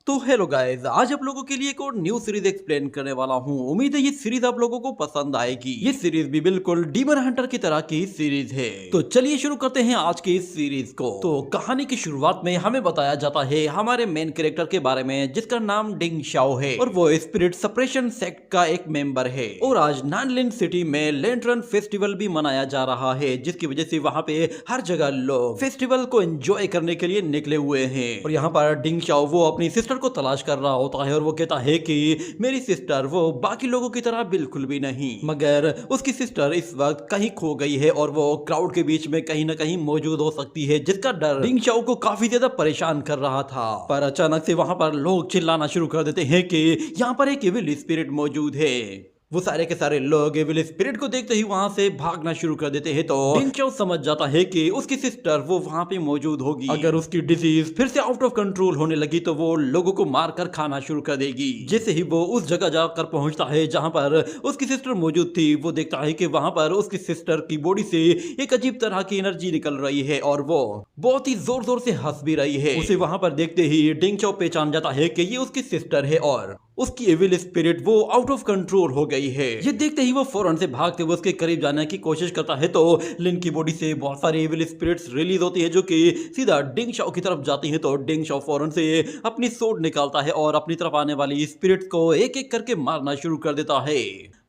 तो hello guys, आज आप लोगों के लिए एक और न्यू सीरीज एक्सप्लेन करने वाला हूँ। उम्मीद है ये सीरीज आप लोगों को पसंद आएगी। ये सीरीज भी बिल्कुल डीमन हंटर की तरह की सीरीज है। तो चलिए शुरू करते हैं आज की इस सीरीज को। तो कहानी की शुरुआत में हमें बताया जाता है हमारे मेन कैरेक्टर के बारे में, जिसका नाम डिंग शाओ है और वो स्पिरिट सप्रेशन सेक्ट का एक मेंबर है। और आज नानलिन सिटी में लेंटरन फेस्टिवल भी मनाया जा रहा है, जिसकी वजह से वहाँ पे हर जगह लोग फेस्टिवल को एंजॉय करने के लिए निकले हुए हैं। और यहाँ पर डिंग शाओ वो अपनी सिस्टर को तलाश कर रहा होता है और वो कहता है कि मेरी सिस्टर वो बाकी लोगों की तरह बिल्कुल भी नहीं, मगर उसकी सिस्टर इस वक्त कहीं खो गई है और वो क्राउड के बीच में कहीं ना कहीं मौजूद हो सकती है, जिसका डर डिंग शाओ को काफी ज्यादा परेशान कर रहा था। पर अचानक से वहां पर लोग चिल्लाना शुरू कर देते हैं कि यहाँ पर एक इविल स्पिरिट मौजूद है। वो सारे के सारे लोग एविल स्पिरिट को देखते ही वहां से भागना शुरू कर देते हैं। तो डिंग शाओ समझ जाता है कि उसकी सिस्टर वो वहां पे मौजूद होगी। अगर उसकी डिजीज फिर से आउट ऑफ कंट्रोल होने लगी तो वो लोगों को मारकर खाना शुरू कर देगी। जैसे ही वो उस जगह जाकर पहुंचता है जहां पर उसकी सिस्टर मौजूद थी, वो देखता है कि वहां पर उसकी सिस्टर की बॉडी से एक अजीब तरह की एनर्जी निकल रही है और वो बहुत ही जोर जोर से हंस भी रही है। उसे वहां पर देखते ही डिंग शाओ पहचान जाता है कि ये उसकी सिस्टर है और उसकी एविल स्पिरिट वो आउट ऑफ कंट्रोल हो गई है। ये देखते ही वो फौरन से भागते हुए उसके करीब जाने की कोशिश करता है। तो लिन की बॉडी से बहुत सारी एविल स्पिरिट्स रिलीज होती है जो कि सीधा डिंग शाओ की तरफ जाती है। तो डिंग शाओ फौरन से अपनी सोर्ड निकालता है और अपनी तरफ आने वाली स्पिरिट्स को एक एक करके मारना शुरू कर देता है,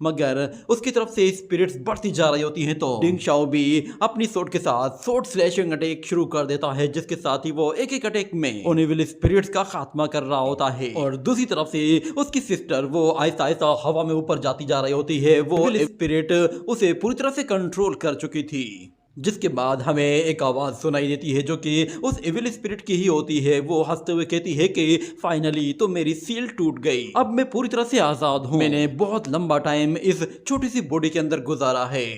मगर उसकी तरफ से स्पिरिट्स बढ़ती जा रही होती हैं। तो डिंग शाओ भी अपनी सोर्ड के साथ सोर्ड स्लैशिंग अटैक शुरू कर देता है, जिसके साथ ही वो एक एक अटैक में उन एविल स्पिरिट्स का खात्मा कर रहा होता है। और दूसरी तरफ से उसकी सिस्टर वो आहिस्ता आहिस्ता हवा में ऊपर जाती जा रही होती है। वो स्पिरिट उसे पूरी तरह से कंट्रोल कर चुकी थी, जिसके बाद हमें एक आवाज सुनाई देती है जो कि उस एविल स्पिरिट की ही होती है। वो हंसते हुए कहती है कि फाइनली तो मेरी सील टूट गई, अब मैं पूरी तरह से आजाद हूँ। मैंने बहुत लंबा टाइम इस छोटी सी बॉडी के अंदर गुजारा है,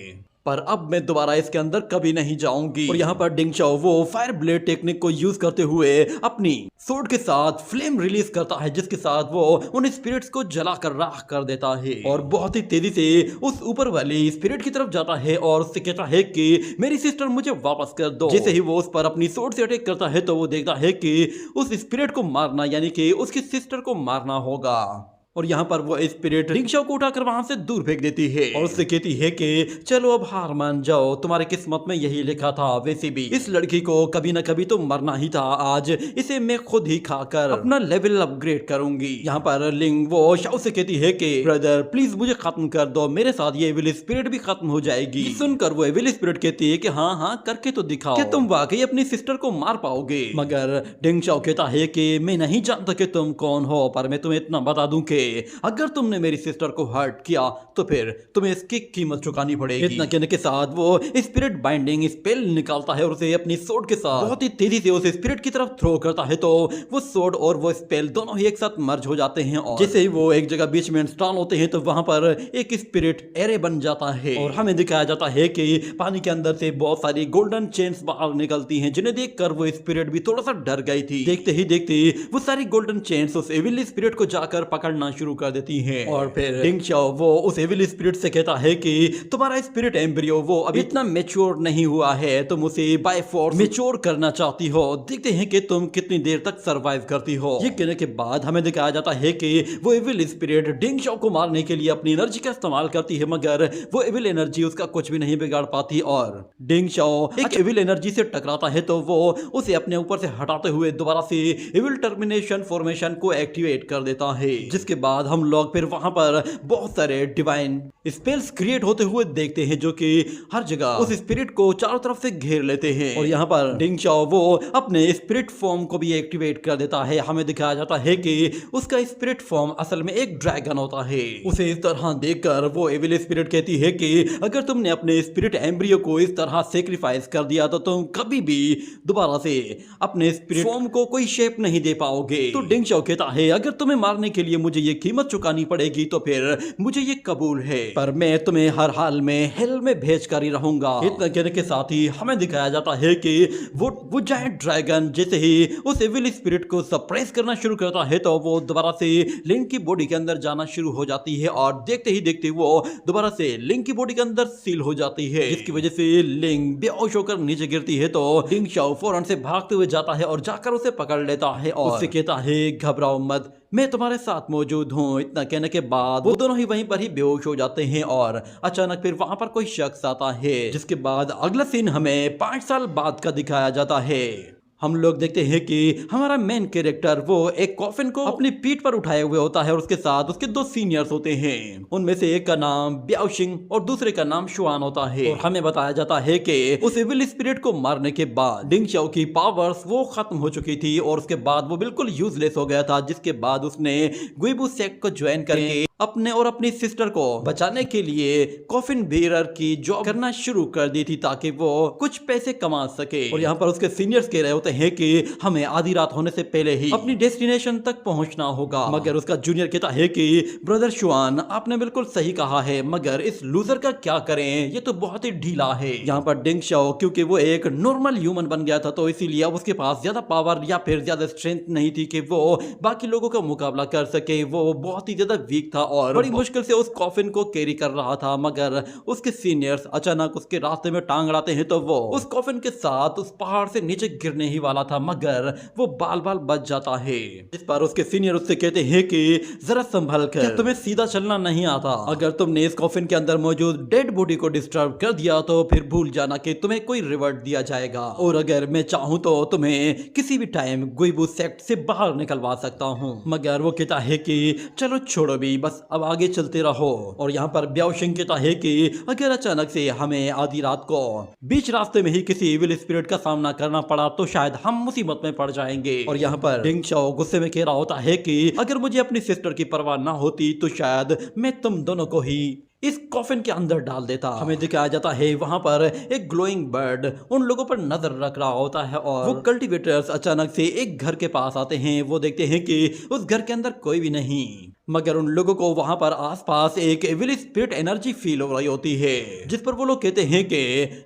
पर अब मैं दोबारा इसके अंदर कभी नहीं जाऊंगी। और यहाँ पर डिंग शाओ वो फायर ब्लेड टेक्निक को यूज करते हुए अपनी सोर्ड के साथ फ्लेम रिलीज करता है, जिसके साथ वो उन स्पिरिट्स को जलाकर राख कर देता है और बहुत ही तेजी से उस ऊपर वाली स्पिरिट की तरफ जाता है और उससे कहता है कि मेरी सिस्टर मुझे वापस कर दो। जैसे ही वो उस पर अपनी सोर्ड से अटैक करता है तो वो देखता है कि उस स्पिरिट को मारना यानी कि उसकी सिस्टर को मारना होगा। और यहाँ पर वो स्पिरिट डिंग शाओ को उठाकर वहां से दूर फेंक देती है और उससे कहती है कि चलो अब हार मान जाओ, तुम्हारी किस्मत में यही लिखा था। वैसे भी इस लड़की को कभी ना कभी तो मरना ही था, आज इसे मैं खुद ही खाकर अपना लेवल अपग्रेड करूंगी। यहाँ पर लिंग वो शाओ से कहती है कि ब्रदर प्लीज मुझे खत्म कर दो, मेरे साथ ये एविल स्पिरिट भी खत्म हो जाएगी। सुनकर वो एविल स्पिरिट कहती है कि हाँ हाँ करके तो दिखाओ, क्या तुम वाकई अपनी सिस्टर को मार पाओगे। मगर डिंग शाओ कहता है कि मैं नहीं जानता कि तुम कौन हो, पर मैं तुम्हें इतना बता दूं कि अगर तुमने मेरी सिस्टर को हर्ट किया तो फिर तुम्हें इसकी कीमत चुकानी पड़ेगी। इतना कहने के साथ वो स्पिरिट बाइंडिंग स्पेल निकालता है और उसे अपनी सोर्ड के साथ बहुत ही तेजी से उस स्पिरिट की तरफ थ्रो करता है। तो वो सोर्ड और वो स्पेल दोनों ही एक साथ मर्ज हो जाते हैं और जैसे ही वो एक जगह बीच में इंस्टॉल होते हैं तो वहां पर एक स्पिरिट एरे बन जाता है और हमें दिखाया जाता है कि पानी के अंदर से बहुत सारी गोल्डन चेन्स बाहर निकलती हैं, जिन्हें देखकर वो स्पिरिट भी थोड़ा सा डर गई थी। देखते ही देखते वो सारी गोल्डन चेन्स उस एविल स्पिरिट को जाकर पकड़ना शुरू कर देती हैं। और फिर डिंग शाओ वो उस एविल स्पिरिट से कहता है कि तुम्हारा स्पिरिट एम्ब्रियो वो अभी इतना मैच्योर नहीं हुआ है, तुम उसे बाय फोर्स मैच्योर करना चाहती हो, देखते हैं कि तुम कितनी देर तक सरवाइव करती हो। ये कहने के बाद हमें दिखाया जाता है कि वो एविल स्पिरिट डिंग शाओ को मारने के लिए अपनी एनर्जी का इस्तेमाल करती है, मगर वो एविल एनर्जी उसका कुछ भी नहीं बिगाड़ पाती और डिंग शाओ एक एविल एनर्जी से टकराता है तो वो उसे अपने ऊपर से हटाते हुए दोबारा से एविल टर्मिनेशन फॉर्मेशन को एक्टिवेट कर देता है। जिसके बाद हम लोग फिर वहां पर बहुत सारे डिवाइन स्पेल्स क्रिएट होते हुए देखते हैं जो कि हर जगह उस स्पिरिट को चारों तरफ से घेर लेते हैं। और यहाँ पर डिंग शाओ वो अपने स्पिरिट फॉर्म को भी एक्टिवेट कर देता है। हमें दिखाया जाता है कि उसका स्पिरिट फॉर्म असल में एक ड्रैगन होता है। उसे इस तरह देखकर वो एविल स्पिरिट कहती है कि अगर तुमने अपने स्पिरिट एम्ब्रियो को इस तरह सेक्रीफाइस कर दिया तो तुम कभी भी दोबारा से अपने स्पिरिट फॉर्म को कोई शेप नहीं दे पाओगे। तो डिंग शाओ कहता है अगर तुम्हें मारने के लिए मुझे ये कीमत चुकानी पड़ेगी तो फिर मुझे ये कबूल है, पर मैं तुम्हें हर हाल में हेल में भेज कर ही रहूंगा। इतना कहने के साथ ही हमें दिखाया जाता है कि वो जायंट ड्रैगन जैसे ही उस एविल स्पिरिट को सप्रेस करना शुरू करता है तो वो दोबारा से लिंक की बॉडी के अंदर जाना शुरू हो जाती है और देखते ही देखते वो दोबारा से लिंक की बॉडी के अंदर सील हो जाती है, जिसकी वजह से लिंक बेहोश होकर नीचे गिरती है। तो डिंग शाओ फौरन से भागते हुए जाता है और जाकर उसे पकड़ लेता है और उससे कहता है घबराओ मत, मैं तुम्हारे साथ मौजूद हूँ। इतना कहने के बाद वो दोनों ही वहीं पर ही बेहोश हो जाते हैं और अचानक फिर वहां पर कोई शख्स आता है, जिसके बाद अगला सीन हमें 5 साल बाद का दिखाया जाता है। हम लोग देखते हैं कि हमारा मेन कैरेक्टर वो एक कॉफिन को अपनी पीठ पर उठाए हुए होता है और उसके साथ उसके 2 सीनियर्स होते हैं। उनमें से एक का नाम ब्याओशिंग और दूसरे का नाम शुआन होता है और हमें बताया जाता है कि उस एविल स्पिरिट को मारने के बाद डिंग शाओ की पावर्स वो खत्म हो चुकी थी और उसके बाद वो बिल्कुल यूजलेस हो गया था, जिसके बाद उसने गुइबू सेक्ट को ज्वाइन करके अपने और अपनी सिस्टर को बचाने के लिए कॉफिन बेरर की जॉब करना शुरू कर दी थी ताकि वो कुछ पैसे कमा सके। और यहाँ पर उसके सीनियर्स कह रहे होते हैं कि हमें आधी रात होने से पहले ही अपनी डेस्टिनेशन तक पहुंचना होगा, मगर उसका जूनियर कहता है कि ब्रदर शुआन आपने बिल्कुल सही कहा है, मगर इस लूजर का क्या करें, ये तो बहुत ही ढीला है। यहाँ पर डिंग शाओ क्योंकि वो एक नॉर्मल ह्यूमन बन गया था तो इसीलिए अब उसके पास ज्यादा पावर या फिर ज्यादा स्ट्रेंथ नहीं थी कि वो बाकी लोगों का मुकाबला कर सके। वो बहुत ही ज्यादा वीक था और बड़ी मुश्किल से उस कॉफिन को कैरी कर रहा था, मगर उसके सीनियर्स अचानक उसके रास्ते में टांग अड़ाते हैं तो वो उस कॉफिन के साथ उस पहाड़ से नीचे गिरने ही वाला था, मगर वो बाल बाल बच जाता है। इस पर उसके सीनियर उससे कहते हैं कि जरा संभल कर, तुम्हें सीधा चलना नहीं आता, अगर तुमने इस कॉफिन के अंदर मौजूद डेड बॉडी को डिस्टर्ब कर दिया तो फिर भूल जाना कि तुम्हें कोई रिवॉर्ड दिया जाएगा, और अगर मैं चाहूं तो तुम्हें किसी भी टाइम गुइबू सेक्ट से बाहर निकलवा सकता हूं। मगर वो कहता है कि चलो छोड़ो भी, बस अब आगे चलते रहो। और यहाँ पर ब्याओशिंग कहता है कि अगर अचानक से हमें आधी रात को बीच रास्ते में ही किसी इविल स्पिरिट का सामना करना पड़ा तो शायद हम मुसीबत में पड़ जाएंगे। और यहाँ पर डिंग शाओ गुस्से में कह रहा होता है कि अगर मुझे अपनी सिस्टर की परवाह ना होती तो शायद मैं तुम दोनों को ही इस कॉफिन के अंदर डाल देता। हमें दिखाया जाता है वहां पर एक ग्लोइंग बर्ड उन लोगों पर नजर रख रहा होता है और वो कल्टीवेटर्स अचानक से एक घर के पास आते हैं। वो देखते हैं कि उस घर के अंदर कोई भी नहीं, मगर उन लोगों को वहां पर आसपास एक एविल स्पिरिट एनर्जी फील हो रही होती है, जिस पर वो लोग कहते हैं कि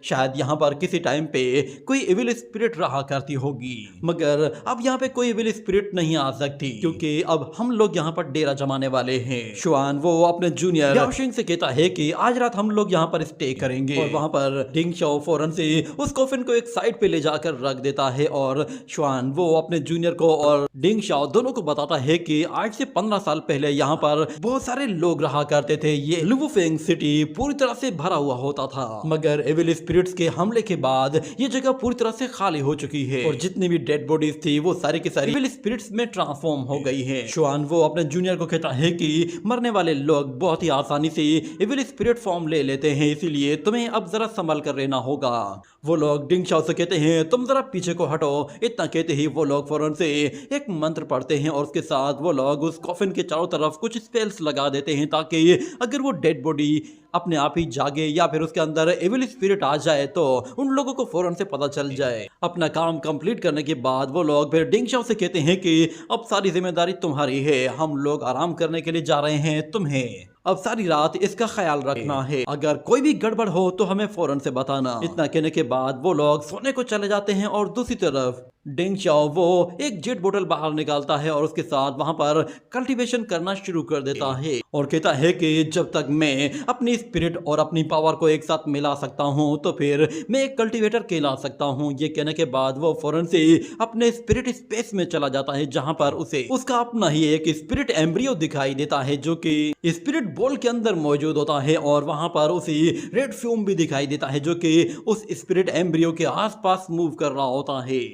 शायद यहाँ पर किसी टाइम पे कोई एविल स्पिरिट रहा करती होगी, मगर अब यहाँ पे कोई एविल स्पिरिट नहीं आ सकती क्योंकि अब हम लोग यहाँ पर डेरा जमाने वाले हैं। शुआन वो अपने जूनियर ब्याओशिंग से कहता है कि आज रात हम लोग यहाँ पर स्टे करेंगे और वहां पर डिंग शाओ फौरन से उस कॉफिन को एक साइड पे ले जाकर रख देता है और शुआन वो अपने जूनियर को और डिंग शाओ दोनों को बताता है कि आज से 15 साल पहले यहाँ पर बहुत सारे लोग रहा करते थे। ये लुवुफेंग सिटी पूरी तरह से भरा हुआ होता था, मगर एविल स्पिरिट्स के हमले के बाद ये जगह पूरी तरह से खाली हो चुकी है और जितनी भी डेड बॉडीज थी वो सारी की सारी एविल स्पिरिट्स में ट्रांसफॉर्म हो गई है। शुआन वो अपने जूनियर को कहता है कि मरने वाले लोग बहुत ही आसानी से एविल स्पिरिट फॉर्म ले लेते हैं, इसीलिए तुम्हें अब जरा संभल कर रहना होगा। वो लोग डिंग शाओ से कहते हैं तुम जरा पीछे को हटो। इतना कहते ही वो लोग फौरन से एक मंत्र पढ़ते हैं और उसके साथ वो लोग उस कॉफिन के चारों तरफ कुछ स्पेल्स लगा देते हैं ताकि अगर वो डेड बॉडी अपने आप ही जागे या फिर उसके अंदर एविल स्पिरिट आ जाए तो उन लोगों को फौरन से पता चल जाए। अपना काम कंप्लीट करने के बाद वो लोग फिर डिंग शाओ से कहते हैं कि अब सारी जिम्मेदारी तुम्हारी है, हम लोग आराम करने के लिए जा रहे हैं, तुम्हें अब सारी रात इसका ख्याल रखना है, अगर कोई भी गड़बड़ हो तो हमें फौरन से बताना। इतना कहने के बाद वो लोग सोने को चले जाते हैं और दूसरी तरफ डिंग शाओ वो एक जेट बोतल बाहर निकालता है और उसके साथ वहां पर कल्टीवेशन करना शुरू कर देता है और कहता है कि जब तक मैं अपनी स्पिरिट और अपनी पावर को एक साथ मिला सकता हूं तो फिर मैं एक कल्टीवेटर कहला सकता हूं। ये कहने के बाद वो फौरन से अपने स्पिरिट स्पेस में चला जाता है जहां पर उसे उसका अपना ही एक स्पिरिट एम्ब्रियो दिखाई देता है जो कि स्पिरिट बॉल के अंदर मौजूद होता है और वहां पर उसे रेड फ्यूम भी दिखाई देता है जो कि उस स्पिरिट एम्ब्रियो के आसपास मूव कर रहा होता है।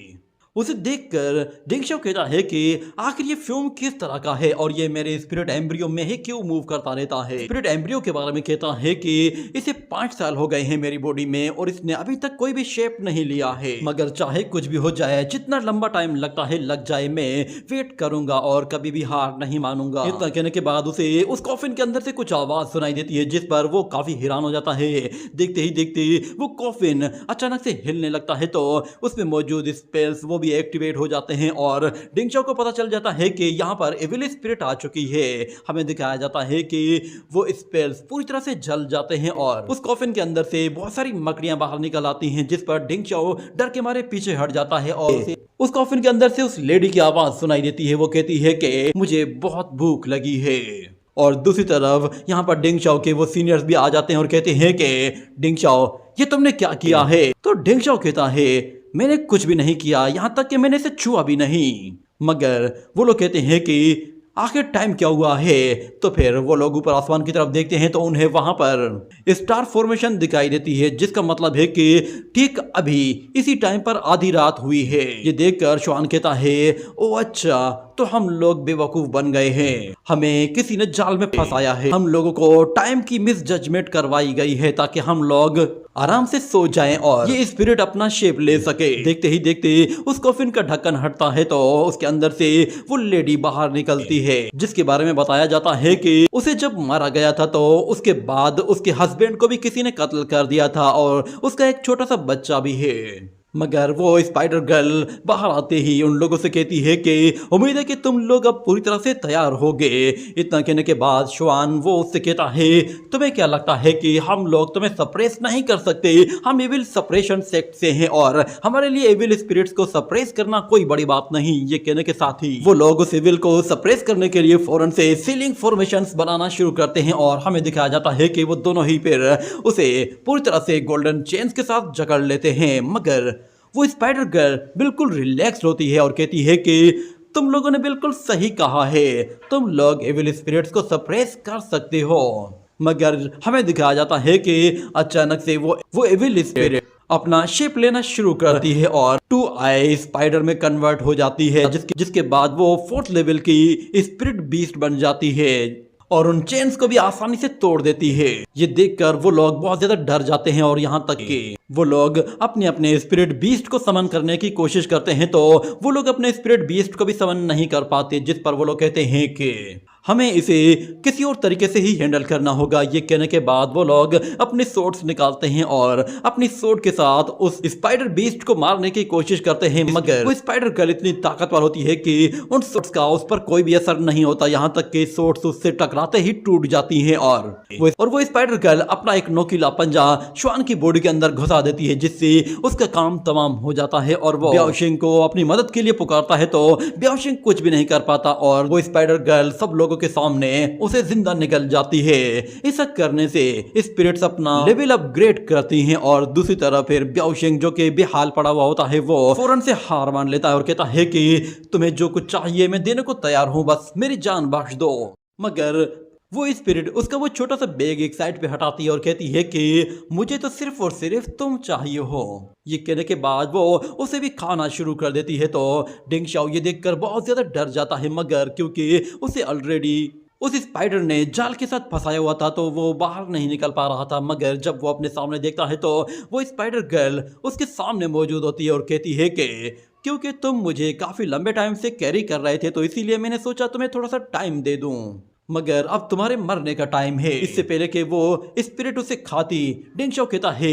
उसे देखकर डिंग शाओ कहता है कि आखिर ये फ्यूम किस तरह का है और ये मेरे स्पिरिट एम्ब्रियो में ही क्यों मूव करता रहता है। स्पिरिट एम्ब्रियो के बारे में कहता है कि इसे 5 साल हो गए हैं मेरी बॉडी में और इसने अभी तक कोई भी शेप नहीं लिया है, मगर चाहे कुछ भी हो जाए, जितना लंबा टाइम लगता है लग जाए, मैं वेट करूंगा और कभी भी हार नहीं मानूंगा। इतना कहने के बाद उसे उस कॉफिन के अंदर से कुछ आवाज सुनाई देती है जिस पर वो काफी हैरान हो जाता है। देखते ही देखते वो कॉफिन अचानक से हिलने लगता है तो उसमें मौजूद स्पेल्स वो भी एक्टिवेट हो जाते हैं और डिंगचाओ को पता चल जाता है कि यहाँ पर एविल स्पिरिट आ चुकी है। हमें दिखाया जाता है कि वो स्पेल्स पूरी तरह से जल जाते हैं और उस कॉफिन के अंदर से बहुत सारी मकड़ियां बाहर निकल आती हैं, जिस पर डिंगचाओ डर के मारे पीछे हट जाता है और उस कॉफिन के अंदर से उस लेडी की आवाज सुनाई देती है। वो कहती है कि मुझे बहुत भूख लगी है। और दूसरी तरफ यहाँ पर डिंगचाओ के वो सीनियर्स भी आ जाते हैं और कहते हैं कि डिंगचाओ ये तुमने क्या किया है? तो डिंगचाओ कहता है मैंने कुछ भी नहीं किया, यहाँ तक कि मैंने इसे छुआ भी नहीं। मगर वो लोग कहते हैं कि आखिर टाइम क्या हुआ है? तो फिर वो लोग ऊपर आसमान की तरफ देखते हैं तो उन्हें वहां पर स्टार फॉर्मेशन दिखाई देती है, जिसका मतलब है कि ठीक अभी इसी टाइम पर आधी रात हुई है। ये देखकर श्वान कहता है ओ अच्छा, तो हम लोग बेवकूफ बन गए हैं, हमें किसी ने जाल में फंसाया है, हम लोगों को टाइम की मिस जजमेंट करवाई गई है ताकि हम लोग आराम से सो जाएं और ये स्पिरिट अपना शेप ले सके। देखते ही देखते उस कॉफिन का ढक्कन हटता है तो उसके अंदर से वो लेडी बाहर निकलती है, जिसके बारे में बताया जाता है कि उसे जब मारा गया था तो उसके बाद उसके हस्बैंड को भी किसी ने कत्ल कर दिया था और उसका एक छोटा सा बच्चा भी है। मगर वो स्पाइडर गर्ल बाहर आते ही उन लोगों से कहती है कि उम्मीद है कि तुम लोग अब पूरी तरह से तैयार हो गए। इतना कहने के बाद श्वान वो उससे कहता है तुम्हें क्या लगता है कि हम लोग तुम्हें सप्रेस नहीं कर सकते? हम एविल सप्रेशन सेक्ट से हैं और हमारे लिए एविल स्पिरिट्स को सप्रेस करना कोई बड़ी बात नहीं। ये कहने के साथ ही वो लोग उस एविल को सप्रेस करने के लिए फौरन से सीलिंग फॉर्मेशंस बनाना शुरू करते हैं और हमें दिखाया जाता है कि वो दोनों ही फिर उसे पूरी तरह से गोल्डन चेन्स के साथ जकड़ लेते हैं। मगर वो स्पाइडर गर्ल बिल्कुल रिलैक्स होती है और कहती है कि तुम लोगों ने बिल्कुल सही कहा है, तुम लोग एविल स्पिरिट्स को सप्रेस कर सकते हो। मगर हमें दिखाया जाता है कि अचानक से वो एविल स्पिरिट अपना शेप लेना शुरू करती है और 2 आई स्पाइडर में कन्वर्ट हो जाती है, जिसके बाद वो 4th लेवल की स्पिरिट बीस्ट बन जाती है और उन चेन्स को भी आसानी से तोड़ देती है। ये देखकर वो लोग बहुत ज्यादा डर जाते हैं और यहाँ तक कि वो लोग अपने अपने स्पिरिट बीस्ट को समन करने की कोशिश करते हैं तो वो लोग अपने स्पिरिट बीस्ट को भी समन नहीं कर पाते, जिस पर वो लोग कहते हैं कि हमें इसे किसी और तरीके से ही हैंडल करना होगा। ये कहने के बाद वो लोग अपने सोर्ड्स निकालते हैं और अपनी सोर्ड के साथ उस स्पाइडर बीस्ट को मारने की कोशिश करते हैं। मगर वो स्पाइडर गर्ल इतनी ताकतवर होती है कि उन सोर्ड्स का उस पर कोई भी असर नहीं होता, यहाँ तक कि सोर्ड्स उससे टकराते ही टूट जाती हैं और वो स्पाइडर गर्ल अपना एक नोकीला पंजा श्वान की बॉडी के अंदर घुसा देती है, जिससे उसका काम तमाम हो जाता है और वो ब्याओशिंग को अपनी मदद के लिए पुकारता है तो ब्याओशिंग कुछ भी नहीं कर पाता और वो स्पाइडर गर्ल सब लोगों के सामने उसे जिंदा निकल जाती है। ऐसा करने से स्पिरिट्स अपना लेवल अपग्रेड करती हैं और दूसरी तरफ फिर ब्याओशिंग जो कि बेहाल पड़ा हुआ होता है वो फौरन से हार मान लेता है और कहता है कि तुम्हें जो कुछ चाहिए मैं देने को तैयार हूं, बस मेरी जान बख्श दो। मगर वो स्पिरिट उसका वो छोटा सा बैग एक साइड पे हटाती है और कहती है कि मुझे तो सिर्फ और सिर्फ तुम चाहिए हो। ये कहने के बाद वो उसे भी खाना शुरू कर देती है तो डिंगचाओ ये देखकर बहुत ज्यादा डर जाता है, मगर क्योंकि उसे ऑलरेडी उस स्पाइडर ने जाल के साथ फंसाया हुआ था तो वो बाहर नहीं निकल पा रहा था। मगर जब वो अपने सामने देखता है तो वो स्पाइडर गर्ल उसके सामने मौजूद होती है और कहती है कि क्योंकि तुम मुझे काफी लंबे टाइम से कैरी कर रहे थे तो इसीलिए मैंने सोचा तुम्हें थोड़ा सा टाइम दे दूं, मगर अब तुम्हारे मरने का टाइम है। इससे पहले कि वो स्पिरिट उसे खाती, डिंगचाओ कहता है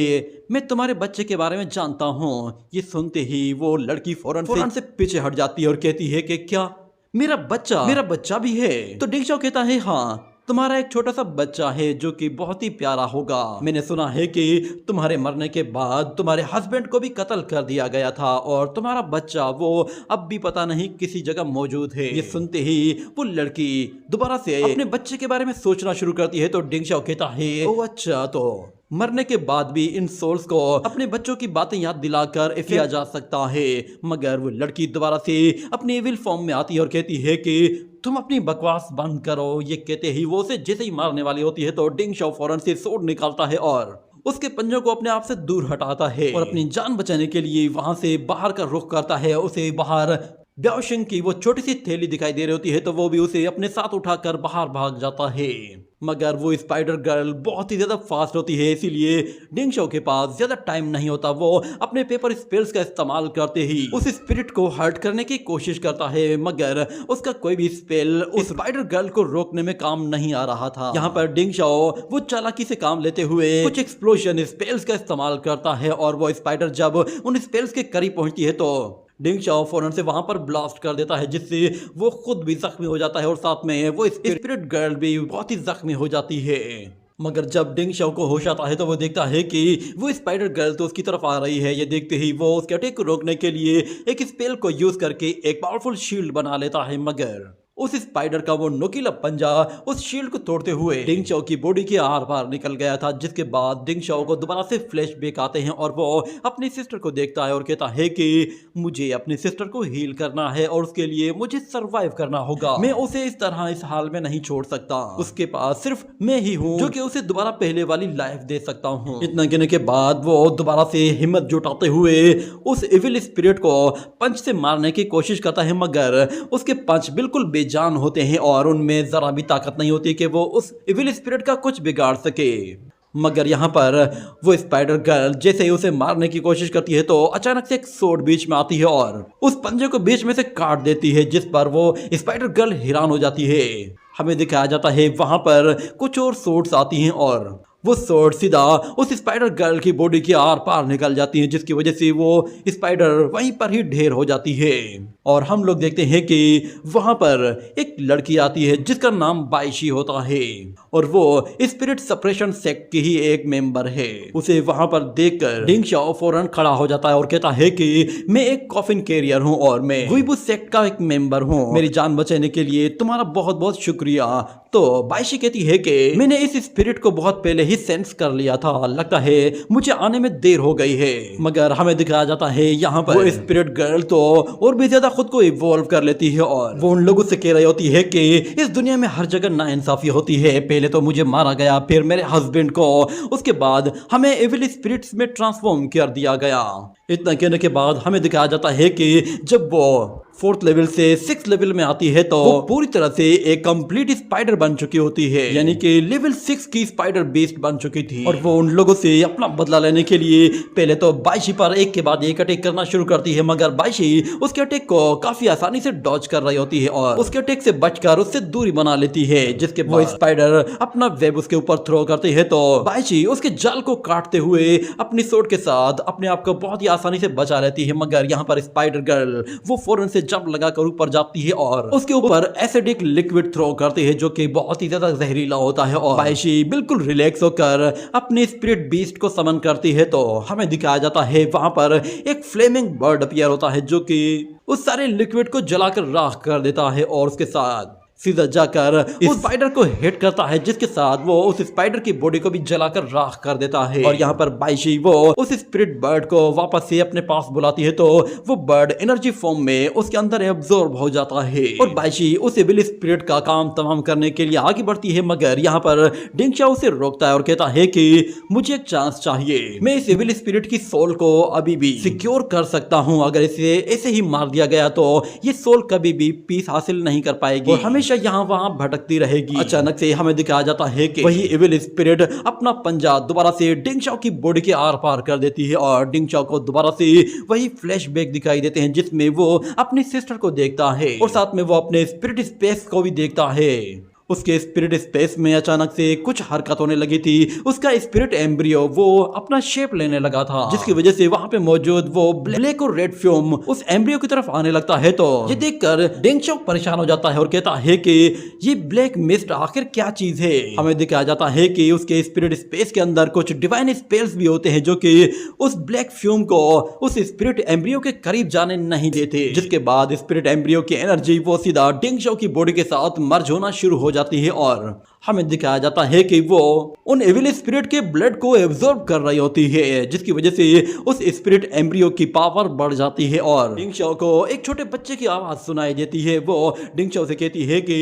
मैं तुम्हारे बच्चे के बारे में जानता हूँ। ये सुनते ही वो लड़की फौरन से पीछे हट जाती है और कहती है कि क्या मेरा बच्चा भी है? तो डिंगचाओ कहता है हाँ, तुम्हारा एक छोटा सा बच्चा है जो कि बहुत ही प्यारा होगा। मैंने सुना है कि तुम्हारे मरने के बाद तुम्हारे हस्बैंड को भी कत्ल कर दिया गया था और तुम्हारा बच्चा वो अब भी पता नहीं किसी जगह मौजूद है। ये सुनते ही वो लड़की दोबारा से अपने बच्चे के बारे में सोचना शुरू करती है तो डिंगचाओ कहता है ओ अच्छा, तो मरने के बाद भी इन सोल्स को अपने बच्चों की बातें याद दिलाकर किया जा सकता है। मगर वो लड़की दोबारा से अपनी एविल फॉर्म में आती है और कहती है कि तुम अपनी बकवास बंद करो। ये कहते ही वो उसे जैसे ही मारने वाली होती है तो डिंगचाओ फौरन से सोर्ड निकालता है और उसके पंजों को अपने आप से दूर हटाता है और अपनी जान बचाने के लिए वहां से बाहर का रुख करता है। उसे बाहर ब्याओशिंग की वो छोटी सी थैली दिखाई दे रही होती है तो वो भी उसे अपने साथ उठाकर बाहर भाग जाता है। मगर वो स्पाइडर गर्ल बहुत ही ज्यादा फास्ट होती है, इसीलिए डिंगचाओ के पास ज्यादा टाइम नहीं होता। वो अपने पेपर स्पेल्स का इस्तेमाल करते ही उस स्पिरिट को हर्ट करने की कोशिश करता है, मगर उसका कोई भी स्पेल उस स्पाइडर गर्ल को रोकने में काम नहीं आ रहा था। यहाँ पर डिंगचाओ वो चालाकी से काम लेते हुए कुछ एक्सप्लोजन स्पेल्स का इस्तेमाल करता है और वो स्पाइडर जब उन स्पेल्स के करीब पहुंचती है तो डिंग चाओ फौरन से वहां पर ब्लास्ट कर देता है, जिससे वो खुद भी जख्मी हो जाता है और साथ में वो स्पिरिट गर्ल भी बहुत ही जख्मी हो जाती है। मगर जब डिंग शाओ को होश आता है तो वो देखता है कि वो स्पाइडर गर्ल तो उसकी तरफ आ रही है। ये देखते ही वो उसके अटैक को रोकने के लिए एक स्पेल को यूज करके एक पावरफुल शील्ड बना लेता है, मगर उस स्पाइडर का वो नुकीला पंजा उस शील्ड को तोड़ते हुए डिंग चाओ की बॉडी के आर पार निकल गया था, जिसके बाद डिंग चाओ को दोबारा से फ्लैशबैक आते हैं और वो अपनी सिस्टर को देखता है और कहता है कि मुझे अपनी सिस्टर को हील करना है और उसके लिए मुझे सरवाइव करना होगा। मैं उसे इस तरह इस हाल में नहीं छोड़ सकता। उसके पास सिर्फ मैं ही हूँ जो कि उसे दोबारा पहले वाली लाइफ दे सकता हूँ। इतना कहने के बाद वो दोबारा से हिम्मत जुटाते हुए उस इविल स्पिरिट को पंच से मारने की कोशिश करता है, मगर उसके पंच बिल्कुल जान होते हैं और उनमें जरा भी ताकत नहीं होती कि वो उस इविल स्पिरिट का कुछ बिगाड़ सके। मगर यहाँ पर वो स्पाइडर गर्ल जैसे ही उसे मारने की कोशिश करती है तो अचानक से एक सोर्ड बीच में आती है और उस पंजे को बीच में से काट देती है, जिस पर वो स्पाइडर गर्ल हैरान हो जाती है। हमें दिखाया जाता है वहां पर कुछ और सोर्ड्स आती हैं और वो सोर्ड सीधा उस स्पाइडर गर्ल की बॉडी के आर पार निकल जाती है, जिसकी वजह से वो स्पाइडर वहीं पर ही ढेर हो जाती है। और हम लोग देखते हैं कि वहां पर एक लड़की आती है जिसका नाम बाइशी होता है और वो स्पिरिट सप्रेशन सेक्ट की ही एक मेंबर है। उसे वहां पर देखकर डिंग शाओ फौरन खड़ा हो जाता है और कहता है कि मैं एक कॉफिन कैरियर हूँ और मैं गुइबू सेक्ट का एक मेंबर हूँ। मेरी जान बचाने के लिए तुम्हारा बहुत बहुत शुक्रिया। तो बाइशी कहती है कि मैंने इस स्पिरिट को बहुत पहले ही सेंस कर लिया था, लगता है मुझे आने में देर हो गई है। मगर हमें दिखाया जाता है यहाँ पर वो स्पिरिट गर्ल तो और भी ज्यादा खुद को इवॉल्व कर लेती है और वो उन लोगों से कह रही होती है कि इस दुनिया में हर जगह नाइंसाफी होती है। पहले तो मुझे मारा गया, फिर मेरे हस्बैंड को, उसके बाद हमें एविल स्पिरिट्स में ट्रांसफॉर्म कर दिया गया। इतना कहने के बाद हमें दिखाया जाता है कि जब वो 4th लेवल से 6th लेवल में आती है तो वो पूरी तरह से एक कंप्लीट स्पाइडर बन चुकी होती है, यानी कि लेवल 6 की स्पाइडर बीस्ट बन चुकी थी। और वो उन लोगों से अपना बदला लेने के लिए पहले तो बाइशी पर एक के बाद एक अटैक करना शुरू करती है, मगर बाइशी उसके अटैक को काफी आसानी से डॉज कर रही होती है और उसके अटैक से बचकर उससे दूरी बना लेती है, जिसके बाद स्पाइडर अपना वेब उसके ऊपर थ्रो करती है तो बाइशी उसके जाल को काटते हुए अपनी सोर्ड के साथ अपने आप को बहुत ही आसानी से बचा लेती है। मगर यहाँ पर स्पाइडर गर्ल वो फौरन से जंप लगाकर ऊपर जाती है और उसके ऊपर एसिडिक लिक्विड थ्रो करती है जो कि बहुत ही ज्यादा जहरीला होता है और बाइशी बिल्कुल रिलैक्स होकर अपनी स्पिरिट बीस्ट को समन करती है। तो हमें दिखाया जाता है वहां पर एक फ्लेमिंग बर्ड अपीयर होता है जो कि उस सारे लिक्विड को जलाकर राख कर देता है और उसके साथ सीधा जाकर उस स्पाइडर को हिट करता है, जिसके साथ वो उस स्पाइडर की बॉडी को भी जलाकर राख कर देता है। और यहाँ पर बाइशी वो उस स्पिरिट बर्ड को वापस से अपने पास बुलाती है तो वो बर्ड एनर्जी फॉर्म में उसके अंदर एब्जॉर्ब हो जाता है और बाइशी उस एविल स्पिरिट का काम तमाम करने के लिए आगे बढ़ती है। मगर यहाँ पर डिंग चाओ उसे रोकता है और कहता है कि मुझे एक चांस चाहिए, मैं इस एविल स्पिरिट की सोल को अभी भी सिक्योर कर सकता हूँ। अगर इसे ऐसे ही मार दिया गया तो ये सोल कभी भी पीस हासिल नहीं कर पाएगी और हमेशा यहाँ वहां भटकती रहेगी। अचानक से हमें दिखाया जाता है कि वही इविल स्पिरिट अपना पंजा दोबारा से डिंग चाओ की बॉडी के आर पार कर देती है और डिंग चाओ को दोबारा से वही फ्लैशबैक दिखाई देते हैं जिसमें वो अपनी सिस्टर को देखता है और साथ में वो अपने स्पिरिट स्पेस को भी देखता है। उसके स्पिरिट स्पेस में अचानक से कुछ हरकत होने लगी थी। उसका स्पिरिट एम्ब्रियो वो अपना शेप लेने लगा था, जिसकी वजह से वहां पे मौजूद वो ब्लैक और रेड फ्यूम उस एम्ब्रियो की तरफ आने लगता है। तो ये देखकर डिंग चाओ परेशान हो जाता है और कहता है कि ये ब्लैक मिस्ट आखिर क्या चीज है। हमें दिखाया जाता है कि उसके स्पिरिट स्पेस के अंदर कुछ डिवाइन स्पेल्स भी होते हैं जो कि उस ब्लैक फ्यूम को उस स्पिरिट एम्ब्रियो के करीब जाने नहीं देते, जिसके बाद स्पिरिट एम्ब्रियो की एनर्जी वो सीधा डिंग चाओ की बॉडी के साथ मर्ज होना शुरू हो जाती है और हमें दिखाया जाता है कि वो उन एविल स्पिरिट के ब्लड को एब्जॉर्ब कर रही होती है, जिसकी वजह से उस स्पिरिट एम्ब्रियो की पावर बढ़ जाती है और डिंग चाओ को एक छोटे बच्चे की आवाज सुनाई देती है। वो डिंग चाओ से कहती है कि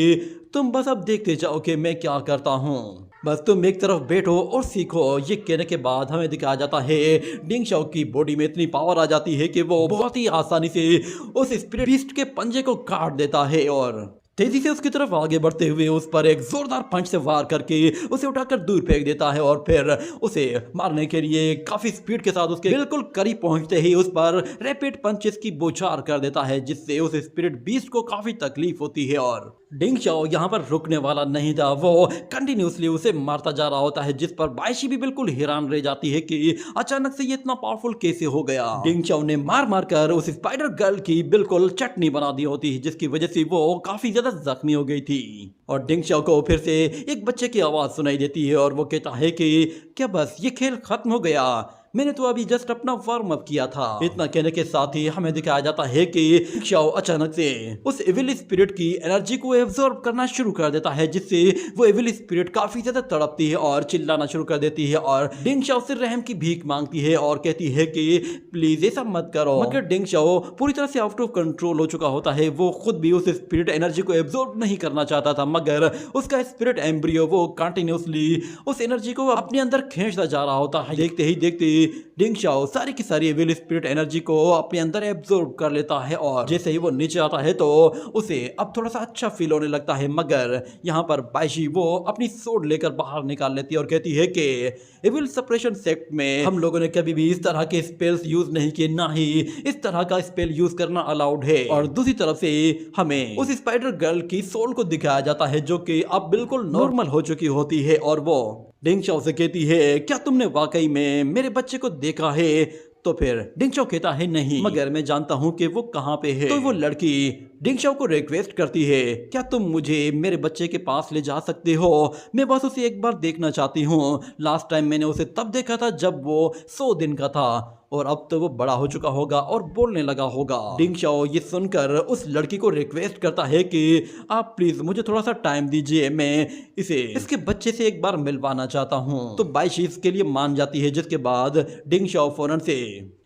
तुम बस अब देखते जाओ कि मैं क्या करता हूँ, बस तुम एक तरफ बैठो और सीखो। ये कहने के बाद हमें दिखाया जाता है डिंग चाओ की बॉडी में इतनी पावर आ जाती है कि वो बहुत ही आसानी से उस स्पिरिट बीस्ट के पंजे को काट देता है और तेजी से उसकी तरफ आगे बढ़ते हुए उस पर एक जोरदार पंच से वार करके उसे उठाकर दूर फेंक देता है और फिर उसे मारने के लिए काफी स्पीड के साथ उसके बिल्कुल करीब पहुंचते ही उस पर रैपिड पंचेस की बौछार कर देता है, जिससे उस स्पिरिट बीस्ट को काफी तकलीफ होती है और डिंग चाओ यहाँ पर रुकने वाला नहीं था, वो कंटिन्यूसली उसे मारता जा रहा होता है, जिस पर बायशी भी बिल्कुल हैरान रह जाती है कि अचानक से ये इतना पावरफुल कैसे हो गया। डिंग चाओ ने मार मार कर उस स्पाइडर गर्ल की बिल्कुल चटनी बना दी होती है, जिसकी वजह से वो काफी ज्यादा जख्मी हो गई थी। और डिंग चाओ को फिर से एक बच्चे की आवाज सुनाई देती है और वो कहता है कि क्या बस ये खेल खत्म हो गया? मैंने तो अभी जस्ट अपना वार्म अप किया था। इतना कहने के साथ ही हमें दिखाया जाता है कि डिंग चाओ अचानक से उस एविल स्पिरिट की एनर्जी को एब्जॉर्ब करना शुरू कर देता है, जिससे वो एविल स्पिरिट काफी ज्यादा तड़पती है और चिल्लाना शुरू कर देती है और डिंग चाओ से रहम की भीख मांगती है और कहती है कि प्लीज ऐसा मत करो। मगर डिंग चाओ पूरी तरह से आउट ऑफ कंट्रोल हो चुका होता है। वो खुद भी उस स्पिरिट एनर्जी को एब्जॉर्ब नहीं करना चाहता था, मगर उसका स्पिरिट एम्ब्रियो वो कंटिन्यूसली उस एनर्जी को अपने अंदर खींचता जा रहा होता है। देखते ही देखते डिंग चाओ सारी की सारी एविल स्पिरिट एनर्जी को अपने अंदर एब्जॉर्ब कर लेता है और जैसे ही वो नीचे आता है तो उसे अब थोड़ा सा अच्छा फील होने लगता है। मगर यहाँ पर बायशी वो अपनी सोड लेकर बाहर निकाल लेती है और कहती है कि एविल सप्रेशन सेक्ट में हम लोगों ने कभी भी इस तरह के स्पेल्स यूज नहीं किए, ना ही इस तरह का स्पेल यूज करना अलाउड है। और दूसरी तरफ से हमें उस स्पाइडर गर्ल की सोल को दिखाया जाता है, जो कि अब बिल्कुल नॉर्मल हो चुकी होती है और वो डिंग चाओ से कहती है क्या तुमने वाकई में मेरे बच्चे को देखा है? तो फिर डिंग चाओ कहता है नहीं, मगर मैं जानता हूँ कि वो कहाँ पे है। तो वो लड़की डिंग चाओ को रिक्वेस्ट करती है क्या तुम मुझे मेरे बच्चे के पास ले जा सकते हो? मैं बस उसे एक बार देखना चाहती हूँ। लास्ट टाइम मैंने उसे तब देखा था जब वो 100 दिन का था और अब तो वो बड़ा हो चुका होगा और बोलने लगा होगा। डिंग चाओ ये सुनकर उस लड़की को रिक्वेस्ट करता है कि आप प्लीज मुझे थोड़ा सा टाइम दीजिए, मैं इसे इसके बच्चे से एक बार मिलवाना चाहता हूँ। तो बायशी इसके लिए मान जाती है, जिसके बाद डिंग चाओ फौरन से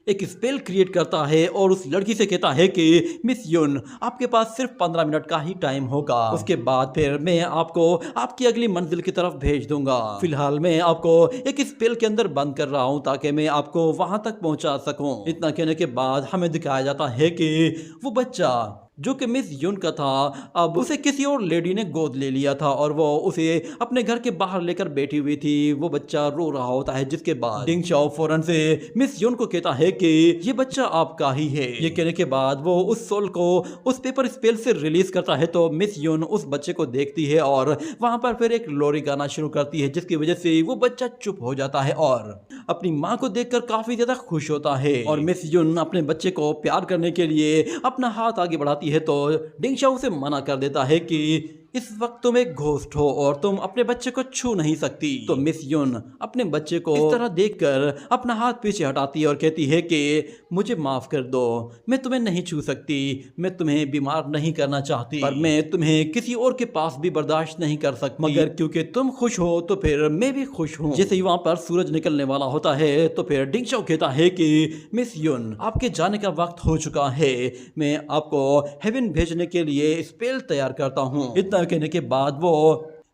एक स्पेल क्रिएट करता है और उस लड़की से कहता है कि मिस युन आपके पास सिर्फ 15 मिनट का ही टाइम होगा, उसके बाद फिर मैं आपको आपकी अगली मंजिल की तरफ भेज दूंगा। फिलहाल मैं आपको एक स्पेल के अंदर बंद कर रहा हूं ताकि मैं आपको वहां तक पहुंचा सकूं। इतना कहने के बाद हमें दिखाया जाता है कि वो बच्चा जो कि मिस युन का था अब उसे किसी और लेडी ने गोद ले लिया था और वो उसे अपने घर के बाहर लेकर बैठी हुई थी। वो बच्चा रो रहा होता है, जिसके बाद डिंग चाओ फौरन से मिस युन को कहता है कि ये बच्चा आपका ही है। ये कहने के बाद वो उस सोल को उस पेपर स्पेल से रिलीज करता है। तो मिस युन उस बच्चे को देखती है और वहां पर फिर एक लोरी गाना शुरू करती है, जिसकी वजह से वो बच्चा चुप हो जाता है और अपनी माँ को देखकर काफी ज्यादा खुश होता है। और मिस युन अपने बच्चे को प्यार करने के लिए अपना हाथ आगे बढ़ाती है तो डिंग चाओ उसे मना कर देता है कि इस वक्त तुम एक घोस्ट हो और तुम अपने बच्चे को छू नहीं सकती। तो मिस युन अपने बच्चे को इस तरह देखकर अपना हाथ पीछे हटाती है और कहती है कि मुझे माफ कर दो, मैं तुम्हें नहीं छू सकती, मैं तुम्हें बीमार नहीं करना चाहती, पर मैं तुम्हें किसी और के पास भी बर्दाश्त नहीं कर सकती। मगर क्योंकि तुम खुश हो तो फिर मैं भी खुश हूँ। जैसे ही वहां पर सूरज निकलने वाला होता है तो फिर डिंग चाओ कहता है कि मिस युन आपके जाने का वक्त हो चुका है, मैं आपको हेवन भेजने के लिए स्पेल तैयार करता हूँ। इतना कहने के बाद वो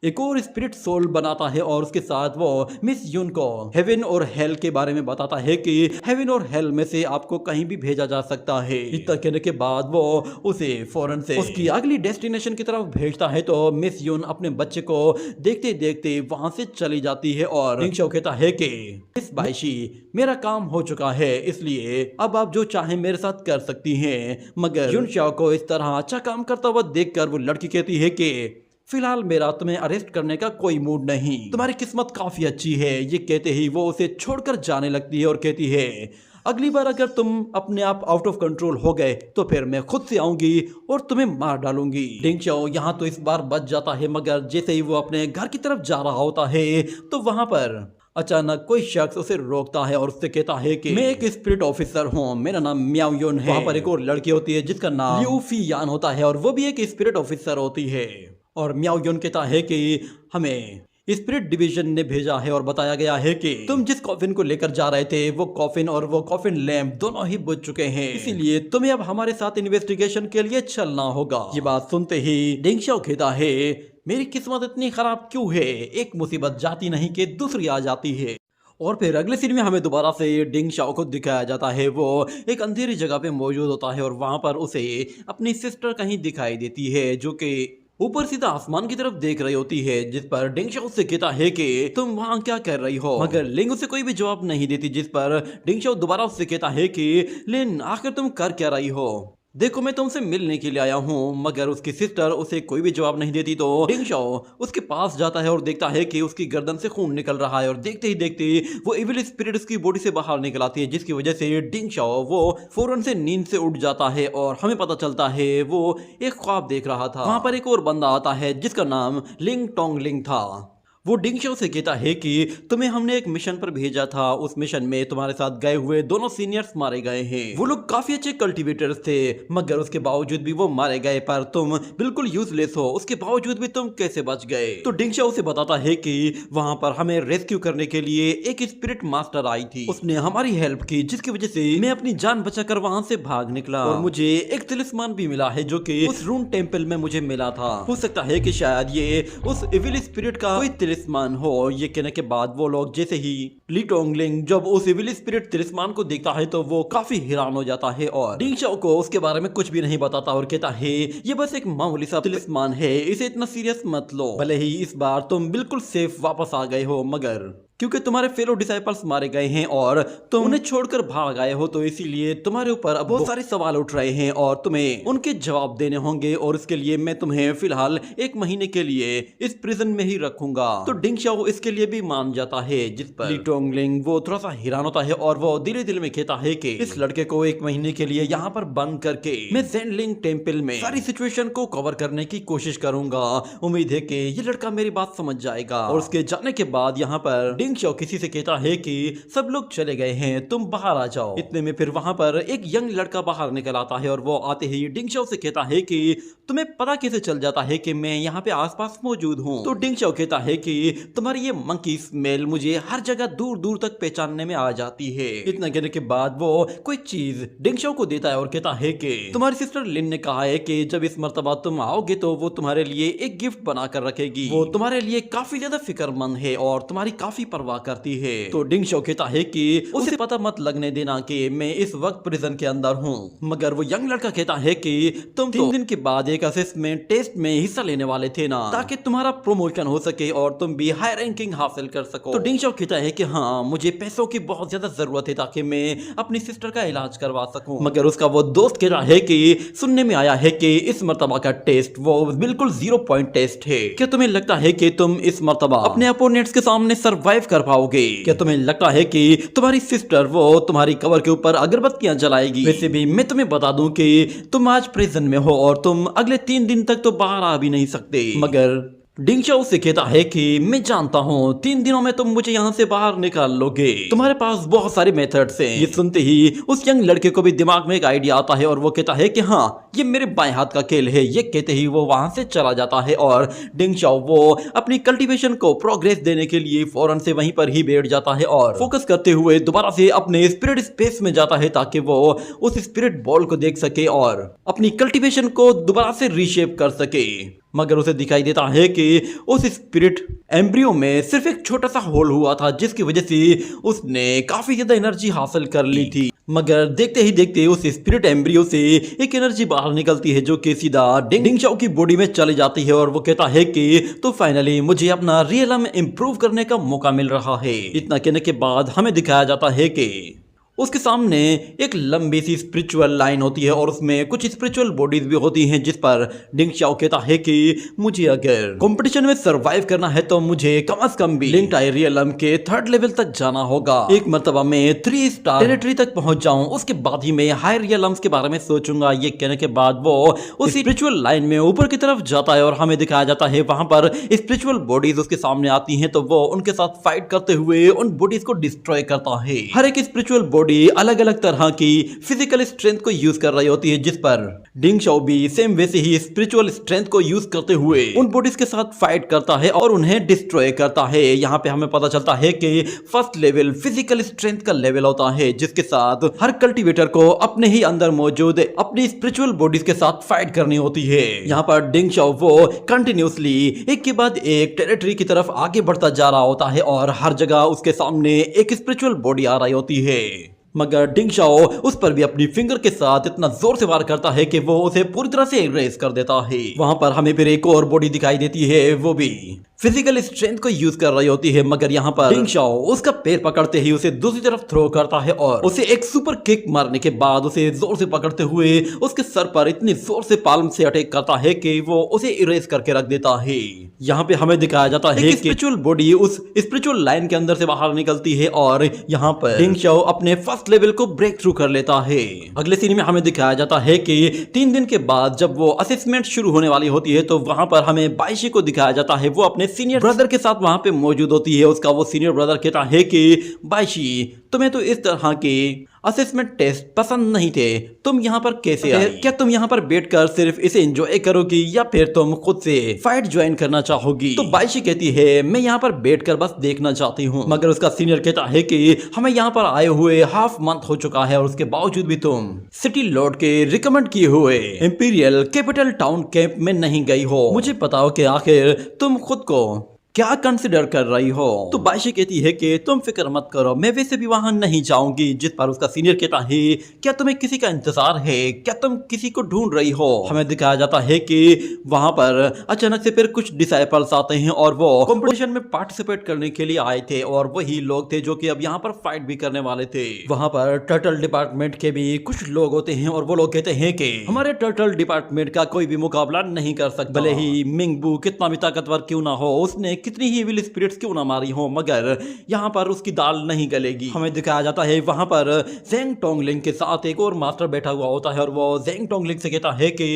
एक और स्पिरिट सोल बनाता है और उसके साथ वो मिस युन को हेवन और हेल के बारे में बताता है कि हेवन और हेल में से आपको कहीं भी भेजा जा सकता है। इतना कहने के बाद वो उसे फौरन से उसकी अगली डेस्टिनेशन की तरफ भेजता है। तो मिस युन अपने बच्चे को देखते देखते वहां से चली जाती है और डिंग चाओ कहता है कि इस बायशी मेरा काम हो चुका है, इसलिए अब आप जो चाहें मेरे साथ कर सकती हैं। मगर युन चाओ को इस तरह अच्छा काम करता हुआ देखकर वो लड़की कहती है कि फिलहाल मेरा तुम्हें अरेस्ट करने का कोई मूड नहीं, तुम्हारी किस्मत काफी अच्छी है। ये कहते ही वो उसे छोड़कर जाने लगती है और कहती है अगली बार अगर तुम अपने आप आउट ऑफ कंट्रोल हो गए तो फिर मैं खुद से आऊंगी और तुम्हें मार डालूंगी। डिंग चाओ यहाँ तो इस बार बच जाता है, मगर जैसे ही वो अपने घर की तरफ जा रहा होता है तो वहां पर अचानक कोई शख्स उसे रोकता है और उससे कहता है कि मैं एक स्पिरिट ऑफिसर हूँ, मेरा नाम म्याओ युन है। वहां पर एक और लड़की होती है जिसका नाम लियू फी यान होता है और वो भी एक स्पिरिट ऑफिसर होती है। और म्याओ युन कहता है कि हमें स्पिरिट डिवीजन ने भेजा है और बताया गया है कि तुम जिस कॉफिन को लेकर जा रहे थे वो कॉफिन और वो कॉफिन लैम्प दोनों ही बुझ चुके हैं, इसीलिए तुम्हें अब हमारे साथ इन्वेस्टिगेशन के लिए चलना होगा। ये बात सुनते ही डिंग चाओ कहता है मेरी किस्मत इतनी खराब क्यों है, एक मुसीबत जाती नहीं कि दूसरी आ जाती है। और फिर अगले सीन में हमें दोबारा से डिंग चाओ को दिखाया जाता है। वो एक अंधेरी जगह पे मौजूद होता है और वहां पर उसे अपनी सिस्टर कहीं दिखाई देती है, जो कि ऊपर सीधा आसमान की तरफ देख रही होती है। जिस पर डिंग चाओ से कहता है कि तुम वहां क्या कर रही हो, मगर लिंग उसे कोई भी जवाब नहीं देती। जिस पर डिंग चाओ दोबारा उससे कहता है कि लिन आखिर तुम कर क्या रही हो। देखो मैं तुमसे मिलने के लिए आया हूँ। मगर उसकी सिस्टर उसे कोई भी जवाब नहीं देती तो डिंग शाओ उसके पास जाता है और देखता है कि उसकी गर्दन से खून निकल रहा है और देखते ही देखते वो इविल स्पिरिट उसकी बॉडी से बाहर निकल आती है, जिसकी वजह से डिंग शाओ वो फौरन से नींद से उठ जाता है और हमें पता चलता है वो एक ख्वाब देख रहा था। वहां पर एक और बंदा आता है जिसका नाम लिंग टोंग लिंग था। वो डिंग शाओ से कहता है कि तुम्हें हमने एक मिशन पर भेजा था, उस मिशन में तुम्हारे साथ गए हुए दोनों सीनियर्स मारे गए हैं। वो लोग काफी अच्छे कल्टीवेटर्स थे मगर उसके बावजूद भी वो मारे गए, पर तुम बिल्कुल यूजलेस हो, उसके बावजूद भी तुम कैसे बच गए। तो डिंग शाओ से बताता है कि वहां पर हमें रेस्क्यू करने के लिए एक स्पिरिट मास्टर आई थी, उसने हमारी हेल्प की, जिसकी वजह से मैं अपनी जान बचाकर वहां से भाग निकला और मुझे एक तिलिस्मान भी मिला है जो कि उस रून टेम्पल में मुझे मिला था। हो सकता है कि शायद ये उस इविल स्पिरिट का कोई तिलिस्मान हो। ये कहने के बाद वो लोग जैसे ही ली टोंगलिंग जब उस इविल स्पिरिट तिलिस्मान को देखता है तो वो काफी हैरान हो जाता है और डिंग शाओ को उसके बारे में कुछ भी नहीं बताता और कहता है ये बस एक मामूली सा तिलिस्मान है, इसे इतना सीरियस मत लो। भले ही इस बार तुम बिल्कुल सेफ वापस आ गए हो मगर क्योंकि तुम्हारे फेलो डिसाइपल्स मारे गए हैं और तुम उन्हें छोड़कर भाग आए हो तो इसीलिए तुम्हारे ऊपर अब बहुत सारे सवाल उठ रहे हैं और तुम्हें उनके जवाब देने होंगे और इसके लिए मैं तुम्हें फिलहाल 1 महीने के लिए इस प्रिजन में ही रखूंगा। तो डिंग शाओ इसके लिए भी मान जाता है, जिस पर ली टोंगलिंग वो थोड़ा सा हैरान होता है और वो दिल दिल में कहता है कि इस लड़के को 1 महीने के लिए यहाँ पर बंद करके मैं ज़ेनलिंग टेम्पल में सारी सिचुएशन को कवर करने की कोशिश करूंगा। उम्मीद है कि ये लड़का मेरी बात समझ जाएगा। और उसके जाने के बाद यहाँ पर डिंग शाओ किसी से कहता है कि सब लोग चले गए हैं, तुम बाहर आ जाओ। इतने में फिर वहां पर एक यंग लड़का बाहर निकल आता है और वो आते ही डिंग शाओ से कहता है कि तुम्हें पता कैसे चल जाता है कि मैं यहाँ पे आसपास मौजूद हूँ। तो डिंग शाओ कहता है कि तुम्हारी ये मंकी स्मेल मुझे हर जगह दूर दूर तक पहचानने में आ जाती है। इतना कहने के बाद वो कोई चीज डिंग शाओ को देता है और कहता है कि तुम्हारी सिस्टर लिन ने कहा है कि जब इस मर्तबा तुम आओगे तो वो तुम्हारे लिए एक गिफ्ट बना कर रखेगी। वो तुम्हारे लिए काफी ज्यादा फिक्रमंद है और तुम्हारी काफी परवाह करती है। तो डिंग शाओ कहता है कि उसे पता मत लगने देना कि मैं इस वक्त प्रिजन के अंदर हूँ। मगर वो यंग लड़का कहता है कि तुम 3 दिन के बाद एक असेसमेंट टेस्ट में हिस्सा लेने वाले थे ना, ताकि तुम्हारा प्रमोशन हो सके और तुम भी हाई रैंकिंग हासिल कर सको। तो डिंग शाओ कहता है कि हाँ मुझे पैसों की बहुत ज्यादा जरूरत है ताकि मैं अपनी सिस्टर का इलाज करवा सकूं। मगर उसका वो दोस्त कहता है कि सुनने में आया है कि इस मर्तबा का टेस्ट वो बिल्कुल 0 पॉइंट टेस्ट है। क्या तुम्हें लगता है कि तुम इस मर्तबा अपने अपोनेंट्स के सामने सरवाइव कर पाओगे? क्या तुम्हें लगता है कि तुम्हारी सिस्टर वो तुम्हारी कवर के ऊपर अगरबत्तियां जलाएगी? वैसे भी मैं तुम्हें बता दूं कि तुम आज प्रिजन में हो और तुम अगले 3 दिन तक तो बाहर आ भी नहीं सकते। मगर डिंग शाओ से कहता है कि मैं जानता हूँ 3 दिनों में तुम मुझे यहाँ से बाहर निकाल लोगे, तुम्हारे पास बहुत सारे मेथड्स हैं। ये सुनते ही उस यंग लड़के को भी दिमाग में एक आइडिया आता है और वो कहता है कि हाँ ये मेरे बाएं हाथ का खेल है। ये कहते ही वो वहां से चला जाता है और डिंग शाओ वो अपनी कल्टीवेशन को प्रोग्रेस देने के लिए फौरन से वहीं पर ही बैठ जाता है और फोकस करते हुए दोबारा से अपने स्पिरिट स्पेस में जाता है ताकि वो उस स्पिरिट बॉल को देख सके और अपनी कल्टीवेशन को दोबारा से रीशेप कर सके। मगर उसे दिखाई देता है कि उस स्पिरिट एम्ब्रियो में सिर्फ एक छोटा सा होल हुआ था, जिसकी वजह से उसने काफी ज्यादा एनर्जी हासिल कर ली थी। मगर देखते ही देखते उस स्पिरिट एम्ब्रियो से एक एनर्जी बाहर निकलती है जो कि सीधा डिंग शाओ की बॉडी में चली जाती है और वो कहता है कि तो फाइनली मुझे अपना रियलम इंप्रूव करने का मौका मिल रहा है। इतना कहने के बाद हमें दिखाया जाता है कि उसके सामने एक लंबी सी स्पिरिचुअल लाइन होती है और उसमें कुछ स्पिरिचुअल बॉडीज भी होती हैं, जिस पर डिंग शाओ कहता है कि मुझे अगर कंपटीशन में सरवाइव करना है तो मुझे कम से कम भी लिंक्ड आई रियलम के 3rd लेवल तक जाना होगा। एक मर्तबा में 3 स्टार टेरिटरी तक पहुंच जाऊं, उसके बाद ही मैं हाई रियलम्स के बारे में सोचूंगा। ये कहने के बाद वो उस स्पिरिचुअल लाइन में ऊपर की तरफ जाता है और हमें दिखाया जाता है वहां पर स्पिरिचुअल बॉडीज उसके सामने आती हैं तो वो उनके साथ फाइट करते हुए उन बॉडीज को डिस्ट्रॉय करता है। हर एक स्पिरिचुअल बॉडी अलग अलग तरह की फिजिकल स्ट्रेंथ को यूज कर रही होती है, जिस पर डिंग शाओ भी सेम वैसे ही स्पिरिचुअल स्ट्रेंथ को यूज करते हुए उन बॉडीज के साथ फाइट करता है और उन्हें डिस्ट्रॉय करता है। यहाँ पे हमें पता चलता है कि 1st लेवल फिजिकल स्ट्रेंथ का लेवल होता है, जिसके साथ हर कल्टीवेटर को अपने ही अंदर मौजूद अपनी स्पिरिचुअल बॉडीज के साथ फाइट करनी होती है। यहाँ पर डिंग शाओ वो कंटिन्यूसली एक के बाद एक टेरिटरी की तरफ आगे बढ़ता जा रहा होता है और हर जगह उसके सामने एक स्पिरिचुअल बॉडी आ रही होती है। मगर डिंग शाओ उस पर भी अपनी फिंगर के साथ इतना जोर से वार करता है कि वो उसे पूरी तरह से इरेज कर देता है। वहां पर हमें फिर एक और बॉडी दिखाई देती है, वो भी फिजिकल स्ट्रेंथ को यूज कर रही होती है, मगर यहाँ पर डिंग शाओ उसका पैर पकड़ते ही उसे दूसरी तरफ थ्रो करता है और उसे एक सुपर किक मारने के बाद उसे जोर से पकड़ते हुए उसके सर पर इतनी जोर से पाल्म से अटैक करता है कि वो उसे इरेज करके रख देता है। यहाँ पे हमें दिखाया जाता है कि स्पिरिचुअल बॉडी उस स्पिरिचुअल लाइन के अंदर से बाहर निकलती है और यहाँ पर डिंग शाओ अपने फर्स्ट लेवल को ब्रेक थ्रू कर लेता है। अगले सीन में हमें दिखाया जाता है कि 3 दिन के बाद जब वो असेसमेंट शुरू होने वाली होती है तो वहां पर हमें बाइशी को दिखाया जाता है, वो अपने सीनियर ब्रदर के साथ वहां पे मौजूद होती है। उसका वो सीनियर ब्रदर कहता है कि बाइशी तुम्हें तो इस तरह के असेसमेंट टेस्ट पसंद नहीं थे, तुम यहाँ पर कैसे आए? क्या तुम यहाँ पर बैठकर सिर्फ इसे एंजॉय करोगी या फिर तुम खुद से फाइट ज्वाइन करना चाहोगी? तो बाइशी कहती है मैं यहाँ पर बैठकर बस देखना चाहती हूँ, मगर उसका सीनियर कहता है कि हमें यहाँ पर आए हुए हाफ मंथ हो चुका है और उसके बावजूद भी तुम सिटी लॉर्ड के रिकमेंड किए हुए इंपीरियल कैपिटल टाउन कैंप में नहीं गई हो। मुझे बताओ कि आखिर तुम खुद को क्या कंसिडर कर रही हो? तो बाइशी कहती है कि तुम फिक्र मत करो, मैं वैसे भी वहां नहीं जाऊंगी। जिस पर उसका सीनियर कहता है क्या तुम्हें किसी का इंतजार है? क्या तुम किसी को ढूंढ रही हो? हमें दिखाया जाता है कि वहां पर अचानक से फिर कुछ डिसाइपल्स आते हैं और वो कंपटीशन में पार्टिसिपेट करने के लिए आए थे और वही लोग थे जो कि अब यहाँ पर फाइट भी करने वाले थे। वहां पर टर्टल डिपार्टमेंट के भी कुछ लोग होते हैं और वो लोग कहते हैं कि हमारे टर्टल डिपार्टमेंट का कोई भी मुकाबला नहीं कर सकता, भले ही मिंगबू कितना भी ताकतवर क्यों ना हो, उसने कितनी ही विल स्पिरिट्स क्यों ना मारी हो, मगर यहाँ पर उसकी दाल नहीं गलेगी। हमें दिखाया जाता है वहां पर जेंग टोंगलिंग के साथ एक और मास्टर बैठा हुआ होता है और वो जेंग टोंगलिंग से कहता है कि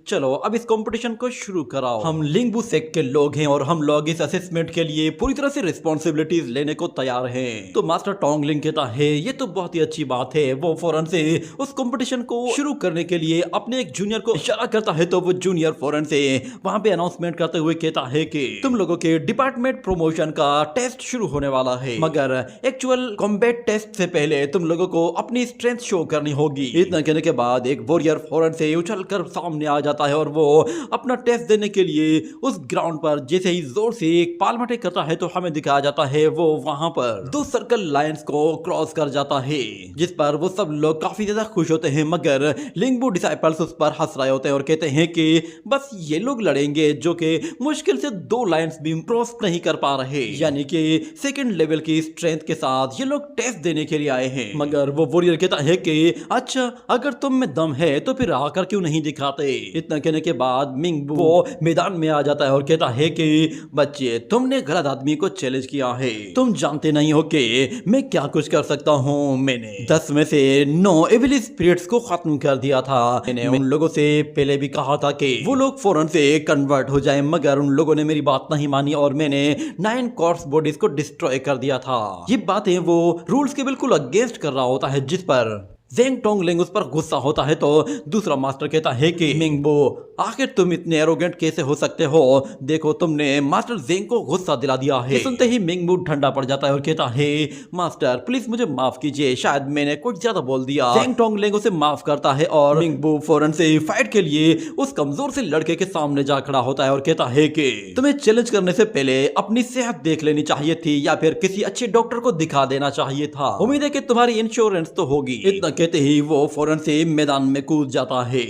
चलो अब इस कंपटीशन को शुरू कराओ, हम लिंगबू सेक्ट के लोग हैं और हम लोग इस असेसमेंट के लिए पूरी तरह से रिस्पॉन्सिबिलिटीज लेने को तैयार हैं। तो मास्टर टोंगलिंग कहता है ये तो बहुत ही अच्छी बात है। वो फौरन से उस कंपटीशन को शुरू करने के लिए अपने एक जूनियर को इशारा करता है, तो वो जूनियर फौरन से वहां पे अनाउंसमेंट करते हुए कहता है कि तुम लोगों के डिपार्टमेंट प्रमोशन का टेस्ट शुरू होने वाला है, मगर एक्चुअल कॉम्बैट टेस्ट से पहले तुम लोगों को अपनी स्ट्रेंथ शो करनी होगी। इतना कहने के बाद एक वॉरियर फौरन से उछलकर सामने आ जाता है और वो अपना टेस्ट देने के लिए उस ग्राउंड पर जैसे ही जोर से एक पाल्म अटैक करता है तो हमें दिखाया जाता है वो वहां पर 2 सर्कल लाइंस को क्रॉस कर जाता है, जिस पर वो सब लोग काफी ज्यादा खुश होते हैं, मगर लिंगबू डिसाइपल्स उस पर हंस रहे होते हैं और कहते हैं कि बस ये लोग लड़ेंगे जो कि मुश्किल से 2 लाइंस भी क्रॉस नहीं कर पा रहे, यानी कि सेकंड लेवल की स्ट्रेंथ के साथ ये लोग टेस्ट देने के लिए आए हैं। मगर वो वॉरियर कहता है कि अच्छा अगर तुम में दम है तो फिर आकर क्यों नहीं दिखाते? इतना कहने के बाद मिंगबू वो मैदान में आ जाता है और कहता है कि बच्चे तुमने गलत आदमी को चैलेंज किया है, तुम जानते नहीं हो कि मैं क्या कुछ कर सकता हूँ। मैंने 10 में से 9 एविल स्पिरिट्स को खत्म कर दिया था। मैंने उन लोगों से पहले भी कहा था कि वो लोग फौरन से कन्वर्ट हो जाए, मगर उन लोगों ने मेरी बात नहीं मानी और मैंने 9 कॉर्प्स बॉडीज को डिस्ट्रॉय कर दिया था। ये बातें वो रूल्स के बिल्कुल अगेंस्ट कर रहा होता है, जिस पर जेंग टोंगलिंग उस पर गुस्सा होता है। तो दूसरा मास्टर कहता है कि मिंगबो आखिर तुम इतने एरोगेंट कैसे हो सकते हो? देखो तुमने मास्टर जेंग को गुस्सा दिला दिया है। सुनते ही मिंगबू ठंडा पड़ जाता है और कहता है मास्टर प्लीज मुझे माफ कीजिए, शायद मैंने कुछ ज्यादा बोल दिया। जेंग टोंगलिंग उसे माफ करता है और मिंगबू फौरन से फाइट के लिए उस कमजोर से लड़के के सामने जा खड़ा होता है और कहता है कि तुम्हें चैलेंज करने से पहले अपनी सेहत देख लेनी चाहिए थी या फिर किसी अच्छे डॉक्टर को दिखा देना चाहिए था। उम्मीद है कि तुम्हारी इंश्योरेंस तो होगी। इतना कहते ही वो फौरन से मैदान में कूद जाता है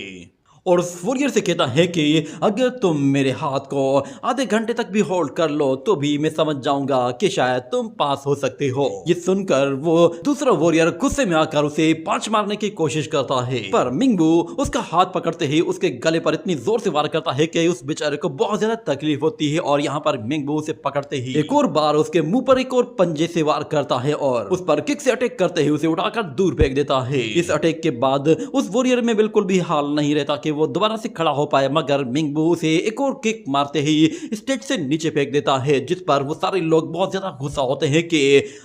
और उस वॉरियर से कहता है कि अगर तुम मेरे हाथ को आधे घंटे तक भी होल्ड कर लो तो भी मैं समझ जाऊंगा कि शायद तुम पास हो सकते हो। ये सुनकर वो दूसरा वॉरियर गुस्से में आकर उसे पांच मारने की कोशिश करता है, पर मिंगबू उसका हाथ पकड़ते ही उसके गले पर इतनी जोर से वार करता है कि उस बेचारे को बहुत ज्यादा तकलीफ होती है और यहाँ पर मिंगबू उसे पकड़ते ही एक और बार उसके मुंह पर एक और पंजे से वार करता है और उस पर किक से अटैक करते ही उसे उठाकर दूर फेंक देता है। इस अटैक के बाद उस वॉरियर में बिल्कुल भी हाल नहीं रहता कि वो दोबारा से खड़ा हो पाए, मगर मिंगबू उसे एक और किक मारते ही स्टेज से नीचे फेंक देता है, जिस पर वो सारे लोग बहुत ज्यादा गुस्सा होते हैं कि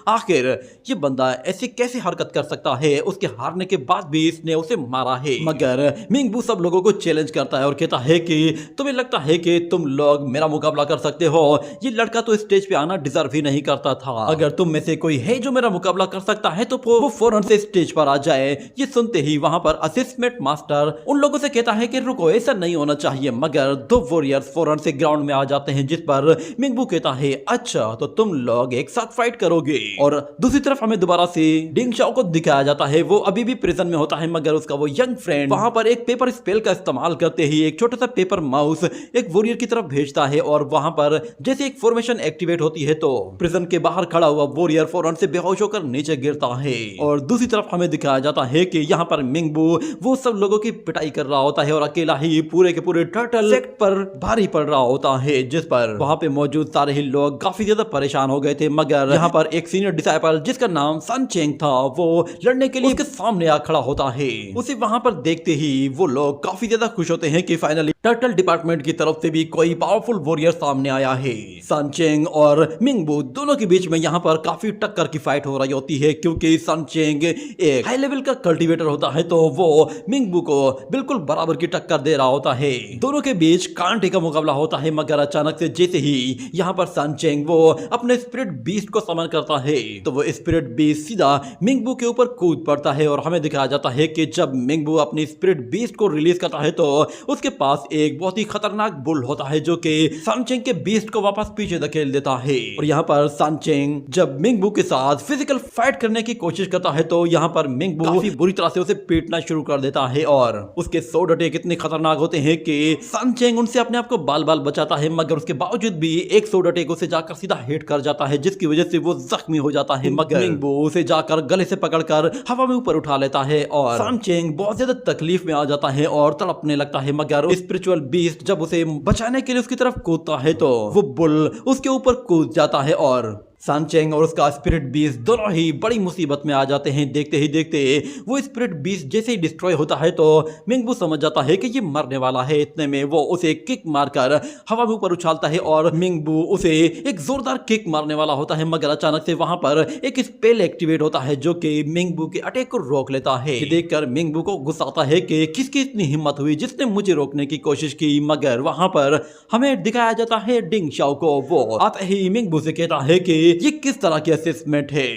आखिर ये बंदा ऐसी कैसी हरकत कर सकता है, उसके हारने के बाद भी इसने उसे मारा है। मगर मिंगबू सब लोगों को चैलेंज करता है और कहता है कि तुम्हें लगता है कि तुम लोग मेरा मुकाबला कर सकते हो? ये लड़का तो स्टेज पे आना डिजर्व ही नहीं करता था। अगर तुम में से कोई है जो मेरा मुकाबला कर सकता है तो वो फौरन से स्टेज पर आ जाए। ये सुनते ही वहां पर असिस्टेंट मास्टर उन लोगों से कहता है कि रुको ऐसा नहीं होना चाहिए, मगर दो वॉरियर्स फौरन से ग्राउंड में आ जाते हैं, जिस पर मिंगबू कहता है अच्छा तो तुम लोग एक साथ फाइट करोगे। और दूसरी तरफ हमें दोबारा से डिंग शाओ को दिखाया जाता है, वो अभी भी प्रिजन में होता है, मगर उसका वो यंग फ्रेंड वहां पर एक पेपर स्पेल का इस्तेमाल करते ही एक छोटा सा पेपर माउस एक वॉरियर की तरफ भेजता है, और वहां पर जैसे एक फॉर्मेशन एक्टिवेट होती है तो प्रिजन के बाहर खड़ा हुआ वॉरियर फौरन से बेहोश होकर नीचे गिरता है। और दूसरी तरफ हमें दिखाया जाता है कि यहाँ पर मिंगबू वो सब लोगों की पिटाई कर रहा होता है और अकेला ही पूरे के पूरे टर्टल सेक्ट पर भारी पड़ रहा होता है, जिस पर वहां पे मौजूद सारे ही लोग काफी ज्यादा परेशान हो गए थे। मगर यहाँ पर एक सीनियर डिसाइपल जिसका नाम सन चेंग था, वो लड़ने के लिए उसके सामने आ खड़ा होता है। उसे वहां पर देखते ही वो लोग काफी ज्यादा खुश होते हैं कि फाइनली टर्टल डिपार्टमेंट की तरफ से भी कोई पावरफुल वॉरियर सामने आया है। सन चेंग और मिंगबू दोनों के बीच में यहाँ पर काफी टक्कर की फाइट हो रही होती है, क्योंकि सन चेंग एक हाई लेवल का कल्टीवेटर होता है तो वो मिंगबू को बिल्कुल बराबर की टक्कर दे रहा होता है। दोनों के बीच कांटे का मुकाबला होता है, मगर अचानक से जैसे ही यहाँ पर सन चेंग वो अपने स्पिरिट बीस्ट को समन करता है तो वो स्पिरिट बीस्ट सीधा मिंगबू के ऊपर कूद पड़ता है। और हमें दिखाया जाता है कि जब मिंगबू अपनी स्पिरिट बीस्ट को रिलीज करता है तो उसके पास एक बहुत ही खतरनाक बुल होता है जो कि सन चेंग के बीस्ट को वापस पीछे धकेल देता है। और यहाँ पर सन चेंग जब मिंगबू के साथ फिजिकल फाइट करने की कोशिश करता है तो यहाँ पर मिंगबू काफी बुरी तरह से उसे पीटना शुरू कर देता है, और उसके स्वॉर्ड अटैक इतने खतरनाक होते हैं कि सन चेंग उनसे अपने आप को बाल बाल बचाता है, मगर उसके बावजूद भी एक स्वॉर्ड अटैक उसे जाकर सीधा हिट कर जाता है, जिसकी वजह से वो जख्मी हो जाता है। मगर मिंगबू उसे जाकर गले से पकड़कर हवा में ऊपर उठा लेता है और सन चेंग बहुत ज्यादा तकलीफ में आ जाता है और तड़पने लगता है। मगर स्पिरिचुअल बीस्ट जब उसे बचाने के लिए उसकी तरफ कूदता है तो वो बुल उसके ऊपर कूद जाता है और सन चेंग और उसका स्पिरिट बीस्ट दोनों ही बड़ी मुसीबत में आ जाते हैं। देखते ही देखते वो स्पिरिट बीस्ट जैसे ही डिस्ट्रॉय होता है तो मिंगबू समझ जाता है कि ये मरने वाला है। इतने में वो उसे किक मारकर हवा में ऊपर उछालता है और मिंगबू उसे एक जोरदार किक मारने वाला होता है, मगर अचानक से वहां पर एक स्पेल एक्टिवेट होता है जो कि मिंगबू के अटैक को रोक लेता है। देखकर मिंगबू को गुस्सा आता है कि किसकी इतनी हिम्मत हुई जिसने मुझे रोकने की कोशिश की। मगर वहां पर हमें दिखाया जाता है डिंग शाओ को, वो आते ही मिंगबू से कहता है कि ये किस तरह की असेसमेंट है,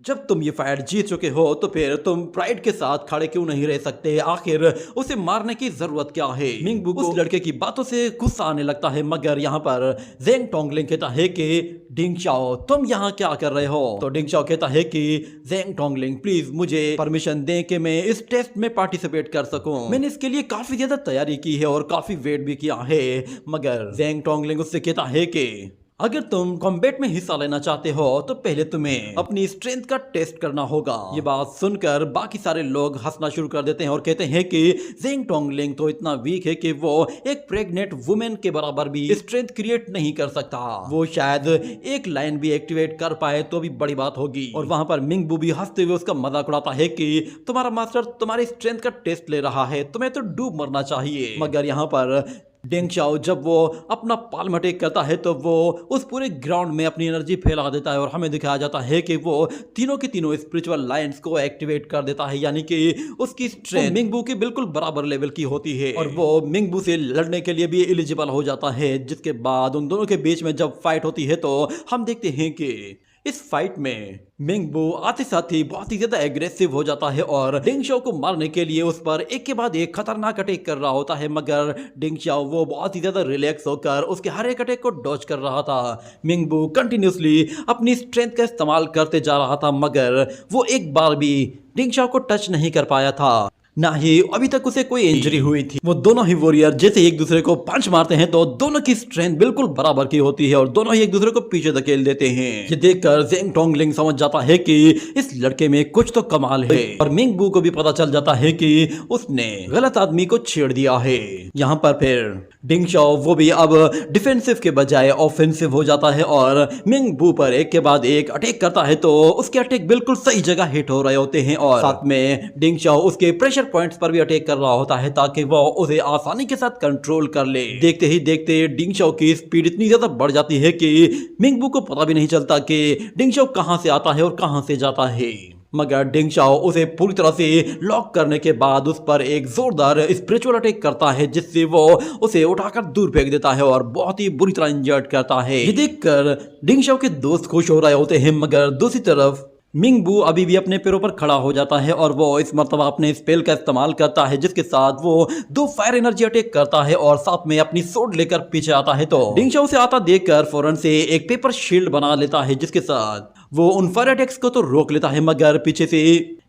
जब तुम ये फाइट जीत चुके हो तो फिर तुम प्राइड के साथ खड़े क्यों नहीं रह सकते, आखिर उसे मारने की जरूरत क्या है। मिंगबू उस लड़के की बातों से गुस्सा आने लगता है, मगर यहाँ पर जेंग टोंगलिंग कहता है कि डिंग शाओ तुम यहाँ क्या कर रहे हो। तो डिंग शाओ कहता है कि जेंग टोंगलिंग प्लीज मुझे परमिशन दें कि मैं इस टेस्ट में पार्टिसिपेट कर सकूं, मैंने इसके लिए काफी ज्यादा तैयारी की है और काफी वेट भी किया है। मगर जेंग टोंगलिंग उससे कहता है कि अगर तुम कॉम्बैट में हिस्सा लेना चाहते हो तो पहले तुम्हें अपनी स्ट्रेंथ का टेस्ट करना होगा। ये बात सुनकर बाकी सारे लोग हंसना शुरू कर देते हैं और कहते हैं कि जेंग टोंगलिंग तो इतना वीक है कि वो एक प्रेग्नेंट वुमेन के बराबर भी स्ट्रेंथ क्रिएट नहीं कर सकता, वो शायद एक लाइन भी एक्टिवेट कर पाए तो भी बड़ी बात होगी। और वहां पर मिंगबू भी हंसते हुए उसका मजाक उड़ाता है कि तुम्हारा मास्टर तुम्हारी स्ट्रेंथ का टेस्ट ले रहा है, तुम्हें तो डूब मरना चाहिए। मगर यहाँ पर डिंग शाओ जब वो अपना पाल्म अटैक करता है तो वो उस पूरे ग्राउंड में अपनी एनर्जी फैला देता है और हमें दिखाया जाता है कि वो तीनों की तीनों स्पिरिचुअल लाइंस को एक्टिवेट कर देता है, यानी कि उसकी स्ट्रेंथ मिंगबू के बिल्कुल बराबर लेवल की होती है और वो मिंगबू से लड़ने के लिए भी एलिजिबल हो जाता है। जिसके बाद उन दोनों के बीच में जब फाइट होती है तो हम देखते हैं कि इस फाइट में मिंगबू आते साथ ही बहुत ही ज्यादा एग्रेसिव हो जाता है और डिंग शाओ को मारने के लिए उस पर एक के बाद एक खतरनाक अटैक कर रहा होता है, मगर डिंग शाओ वो बहुत ही ज्यादा रिलैक्स होकर उसके हर एक अटैक को डॉज कर रहा था। मिंगबू कंटिन्यूसली अपनी स्ट्रेंथ का इस्तेमाल करते जा रहा था, मगर वो एक बार भी डिंग शाओ को टच नहीं कर पाया था, ना ही अभी तक उसे कोई इंजरी हुई थी। वो दोनों ही वॉरियर जैसे एक दूसरे को पंच मारते हैं तो दोनों की स्ट्रेंथ बिल्कुल बराबर की होती है और दोनों ही एक दूसरे को पीछे धकेल देते हैं। ये देखकर जेंग टोंगलिंग समझ जाता है कि इस लड़के में कुछ तो कमाल है और मिंगबू को भी पता चल जाता है कि उसने गलत आदमी को छेड़ दिया है। यहाँ पर फिर डिंग शाओ वो भी अब डिफेंसिव के बजाय ऑफेंसिव हो जाता है और मिंगबू पर एक के बाद एक अटैक करता है तो उसके अटैक बिल्कुल सही जगह हिट हो रहे होते हैं और साथ में डिंग शाओ उसके प्रेशर पॉइंट्स पर भी अटैक कर रहा होता है ताकि वो उसे आसानी के साथ कंट्रोल कर ले। देखते ही देखते डिंग शाओ की स्पीड इतनी ज्यादा बढ़ जाती है कि मिंगबू को पता भी नहीं चलता कि डिंग शाओ कहां से आता है और कहां से जाता है। मगर डिंग शाओ उसे पूरी तरह से लॉक करने के बाद उस पर एक जोरदार स्पिरिचुअल अटैक करता है जिससे वो उसे उठाकर दूर फेंक देता है और बहुत ही बुरी तरह इंजर्ड करता है। ये देखकर डिंग शाओ के दोस्त खुश हो रहे होते हैं, मगर दूसरी तरफ मिंगबू अभी भी अपने पैरों पर खड़ा हो जाता है और वो इस मर्तबा अपने स्पेल का इस्तेमाल करता है, जिसके साथ वो 2 फायर एनर्जी अटैक करता है और साथ में अपनी सोड लेकर पीछे आता है। तो डिंगशाओ उसे आता देखकर फौरन से एक पेपर शील्ड बना लेता है, जिसके साथ वो उन फायर अटैक्स को तो रोक लेता है, मगर पीछे से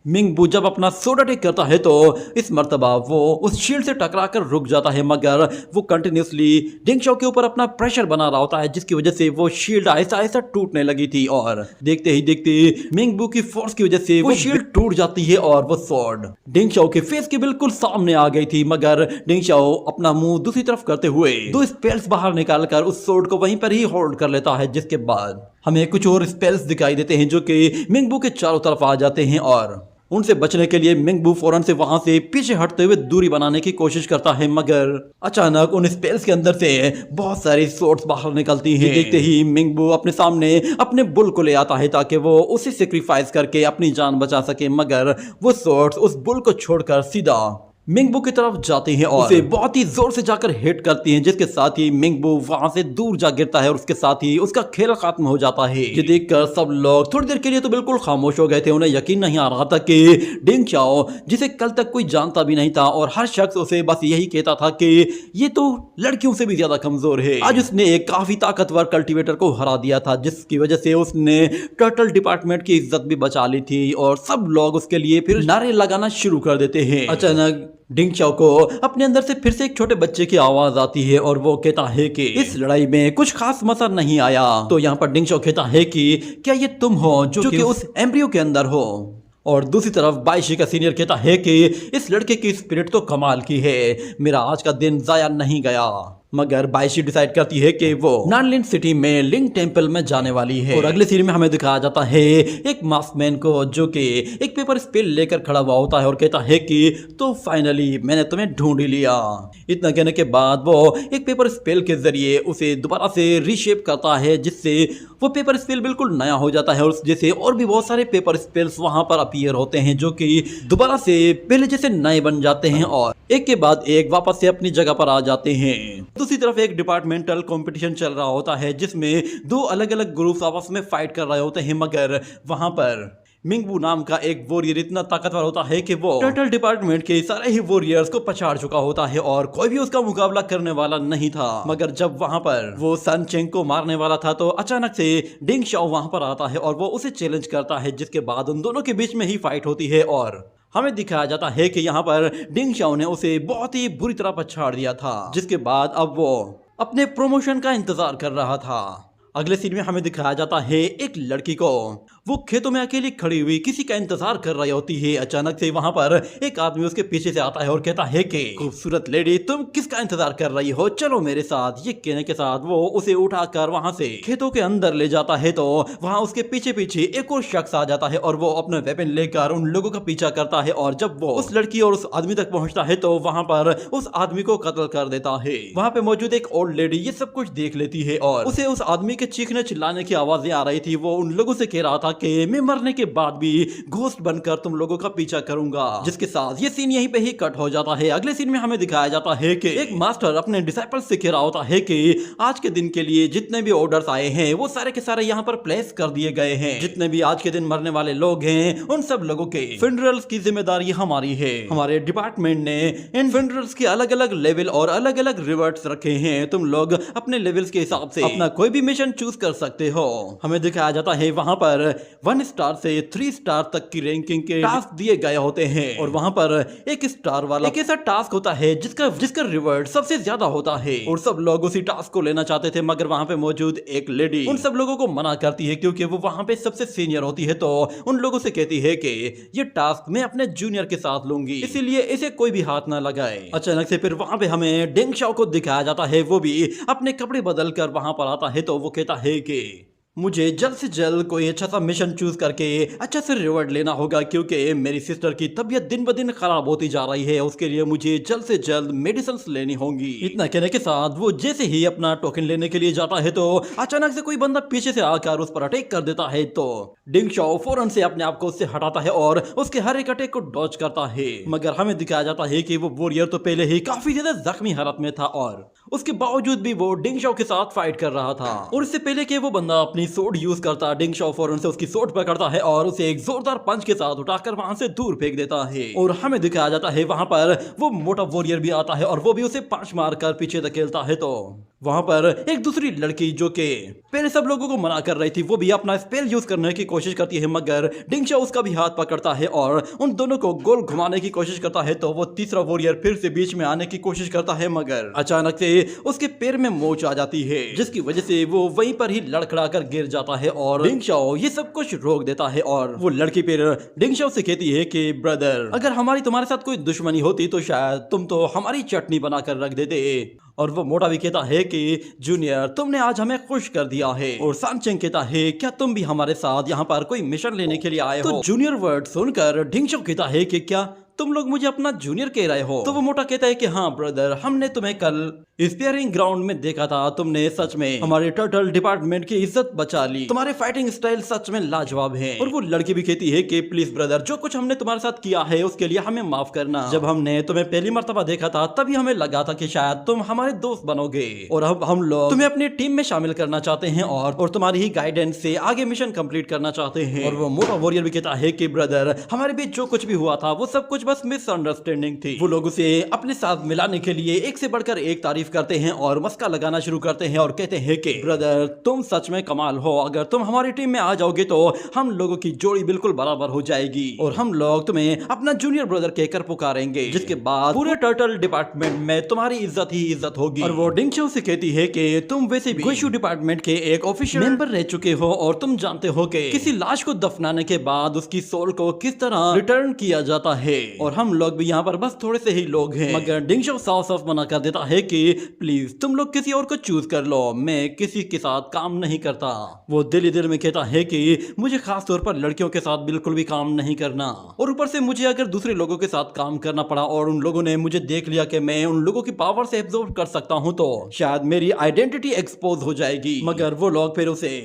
मिंगबू जब अपना सोड अटैक करता है तो इस मर्तबा वो उस शील्ड से टकराकर रुक जाता है, मगर वो कंटिन्यूसली डिंगशाओ के ऊपर अपना प्रेशर बना रहा होता है, जिसकी वजह से वो शील्ड ऐसा ऐसा टूटने लगी थी और देखते ही देखते मिंगबू की फोर्स की वजह से वो शील्ड टूट जाती है और वो स्वॉर्ड डिंगशाओ के फेस के बिल्कुल सामने आ गई थी। मगर डिंगशाओ अपना मुंह दूसरी तरफ करते हुए 2 स्पेल्स बाहर निकालकर उस स्वॉर्ड को वहीं पर ही होल्ड कर लेता है, जिसके बाद हमें कुछ और स्पेल्स दिखाई देते हैं जो कि मिंगबू के चारों तरफ आ जाते हैं और उनसे बचने के लिए मिंगबू फौरन से वहां से पीछे हटते हुए दूरी बनाने की कोशिश करता है, मगर अचानक उन स्पेल्स के अंदर से बहुत सारी सोर्ड्स बाहर निकलती हैं। देखते ही मिंगबू अपने सामने अपने बुल को ले आता है ताकि वो उसे सेक्रीफाइस करके अपनी जान बचा सके, मगर वो सोर्ड्स उस बुल को छोड़कर सीधा मिंगबू की तरफ जाती हैं और उसे बहुत ही जोर से जाकर हिट करती हैं, जिसके साथ ही मिंगबू वहां से दूर जा गिरता है और उसके साथ ही उसका खेल खत्म हो जाता है। ये देखकर सब लोग थोड़ी देर के लिए तो बिल्कुल खामोश हो गए थे। उन्हें यकीन नहीं आ रहा था कि डिंगशाओ, जिसे कल तक कोई जानता भी नहीं था और हर शख्स उसे बस यही कहता था कि ये तो लड़कियों से भी ज्यादा कमजोर है, आज उसने एक काफी ताकतवर कल्टीवेटर को हरा दिया था, जिसकी वजह से उसने टर्टल डिपार्टमेंट की इज्जत भी बचा ली थी और सब लोग उसके लिए फिर नारे लगाना शुरू कर देते हैं। अचानक डिंगशाओ को अपने अंदर से फिर से एक छोटे बच्चे की आवाज आती है और वो कहता है कि इस लड़ाई में कुछ खास मजा नहीं आया। तो यहाँ पर डिंगशाओ कहता है कि क्या ये तुम हो जो कि उस एम्ब्रियो के अंदर हो? और दूसरी तरफ बाइशी का सीनियर कहता है कि इस लड़के की स्पिरिट तो कमाल की है, मेरा आज का दिन जाया नहीं गया। मगर बाइशी डिसाइड करती है कि वो नानलिन सिटी में लिंग टेंपल में जाने वाली है और अगले सीन में हमें दिखाया जाता है एक मास्कमैन को जो कि एक पेपर स्पेल लेकर खड़ा हुआ होता है और कहता है कि तो फाइनली मैंने तुम्हें ढूंढ ही लिया। इतना कहने के बाद वो एक पेपर स्पेल के जरिए उसे दोबारा से रीशेप करता है, जिससे वो पेपर स्पेल बिल्कुल नया हो जाता है और जैसे और भी बहुत सारे पेपर स्पेल्स वहां पर अपीयर होते हैं जो कि दोबारा से पहले जैसे नए बन जाते हैं और एक के बाद एक वापस से अपनी जगह पर आ जाते हैं। दूसरी तरफ एक डिपार्टमेंटल कंपटीशन चल रहा होता है जिसमें 2 अलग अलग ग्रुप्स आपस में फाइट कर रहे होते हैं, मगर वहां पर मिंगबू नाम का एक वॉरियर इतना ताकतवर होता है कि वो टर्टल डिपार्टमेंट के सारे ही वॉरियर्स को पछाड़ चुका होता है और कोई भी उसका मुकाबला करने वाला नहीं था। मगर जब वहां पर वो सन चेंग को मारने वाला था तो अचानक से डिंगशाओ वहां पर आता है और वो उसे चैलेंज करता है, जिसके बाद उन दोनों के बीच में ही फाइट होती है और हमें दिखाया जाता है कि यहाँ पर डिंगशाओ ने उसे बहुत ही बुरी तरह पछाड़ दिया था, जिसके बाद अब वो अपने प्रमोशन का इंतजार कर रहा था। अगले सीन में हमें दिखाया जाता है एक लड़की को, वो खेतों में अकेली खड़ी हुई किसी का इंतजार कर रही होती है। अचानक से वहां पर एक आदमी उसके पीछे से आता है और कहता है कि खूबसूरत लेडी तुम किसका इंतजार कर रही हो, चलो मेरे साथ। ये कहने के साथ वो उसे उठाकर वहां से खेतों के अंदर ले जाता है तो वहां उसके पीछे पीछे एक और शख्स आ जाता है और वो अपने वेपन लेकर उन लोगों का पीछा करता है और जब वो उस लड़की और उस आदमी तक पहुंचता है तो वहां पर उस आदमी को कत्ल कर देता है। वहां पे मौजूद एक ओल्ड लेडी ये सब कुछ देख लेती है और उसे उस आदमी के चीखने चिल्लाने की आवाजें आ रही थी। वो उन लोगों से कह रहा था कि मैं मरने के बाद भी घोस्ट बनकर तुम लोगों का पीछा करूंगा, जिसके साथ ये सीन यहीं पे ही कट हो जाता है। अगले सीन में हमें दिखाया जाता है कि एक मास्टर अपने डिसाइपल्स से कह रहा होता है कि आज के दिन के लिए जितने भी ऑर्डर्स आए हैं वो सारे के सारे यहाँ पर प्लेस कर दिए गए हैं। जितने भी आज के दिन मरने वाले लोग हैं उन सब लोगों के फ्यूनरल्स की जिम्मेदारी हमारी है। हमारे डिपार्टमेंट ने इन फ्यूनरल्स के अलग अलग लेवल और अलग अलग रिवर्ट्स रखे हैं। तुम लोग अपने लेवल्स के हिसाब से अपना कोई भी मिशन चूज कर सकते हो। हमें दिखाया जाता है वहां पर 1 स्टार से 3 स्टार तक की रैंकिंग के टास्क दिए गए होते हैं और वहां पर 1 स्टार वाला एक ऐसा टास्क होता है जिसका रिवॉर्ड सबसे ज्यादा होता है और सब लोग उसी टास्क को लेना चाहते थे, मगर वहां पे मौजूद एक लेडी उन सब लोगों को मना करती है क्योंकि वो वहां पे सबसे सीनियर होती है। तो उन लोगों से कहती है कि ये टास्क मैं अपने जूनियर के साथ लूंगी, इसीलिए इसे कोई भी हाथ ना लगाए। अचानक से फिर वहां पे हमें डिंगशाओ को दिखाया जाता है, वो भी अपने कपड़े बदल कर वहां पर आता है। तो वो कहता है कि मुझे जल्द से जल्द कोई अच्छा सा मिशन चूज करके अच्छा सा रिवॉर्ड लेना होगा क्योंकि मेरी सिस्टर की तबीयत दिन ब दिन खराब होती जा रही है। उसके लिए मुझे जल्द से जल्द मेडिसिन लेनी होंगी। इतना कहने के साथ वो जैसे ही अपना टोकन लेने के लिए जाता है तो अचानक से कोई बंदा पीछे से आकर उस पर अटैक कर देता है। तो डिंगशाओ फौरन से अपने आप को उससे हटाता है और उसके हर एक अटैक को डॉज करता है, मगर हमें दिखाया जाता है कि वो वॉरियर तो पहले ही काफी ज्यादा जख्मी हालत में था और उसके बावजूद भी वो डिंग शाओ के साथ फाइट कर रहा था। और इससे पहले कि वो बंदा अपनी सोड यूज करता, डिंग शाओ फौरन से उसकी सोड पकड़ता है और उसे एक जोरदार पंच के साथ उठाकर वहां से दूर फेंक देता है। और हमें दिखाया जाता है वहां पर वो मोटा वॉरियर भी आता है और वो भी उसे पांच मारकर पीछे धकेलता है। तो वहां पर एक दूसरी लड़की जो कि पहले सब लोगों को मना कर रही थी, वो भी अपना स्पेल यूज करने की कोशिश करती है, मगर डिंग शाओ उसका भी हाथ पकड़ता है और उन दोनों को गोल घुमाने की कोशिश करता है। तो वो तीसरा वॉरियर फिर से बीच में आने की कोशिश करता है, मगर अचानक से उसके पैर में मोच आ जाती है, जिसकी वजह से वो वहीं पर ही लड़खड़ा कर गिर जाता है। और डिंग शाओ ये सब कुछ रोक देता है और वो लड़की फिर डिंग शाओ से कहती है कि ब्रदर, अगर हमारी तुम्हारे साथ कोई दुश्मनी होती तो शायद तुम तो हमारी चटनी बनाकर रख देते। और वो मोटा भी कहता है कि जूनियर, तुमने आज हमें खुश कर दिया है। और सांचेंग कहता है, क्या तुम भी हमारे साथ यहाँ पर कोई मिशन लेने के लिए आए हो? तो जूनियर वर्ड सुनकर डिंग शाओ कहता है कि क्या तुम लोग मुझे अपना जूनियर कह रहे हो? तो वो मोटा कहता है कि हाँ ब्रदर, हमने तुम्हें कल स्पेयरिंग ग्राउंड में देखा था, तुमने सच में हमारे टर्टल डिपार्टमेंट की इज्जत बचा ली, तुम्हारे फाइटिंग स्टाइल सच में लाजवाब है। और वो लड़की भी कहती है कि प्लीज ब्रदर, जो कुछ हमने तुम्हारे साथ किया है उसके लिए हमें माफ करना। जब हमने तुम्हें पहली मर्तबा देखा था तभी हमें लगा था कि शायद तुम हमारे दोस्त बनोगे, और अब हम लोग तुम्हें अपनी टीम में शामिल करना चाहते हैं और तुम्हारी ही गाइडेंस से आगे मिशन कंप्लीट करना चाहते हैं। और वो मोटा वॉरियर भी कहता है कि ब्रदर, हमारे बीच जो कुछ भी हुआ था वो सब कुछ बस मिसअंडरस्टैंडिंग थी। वो लोग उसे अपने साथ मिलाने के लिए एक से बढ़कर एक तारीफ करते हैं और मस्का लगाना शुरू करते हैं और कहते हैं कि ब्रदर, तुम सच में कमाल हो, अगर तुम हमारी टीम में आ जाओगे तो हम लोगों की जोड़ी बिल्कुल बराबर हो जाएगी और हम लोग तुम्हें अपना जूनियर ब्रदर कहकर पुकारेंगे, जिसके बाद पूरे टर्टल डिपार्टमेंट में तुम्हारी इज्जत ही इज्जत होगी। और वो डिंग शाओ से कहती है कि तुम वैसे भी गुइशू डिपार्टमेंट के एक ऑफिशियल मेंबर रह चुके हो और तुम जानते हो कि किसी लाश को दफनाने के बाद उसकी सोल को किस तरह रिटर्न किया जाता है, और हम लोग भी यहाँ पर बस थोड़े से ही लोग हैं। मगर डिंग शाओ साफ साफ मना कर देता है कि प्लीज तुम लोग किसी और को चूज कर लो, मैं किसी के साथ काम नहीं करता। वो दिल ही दिल में कहता है कि मुझे खास तौर पर लड़कियों के साथ बिल्कुल भी काम नहीं करना, और ऊपर से मुझे अगर दूसरे लोगों के साथ काम करना पड़ा और उन लोगों ने मुझे देख लिया कि मैं उन लोगों की पावर से एब्जॉर्ब कर सकता हूं तो शायद मेरी आइडेंटिटी एक्सपोज हो जाएगी। मगर वो लोग फिर उसे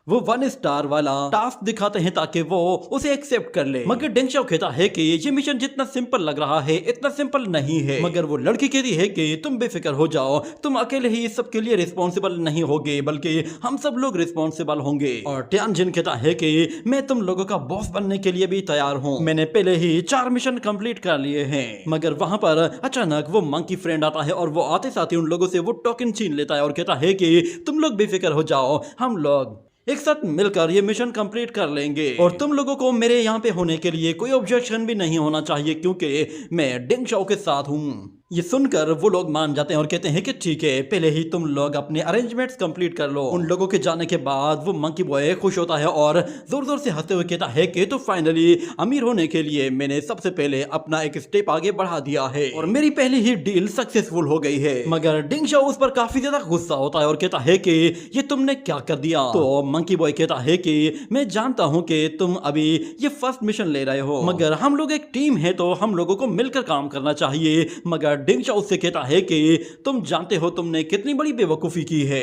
वो 1 स्टार वाला टास्क दिखाते हैं ताकि वो उसे एक्सेप्ट कर ले। मगर डिंग शाओ कहता है कि ये मिशन जितना सिंपल लग रहा है इतना सिंपल नहीं है। मगर वो लड़की कहती है कि तुम बेफिक्र हो जाओ, तुम अकेले ही इस सब के लिए रिस्पॉन्सिबल नहीं होगे, बल्कि हम सब लोग रिस्पॉन्सिबल होंगे। और टियानजिन कहता है कि मैं तुम लोगों का बॉस बनने के लिए भी तैयार हूँ, मैंने पहले ही 4 मिशन कंप्लीट कर लिए हैं। मगर वहां पर अचानक वो मंकी फ्रेंड आता है और वो आते साथ ही उन लोगों से वो टोकन छीन लेता है और कहता है कि तुम लोग बेफिक्र हो जाओ, हम लोग एक साथ मिलकर ये मिशन कंप्लीट कर लेंगे और तुम लोगों को मेरे यहाँ पे होने के लिए कोई ऑब्जेक्शन भी नहीं होना चाहिए, क्योंकि मैं डिंग शाओ के साथ हूँ। ये सुनकर वो लोग मान जाते हैं और कहते हैं कि ठीक है, पहले ही तुम लोग अपने अरेंजमेंट्स कंप्लीट कर लो। उन लोगों के जाने के बाद वो मंकी बॉय खुश होता है और जोर जोर से हंसते हुए कहता है कि तो फाइनली अमीर होने के लिए मैंने सबसे पहले अपना एक स्टेप आगे बढ़ा दिया है और मेरी पहली ही डील सक्सेसफुल हो गई है। मगर डिंग शाओ उस पर काफी ज्यादा गुस्सा होता है और कहता है कि ये तुमने क्या कर दिया? तो मंकी बॉय कहता है कि मैं जानता हूँ कि तुम अभी ये फर्स्ट मिशन ले रहे हो, मगर हम लोग एक टीम है तो हम लोगों को मिलकर काम करना चाहिए। मगर डिंग शाओ उससे कहता है कि तुम जानते हो तुमने कितनी बड़ी बेवकूफी की है,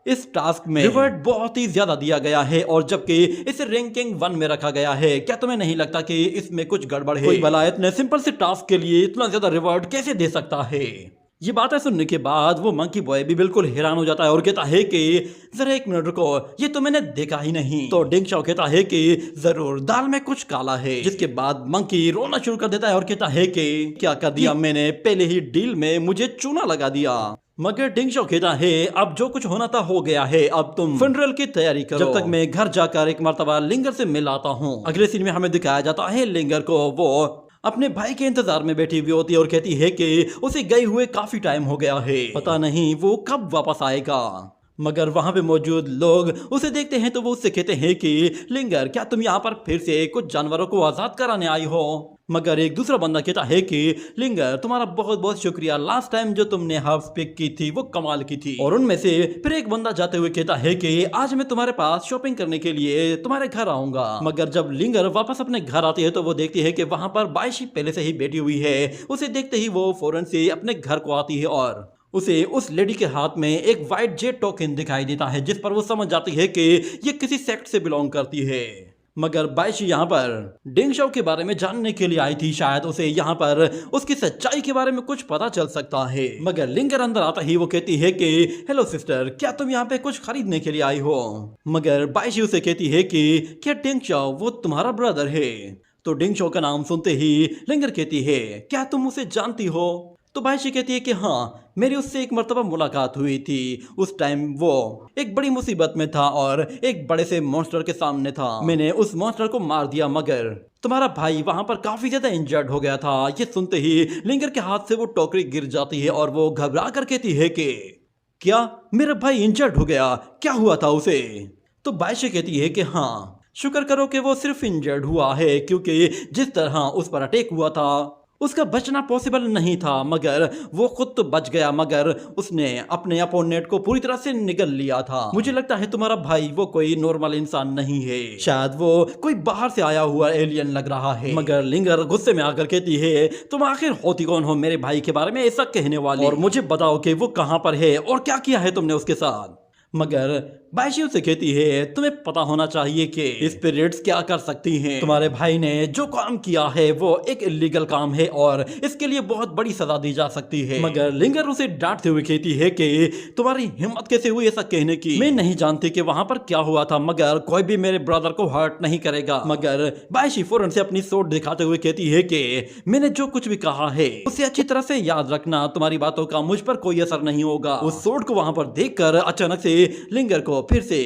इस टास्क में रिवॉर्ड बहुत ही ज्यादा दिया गया है और जबकि इसे रैंकिंग 1 में रखा गया है। क्या तुम्हें नहीं लगता कि इसमें कुछ गड़बड़ है? कोई भला इतने सिंपल से टास्क के लिए इतना ज्यादा रिवॉर्ड कैसे दे सकता है? ये बातें सुनने के बाद वो मंकी बॉय भी बिल्कुल हैरान हो जाता है और कहता है कि जरा एक मिनट रुको, ये तो मैंने देखा ही नहीं। तो डिंग शाओ कहता है कि जरूर दाल में कुछ काला है, जिसके बाद मंकी रोना शुरू कर देता है और कहता है कि क्या कर दिया मैंने, पहले ही डील में मुझे चूना लगा दिया। मगर डिंग शाओ कहता है अब जो कुछ होना था हो गया है, अब तुम फनरल की तैयारी करो, जब तक मैं घर जाकर एक मर्तबा लिंगर से मिल आता हूँ। अगले सीन में हमें दिखाया जाता है लिंगर को, वो अपने भाई के इंतजार में बैठी हुई होती है और कहती है कि उसे गए हुए काफी टाइम हो गया है, पता नहीं वो कब वापस आएगा। मगर वहां पे मौजूद लोग उसे देखते हैं तो वो उससे कहते हैं कि लिंगर, क्या तुम यहाँ पर फिर से कुछ जानवरों को आजाद कराने आई हो? मगर एक दूसरा बंदा कहता है कि लिंगर, तुम्हारा बहुत बहुत शुक्रिया, लास्ट टाइम जो तुमने हाफ पिक की थी वो कमाल की थी। और उनमें से फिर एक बंदा जाते हुए कहता है कि आज मैं तुम्हारे पास शॉपिंग करने के लिए तुम्हारे घर आऊंगा। मगर जब लिंगर वापस अपने घर आती है तो वो देखती है कि वहां पर बायशी पहले से ही बैठी हुई है। उसे देखते ही वो फौरन से अपने घर को आती है और उसे उस लेडी के हाथ में एक व्हाइट जेट टोकन दिखाई देता है, जिस पर वो समझ जाती है कि ये किसी सेक्ट से बिलोंग करती है। मगर बाइशी यहाँ पर डिंग शाओ के बारे में जानने के लिए आई थी। शायद उसे यहाँ पर उसकी सच्चाई के बारे में कुछ पता चल सकता है। मगर लिंगर अंदर आता ही वो कहती है कि हेलो सिस्टर, क्या तुम यहाँ पे कुछ खरीदने के लिए आई हो? मगर बाइशी उसे कहती है कि क्या डिंग शाओ वो तुम्हारा ब्रदर है? तो डिंग शाओ का नाम सुनते ही लिंगर कहती है क्या तुम उसे जानती हो? तो बाइशी कहती है कि हाँ, मेरी उससे एक मर्तबा मुलाकात हुई थी। उस टाइम वो एक बड़ी मुसीबत में था और एक बड़े से मॉन्स्टर के सामने था। मैंने उस मॉन्स्टर को मार दिया, मगर तुम्हारा भाई वहां पर काफी ज्यादा इंजर्ड हो गया था। ये सुनते ही लिंगर के हाथ से वो टोकरी गिर जाती है और वो घबरा कर कहती है कि क्या मेरा भाई इंजर्ड हो गया? क्या हुआ था उसे? तो बाइशी कहती है कि हाँ, शुक्र करो कि वो सिर्फ इंजर्ड हुआ है, क्योंकि जिस तरह उस पर अटैक हुआ था उसका बचना पॉसिबल नहीं था। मगर वो खुद तो बच गया, मगर उसने अपने अपोनेंट को पूरी तरह से निगल लिया था। मुझे लगता है तुम्हारा भाई वो कोई नॉर्मल इंसान नहीं है, शायद वो कोई बाहर से आया हुआ एलियन लग रहा है। मगर लिंगर गुस्से में आकर कहती है तुम आखिर होती कौन हो मेरे भाई के बारे में ऐसा कहने वाली, और मुझे बताओ कि वो कहाँ पर है और क्या किया है तुमने उसके साथ? मगर बाइशी उसे कहती है तुम्हें पता होना चाहिए कि स्पिरिट्स क्या कर सकती हैं। तुम्हारे भाई ने जो काम किया है वो एक इलीगल काम है और इसके लिए बहुत बड़ी सजा दी जा सकती है। मगर लिंगर उसे डांटते हुए कहती है कि तुम्हारी हिम्मत कैसे हुई ऐसा कहने की? मैं नहीं जानती कि वहां पर क्या हुआ था, मगर कोई भी मेरे ब्रदर को हर्ट नहीं करेगा। मगर बाइशी फौरन से अपनी सोट दिखाते हुए कहती है कि मैंने जो कुछ भी कहा है उसे अच्छी तरह से याद रखना, तुम्हारी बातों का मुझ पर कोई असर नहीं होगा। उस सोट को वहां पर देखकर अचानक से लिंगर को फिर से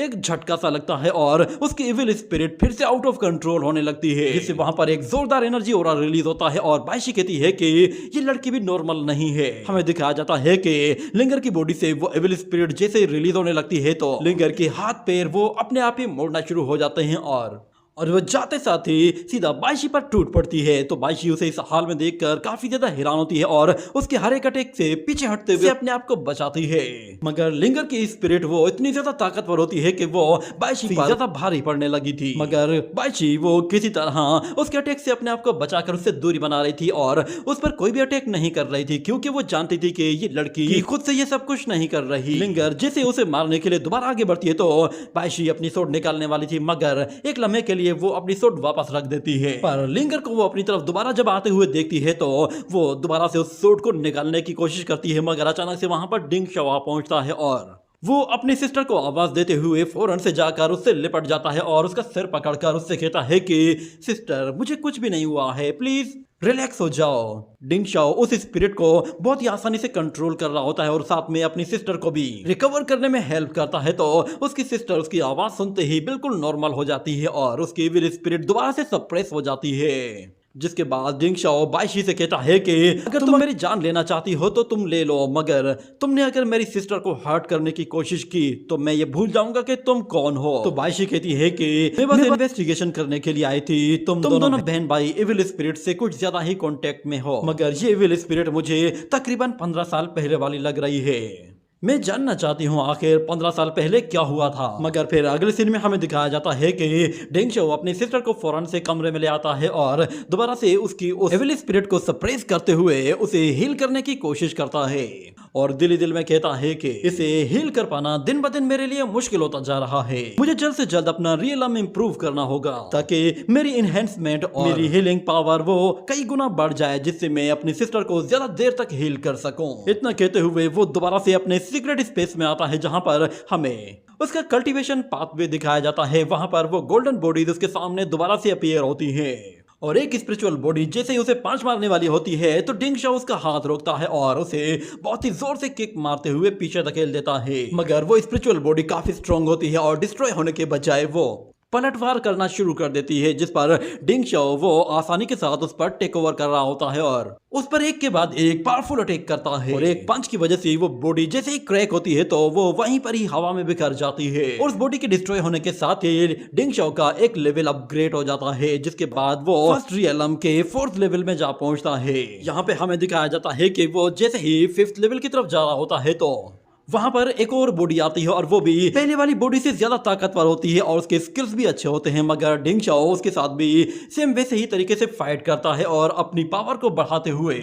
एक झटका सा लगता है और उसकी इविल स्पिरिट फिर से आउट ऑफ कंट्रोल होने लगती है, जिससे वहां पर एक जोरदार एनर्जी ऑरा रिलीज होता है। और बाइशी कहती है कि ये लड़की भी नॉर्मल नहीं है। हमें दिखाया जाता है कि लिंगर की बॉडी से वो इविल स्पिरिट जैसे रिलीज होने लगती है तो लिंगर के हाथ पैर वो अपने आप ही मोड़ना शुरू हो जाते हैं और वो जाते साथ ही सीधा बाइशी पर टूट पड़ती है। तो बाइशी उसे इस हाल में देखकर काफी ज्यादा हैरान होती है और उसके हर एक अटैक से पीछे हटते हुए अपने आप को बचाती है। मगर लिंगर की स्पिरिट वो इतनी ज्यादा ताकतवर होती है कि वो बाइशी पर ज्यादा भारी पड़ने लगी थी। मगर बाइशी वो किसी तरह उसके अटैक से अपने आप को बचाकर उससे दूरी बना रही थी और उस पर कोई भी अटैक नहीं कर रही थी, क्योंकि वो जानती थी कि ये लड़की खुद से ये सब कुछ नहीं कर रही। लिंगर जैसे उसे मारने के लिए दोबारा आगे बढ़ती है तो बाइशी अपनी सोट निकालने वाली थी, मगर एक लम्हे के लिए वो अपनी सोट वापस रख देती है। पर लिंगर को वो अपनी तरफ दोबारा जब आते हुए देखती है तो वो दोबारा से उस सोट को निकालने की कोशिश करती है, मगर अचानक से वहां पर डिंग शाओ पहुंचता है और वो अपनी सिस्टर को आवाज देते हुए फौरन से जाकर उससे लिपट जाता है और उसका सिर पकड़कर उससे कहता है कि सिस्टर मुझे कुछ भी नहीं हुआ है, प्लीज रिलैक्स हो जाओ। डिंग शाओ उस स्पिरिट को बहुत ही आसानी से कंट्रोल कर रहा होता है और साथ में अपनी सिस्टर को भी रिकवर करने में हेल्प करता है। तो उसकी सिस्टर उसकी आवाज सुनते ही बिल्कुल नॉर्मल हो जाती है और उसकी इविल स्पिरिट दोबारा से सप्रेस हो जाती है। जिसके बाद डिंग शाओ बाइशी से कहता है कि अगर तुम मेरी जान लेना चाहती हो तो तुम ले लो, मगर तुमने अगर मेरी सिस्टर को हर्ट करने की कोशिश की तो मैं ये भूल जाऊंगा कि तुम कौन हो। तो बाइशी कहती है कि मैं बस इन्वेस्टिगेशन करने के लिए आई थी, तुम दोनों बहन भाई इविल स्पिरिट से कुछ ज्यादा ही कांटेक्ट में हो, मगर ये इविल स्पिरिट मुझे तकरीबन 15 साल पहले वाली लग रही है। मैं जानना चाहती हूँ आखिर 15 साल पहले क्या हुआ था। मगर फिर अगले सीन में हमें दिखाया जाता है कि डिंग शाओ अपनी सिस्टर को फौरन से कमरे में ले आता है और दोबारा से उसकी उस एविल स्पिरिट को सप्रेस करते हुए उसे हील करने की कोशिश करता है और दिल ही दिल में कहता है कि इसे हील कर पाना दिन ब दिन मेरे लिए मुश्किल होता जा रहा है। मुझे जल्द से जल्द अपना रियलम इंप्रूव करना होगा ताकि मेरी इनहेंसमेंट और मेरी हीलिंग पावर वो कई गुना बढ़ जाए, जिससे मैं अपनी सिस्टर को ज्यादा देर तक हील कर सकूं। इतना कहते हुए वो दोबारा से अपने सीक्रेट स्पेस में आता है जहां पर हमें उसका कल्टीवेशन पाथवे दिखाया जाता है। वहां पर वो गोल्डन बॉडीज उसके सामने दोबारा से अपीयर होती है और एक स्पिरिचुअल बॉडी जैसे ही उसे पांच मारने वाली होती है तो डिंग शाओ उसका हाथ रोकता है और उसे बहुत ही जोर से किक मारते हुए पीछे धकेल देता है। मगर वो स्पिरिचुअल बॉडी काफी स्ट्रांग होती है और डिस्ट्रॉय होने के बजाय वो पलटवार करना शुरू कर देती है, जिस पर डिंग शाओ वो आसानी के साथ उस पर टेक ओवर कर रहा होता है और उस पर एक के बाद एक पावरफुल अटैक करता है और एक पंच की वजह से वो बॉडी जैसे ही क्रैक होती है तो वो वहीं पर ही हवा में बिखर जाती है और उस बॉडी के डिस्ट्रॉय होने के साथ ही डिंग शाओ का एक लेवल अपग्रेड हो जाता है, जिसके बाद वो फर्स्ट रियलम के 4th लेवल में जा पहुंचता है। यहाँ पे हमें दिखाया जाता है कि वो जैसे ही 5th लेवल की तरफ जा रहा होता है तो वहां पर एक और बॉडी आती है और वो भी पहले वाली बॉडी से ज्यादा ताकतवर होती है और उसके स्किल्स भी अच्छे होते हैं। मगर डिंग शाओ उसके साथ भी सेम वैसे ही तरीके से फाइट करता है और अपनी पावर को बढ़ाते हुए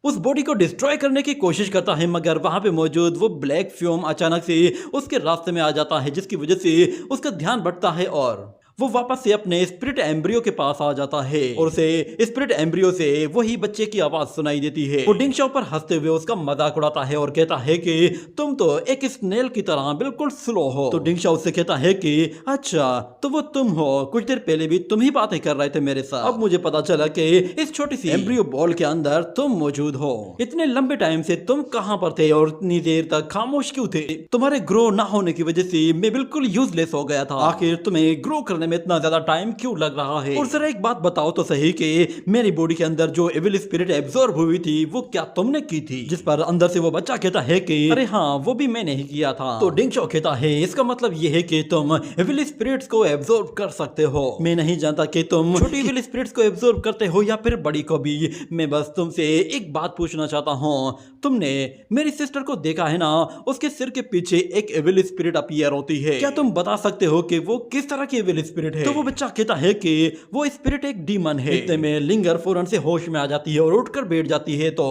उस बॉडी को डिस्ट्रॉय करने की कोशिश करता है। मगर वहां पे मौजूद वो ब्लैक फ्यूम अचानक से उसके रास्ते में आ जाता है, जिसकी वजह से उसका ध्यान भटकता है और वो वापस से अपने स्पिरिट एम्ब्रियो के पास आ जाता है और उसे स्पिरिट एम्ब्रियो से वही बच्चे की आवाज सुनाई देती है। वो डिंग शाओ पर हंसते हुए उसका मजाक उड़ाता है और कहता है कि तुम तो एक स्नेल की तरह बिल्कुल स्लो हो। तो डिंग शाओ उससे कहता है कि अच्छा तो वो तुम हो, कुछ देर पहले भी तुम ही बातें कर रहे थे मेरे साथ। अब मुझे पता चला कि इस छोटी सी एम्ब्रियो बॉल के अंदर तुम मौजूद हो। इतने लंबे टाइम से तुम कहां पर थे और इतनी देर तक खामोश क्यों थे? तुम्हारे ग्रो ना होने की वजह से मैं बिल्कुल यूजलेस हो गया था। आखिर तुम्हें ग्रो करने में इतना ज्यादा टाइम क्यों लग रहा है? और जरा एक बात बताओ तो सही कि मेरी बॉडी के अंदर जो एविल स्पिरिट एब्जॉर्ब हुई थी वो क्या तुमने की थी? जिस पर अंदर से वो बच्चा कहता है कि अरे हाँ वो भी मैंने ही किया था। तो डिंग शाओ कहता है इसका मतलब ये है कि तुम एविल स्पिरिट्स को एब्जॉर्ब कर सकते हो। मैं नहीं जानता कि तुम छोटी एविल स्पिरिट्स को एब्जॉर्ब करते हो या फिर बड़ी को भी। मैं बस तुमसे एक बात पूछना चाहता हूँ, तुमने मेरी सिस्टर को देखा है ना? उसके सिर के पीछे एक एविल स्पिरिट अपीयर होती है। क्या तुम बता सकते हो कि वो किस तरह की एविल स्पिरिट है? तो वो बच्चा कहता है कि वो स्पिरिट एक डीमन है। इतने में लिंगर फौरन से होश में आ जाती है और उठकर बैठ जाती है। तो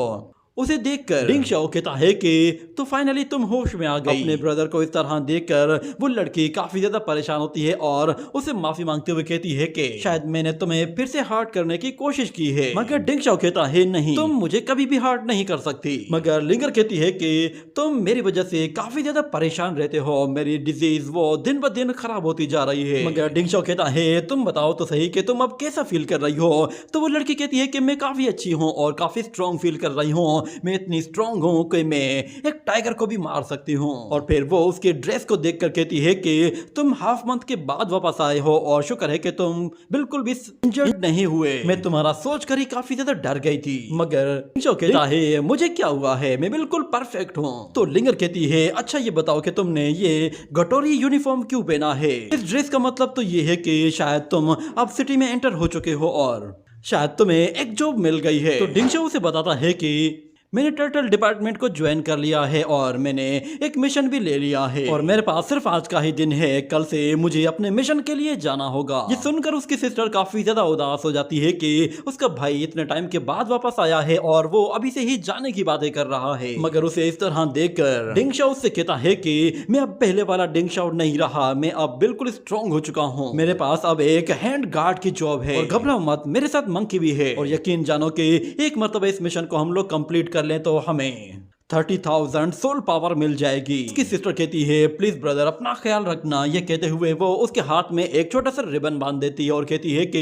उसे देखकर डिंग शाओ कहता है कि तो फाइनली तुम होश में आ गई। अपने ब्रदर को इस तरह देखकर वो लड़की काफी ज्यादा परेशान होती है और उसे माफी मांगते हुए कहती है कि शायद मैंने तुम्हें फिर से हर्ट करने की कोशिश की है। मगर डिंग शाओ कहता है नहीं, तुम मुझे कभी भी हर्ट नहीं कर सकती। मगर लिंगर कहती है कि तुम मेरी वजह से काफी ज्यादा परेशान रहते हो, मेरी डिजीज वो दिन ब दिन खराब होती जा रही है। मगर डिंग शाओ कहता है तुम बताओ तो सही कि तुम अब कैसा फील कर रही हो? तो वो लड़की कहती है कि मैं काफी अच्छी हूँ और काफी स्ट्रॉन्ग फील कर रही हूँ। मैं इतनी स्ट्रॉन्ग हूँ कि मैं एक टाइगर को भी मार सकती हूँ। और फिर वो उसके ड्रेस को देखकर कहती है कि तुम हाफ मंथ के बाद वापस आए हो और शुक्र है कि तुम बिल्कुल भी इंजर्ड नहीं हुए। मैं तुम्हारा सोचकर ही काफी ज्यादा डर गई थी। मगर जो कहता है मुझे क्या हुआ है, मैं बिल्कुल परफेक्ट हूँ। तो लिंगर कहती है अच्छा ये बताओ कि तुमने ये गटोरी यूनिफॉर्म क्यों पहना है? इस ड्रेस का मतलब तो ये है कि शायद तुम अब सिटी में एंटर हो चुके हो और शायद तुम्हें एक जॉब मिल गई है। तो डिंग शाओ उसे बताता है कि मैंने टर्टल डिपार्टमेंट को ज्वाइन कर लिया है और मैंने एक मिशन भी ले लिया है और मेरे पास सिर्फ आज का ही दिन है, कल से मुझे अपने मिशन के लिए जाना होगा। ये सुनकर उसकी सिस्टर काफी ज्यादा उदास हो जाती है कि उसका भाई इतने टाइम के बाद वापस आया है और वो अभी से ही जाने की बातें कर रहा है। मगर उसे इस तरह देखकर डिंग शाओ से कहता है कि मैं अब पहले वाला डिंग शाओ नहीं रहा, मैं अब बिल्कुल स्ट्रॉन्ग हो चुका हूँ। मेरे पास अब एक हैंड गार्ड की जॉब है और घबराओ मत, मेरे साथ मंकी भी है। और यकीन जानो कि एक मरतबा इस मिशन को हम लोग कंप्लीट कर लें तो हमें 30,000 सोल पावर मिल जाएगी। उसकी सिस्टर कहती है प्लीज ब्रदर अपना ख्याल रखना। ये कहते हुए वो उसके हाथ में एक छोटा सा रिबन बांध देती है और कहती है कि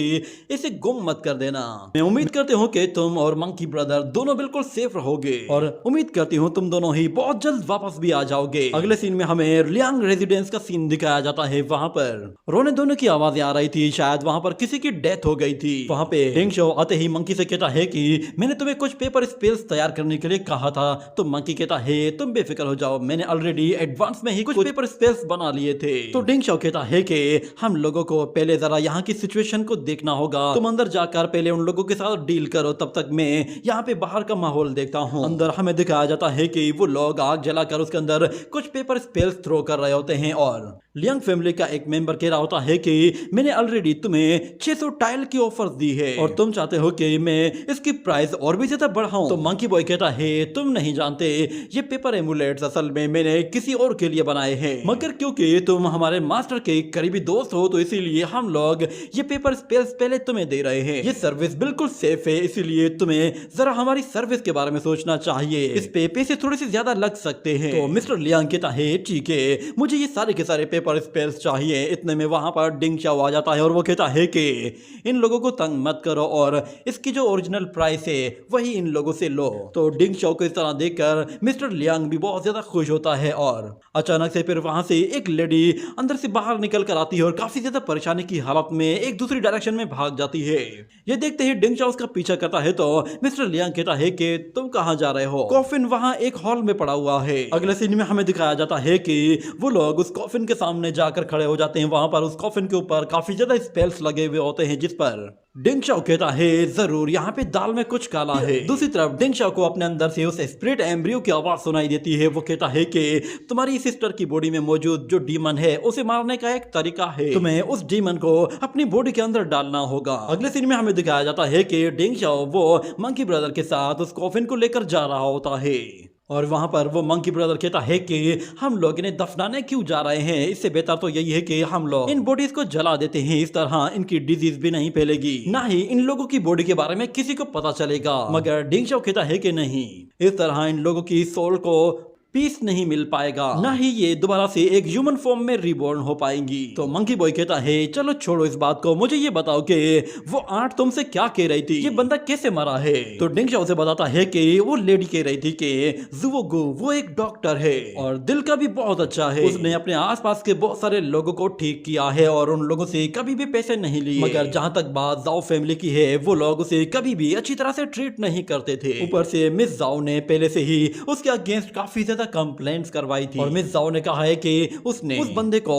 इसे गुम मत कर देना। मैं उम्मीद करती हूँ कि तुम और मंकी ब्रदर दोनों बिल्कुल सेफ रहोगे और उम्मीद करती हूँ तुम दोनों ही बहुत जल्द वापस भी आ जाओगे। अगले सीन में हमें लियांग रेजिडेंस का सीन दिखाया जाता है। वहाँ पर रोने धोने की आवाजें आ रही थी, शायद वहाँ पर किसी की डेथ हो गई थी। वहाँ पे डिंग शाओ आते ही मंकी से कहता है कि मैंने तुम्हें कुछ पेपर स्पेल्स तैयार करने के लिए कहा था। तो मंकी कहता है तुम बेफिक्र हो जाओ, मैंने ऑलरेडी एडवांस में ही कुछ पेपर स्पेल्स बना लिए थे। तो डिंग शाओ कहता है कि हम लोगों को पहले जरा यहाँ की सिचुएशन को देखना होगा, तुम अंदर जाकर पहले उन लोगों के साथ डील करो, तब तक मैं यहाँ पे बाहर का माहौल देखता हूँ। अंदर हमें दिखाया जाता है कि वो लोग आग जलाकर उसके अंदर कुछ पेपर स्पेल्स थ्रो कर रहे होते हैं और लियांग फैमिली का एक मेंबर कह रहा होता है कि मैंने ऑलरेडी तुम्हें 600 टाइल की ऑफर दी है और तुम चाहते हो कि मैं इसकी प्राइस और भी ज्यादा बढ़ाऊं। तो मंकी बॉय कहता है तुम नहीं जानते ये पेपर एमुलेट्स असल में मैंने किसी और के लिए बनाए हैं, मगर क्योंकि तुम हमारे मास्टर के करीबी दोस्त हो तो इसीलिए हम लोग ये पेपर स्पेल्स पहले तुम्हें दे रहे हैं। ये सर्विस बिल्कुल सेफ है, इसीलिए तुम्हें जरा हमारी सर्विस के बारे में सोचना चाहिए। इस पे पैसे थोड़े से ज्यादा लग सकते हैं। तो मिस्टर लियांग कहता है ठीक है, मुझे ये सारे के सारे पेपर स्पेल्स चाहिए। इतने में वहां पर डिंग शाओ आ जाता है और वो कहता है कि इन लोगों को तंग मत करो और इसकी जो ओरिजिनल प्राइस है वही इन लोगों से लो। तो डिंग शाओ को इस तरह देखकर मिस्टर लियांग भी बहुत ज्यादा खुश होता है और अचानक से फिर वहां से एक लेडी अंदर से बाहर निकल कर आती है और काफी ज्यादा परेशानी की हालत में एक दूसरी डायरेक्शन में भाग जाती है। ये देखते ही डिंग शाओ उसका पीछा करता है तो मिस्टर लियांग कहता है कि तुम कहां जा रहे हो? कॉफिन वहां एक हॉल में पड़ा हुआ है। अगले सीन में हमें दिखाया जाता है कि वो लोग उस कॉफिन के सामने जाकर खड़े हो जाते हैं। वहां पर उस कॉफिन के ऊपर काफी ज्यादा स्पेल्स लगे हुए होते हैं जिस पर डिंग शाओ कहता है जरूर यहाँ पे दाल में कुछ काला है। दूसरी तरफ डिंग शाओ को अपने अंदर से उस स्पिरिट एम्ब्रियो की आवाज सुनाई देती है। वो कहता है कि तुम्हारी सिस्टर की बॉडी में मौजूद जो डीमन है उसे मारने का एक तरीका है, तुम्हें उस डीमन को अपनी बॉडी के अंदर डालना होगा। अगले सीन में हमें दिखाया जाता है कि डिंग शाओ वो मंकी ब्रदर के साथ उस कॉफिन को लेकर जा रहा होता है। और वहां पर वो मंकी ब्रदर कहता है कि हम लोग इन्हें दफनाने क्यों जा रहे हैं, इससे बेहतर तो यही है कि हम लोग इन बॉडीज को जला देते हैं, इस तरह इनकी डिजीज भी नहीं फैलेगी, ना ही इन लोगों की बॉडी के बारे में किसी को पता चलेगा। मगर डिंग शाओ कहता है कि नहीं, इस तरह इन लोगों की सोल को पीस नहीं मिल पाएगा, ना ही ये दोबारा से एक ह्यूमन फॉर्म में रिबॉर्न हो पाएंगी। तो मंकी बॉय कहता है चलो छोड़ो इस बात को, मुझे ये बताओ कि वो आर्ट तुमसे क्या कह रही थी, ये बंदा कैसे मरा है। तो डिंग शाओ से बताता है कि वो लेडी कह रही थी कि जुवोगु वो एक डॉक्टर है और दिल का भी बहुत अच्छा है, उसने अपने आसपास के बहुत सारे लोगों को ठीक किया है और उन लोगों से कभी भी पैसे नहीं लिए। मगर जहाँ तक बात जाओ फैमिली की है, वो लोग उसे कभी भी अच्छी तरह से ट्रीट नहीं करते थे। ऊपर से मिस जाओ ने पहले से ही उसके अगेंस्ट काफी ज्यादा कंप्लेंट्स करवाई थी और मिस जाओ ने कहा है कि उसने उस बंदे को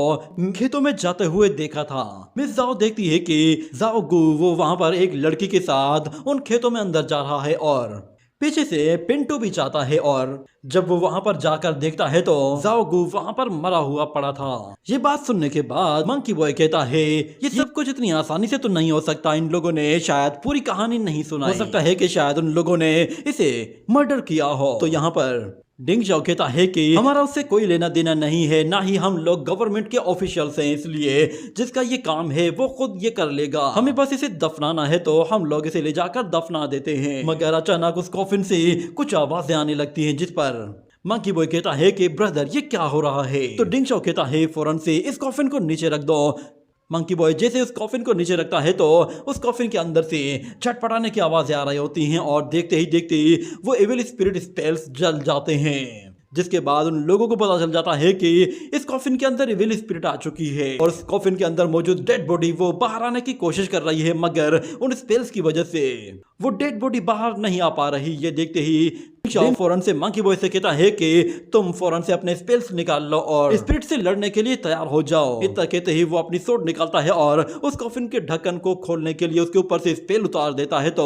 खेतों में जाते हुए देखा था। मिस जाओ देखती है कि जाओ गु वो वहां पर एक लड़की के साथ उन खेतों में अंदर जा रहा है और पीछे से पिंटू भी चाहता है और जब वो वहां पर जाकर देखता है तो जाओ गु वहां पर मरा हुआ पड़ा था। ये बात सुनने के बाद मंकी बॉय कहता है ये सब कुछ इतनी आसानी से तो नहीं हो सकता, इन लोगों ने शायद पूरी कहानी नहीं सुनाई, हो सकता है कि शायद उन लोगों ने इसे मर्डर किया हो। तो यहाँ पर डिंग शाओ कहता है कि हमारा उससे कोई लेना देना नहीं है, ना ही हम लोग गवर्नमेंट के ऑफिशियल्स हैं, इसलिए जिसका ये काम है वो खुद ये कर लेगा, हमें बस इसे दफनाना है तो हम लोग इसे ले जाकर दफना देते हैं। मगर अचानक उस कॉफिन से कुछ आवाजें आने लगती हैं, जिस पर मंकी बॉय कहता है कि ब्रदर ये क्या हो रहा है। तो डिंग शाओ कहता है फौरन से इस कॉफिन को नीचे रख दो। मंकी बॉय जैसे उस कॉफिन को नीचे रखता है तो उस कॉफिन के अंदर से छटपटाने की आवाजें आ रही होती हैं और देखते ही देखते वो एविल स्पिरिट स्पेल्स जल जाते हैं, जिसके बाद उन लोगों को पता चल जाता है कि इस कॉफिन के अंदर एविल स्पिरिट आ चुकी है और उस कॉफिन के अंदर मौजूद डेड बॉडी वो बाहर आने की कोशिश कर रही है, मगर उन स्पेल्स की वजह से वो डेड बॉडी बाहर नहीं आ पा रही। ये देखते ही शाओ फौरन से मंकी बॉय से कहता है कि तुम फौरन से अपने स्पेल्स निकाल लो और स्पिरिट से लड़ने के लिए तैयार हो जाओ। इतना कहते ही वो अपनी सोड निकालता है और उस कॉफिन के ढक्कन को खोलने के लिए उसके ऊपर से स्पेल उतार देता है तो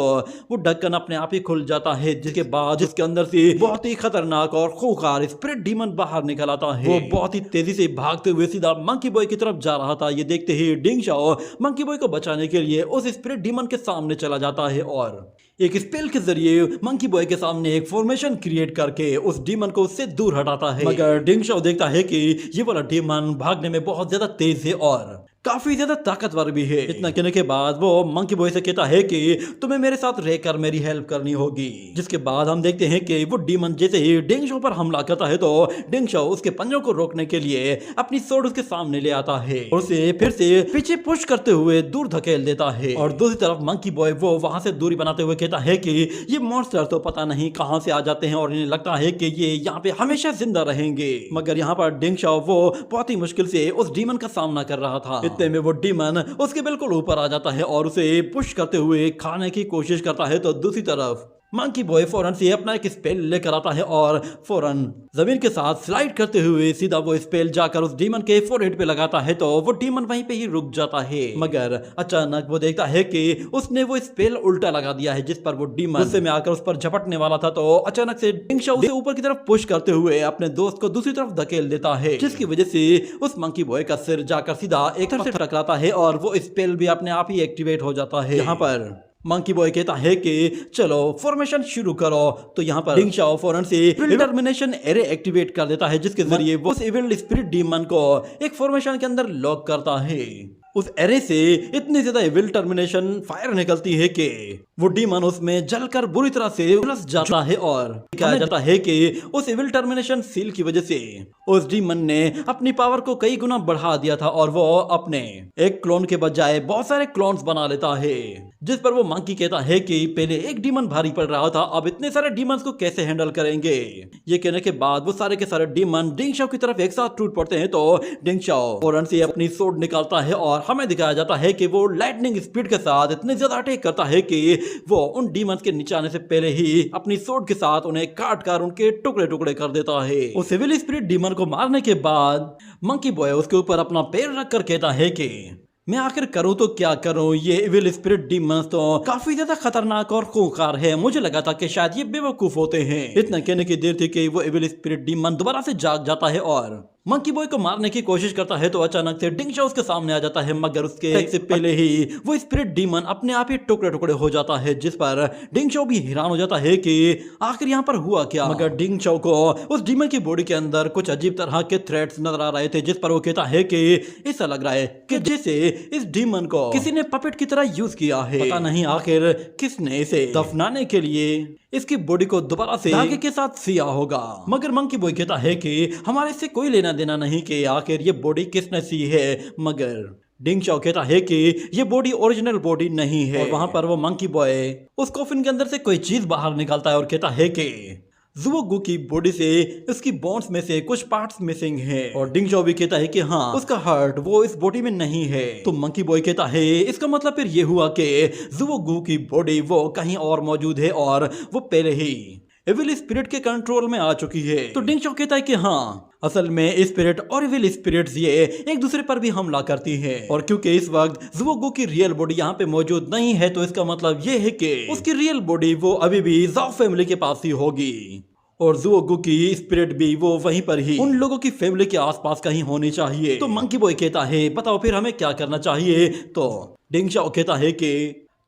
वो ढक्कन अपने आप ही खुल जाता है, जिसके बाद जिसके अंदर से बहुत ही खतरनाक और खूंखार स्पिरिट डीमन बाहर निकल आता है। वो बहुत ही तेजी से भागते हुए सीधा मंकी बॉय की तरफ जा रहा था। ये देखते ही डिंग शाओ मंकी बॉय को बचाने के लिए उस स्पिरिट डीमन के सामने चला जाता है और एक स्पेल के जरिए मंकी बॉय के सामने एक फॉर्मेशन क्रिएट करके उस डीमन को उससे दूर हटाता है। मगर डिंग शाओ देखता है कि ये वाला डीमन भागने में बहुत ज्यादा तेज है और काफी ज्यादा ताकतवर भी है। इतना कहने के बाद वो मंकी बॉय से कहता है कि तुम्हें मेरे साथ रहकर मेरी हेल्प करनी होगी, जिसके बाद हम देखते हैं कि वो डीमन जैसे ही डिंग शाओ पर हमला करता है तो डिंग शाओ उसके पंजों को रोकने के लिए अपनी सोड उसके सामने ले आता है और उसे फिर से पीछे पुश करते हुए दूर धकेल देता है। और दूसरी तरफ मंकी बॉय वो वहां से दूरी बनाते हुए कहता है कि ये मॉन्स्टर तो पता नहीं कहां से आ जाते हैं और इन्हें लगता है कि ये यहाँ पे हमेशा जिंदा रहेंगे। मगर यहाँ पर डिंग शाओ वो बहुत ही मुश्किल से उस डीमन का सामना कर रहा था। इतने में वो डीमन उसके बिल्कुल ऊपर आ जाता है और उसे पुश करते हुए खाने की कोशिश करता है। तो दूसरी तरफ मंकी बॉय फौरन से अपना एक स्पेल लेकर आता है और फौरन जमीन के साथ स्लाइड करते हुए सीधा वो स्पेल जाकर उस डीमन के फोरहेड पे लगाता है तो वो डीमन वहीं पे ही रुक जाता है। मगर अचानक वो देखता है कि उसने वो स्पेल उल्टा लगा दिया है, जिस पर वो डीमन गुस्से में आकर उस पर झपटने वाला था तो अचानक से डिंग शाओ उसे ऊपर की तरफ पुश करते हुए अपने दोस्त को दूसरी तरफ धकेल देता है, जिसकी वजह से उस मंकी बॉय का सिर जाकर सीधा एक तरफ से टकराता है और वो स्पेल भी अपने आप ही एक्टिवेट हो जाता है। यहाँ पर मंकी बॉय कहता है कि चलो फॉर्मेशन शुरू करो। तो यहाँ पर डिंग शाओ फौरन से टर्मिनेशन एरे एक्टिवेट कर देता है, जिसके जरिए वो उस इविल स्पिरिट डीमन को एक फॉर्मेशन के अंदर लॉक करता है। उस एरे से इतनी ज्यादा इविल टर्मिनेशन फायर निकलती है कि वो डीमन उसमें जलकर बुरी तरह से उलझ जाता है और कहा जाता है कि उस इविल टर्मिनेशन सील की वजह से उस डीमन ने अपनी पावर को कई गुना बढ़ा दिया था और वो अपने एक क्लोन के बजाय बहुत सारे क्लोन्स बना लेता है, जिस पर वो मंकी कहता है कि पहले एक डीमन भारी पड़ रहा था, अब इतने सारे डीमंस को कैसे हैंडल करेंगे। ये कहने के बाद वो सारे के सारे डीमन डिंग शाओ की तरफ एक साथ टूट पड़ते हैं तो डिंग शाओ फौरन से अपनी सोड निकालता है और हमें दिखाया जाता है कि वो लाइटनिंग स्पीड के साथ इतने ज्यादा अटैक करता है कि वो उन डीमंस के नीचे आने से पहले ही अपनी सोड के साथ उन्हें काट कर उनके टुकड़े टुकड़े कर देता है। उस सिविल स्पिरिट डीमन को मारने के बाद मंकी बॉय उसके ऊपर अपना पैर रखकर कहता है कि मैं आखिर करूं तो क्या करूं, ये इविल स्पिरिट डीमंस तो काफी ज्यादा खतरनाक और खूंखार है, मुझे लगा था कि शायद ये बेवकूफ होते हैं। इतना कहने की देर थी कि वो इविल स्पिरिट डीमन दोबारा से जाग जाता है और मंकी बॉय को मारने की कोशिश करता है तो अचानक से डिंगशा उसके सामने आ जाता है, मगर उसके से पहले ही वो स्पिरिट डीमन अपने आप ही टुकड़े टुकड़े हो जाता है, जिस पर डिंगशा भी हैरान हो जाता है कि आखिर यहाँ पर हुआ क्या। मगर डिंगशा को उस डीमन की बॉडी के अंदर कुछ अजीब तरह के थ्रेड्स नजर आ रहे थे, जिस पर वो कहता है कि ऐसा लग रहा है कि जैसे इस डीमन को किसी ने पपेट की तरह यूज किया है। पता नहीं आखिर किसने इसे दफनाने के लिए इसकी बॉडी को दोबारा से धागे के साथ सिया होगा। मगर मंकी बॉय कहता है कि हमारे इससे कोई लेना देना नहीं कि आखिर ये बॉडी किसने सी है। मगर डिंगशा कहता है कि ये बॉडी ओरिजिनल बॉडी नहीं है। और वहां पर वो मंकी बॉय उस कॉफिन के अंदर से कोई चीज बाहर निकालता है और कहता है कि ज़ुओगू की बॉडी से उसकी बोन्स में से कुछ पार्ट्स मिसिंग हैं। और डिंगशा भी कहता है कि हाँ, उसका हार्ट वो इस बॉडी में नहीं है। तो मंकी बॉय कहता है इसका मतलब फिर ये हुआ कि ज़ुओगू की बॉडी वो कहीं और मौजूद है और वो पहले ही एविल स्पिरिट के कंट्रोल में आ चुकी है। तो डिंगशा कहता है कि हाँ, असल में स्पिरिट और एविल स्पिरिट्स ये एक दूसरे पर भी हमला करती है। और क्योंकि इस वक्त ज़ुओगू की रियल बॉडी यहाँ पे मौजूद नहीं है, तो इसका मतलब ये है कि उसकी रियल बॉडी वो अभी भी ज़ाओ फैमिली के पास ही होगी और ज़ुओगू की स्पिरिट भी वो वहीं पर ही उन लोगों की फैमिली के आसपास कहीं होनी चाहिए। तो मंकी बॉय कहता है बताओ फिर हमें क्या करना चाहिए। तो डिंगशा कहता है कि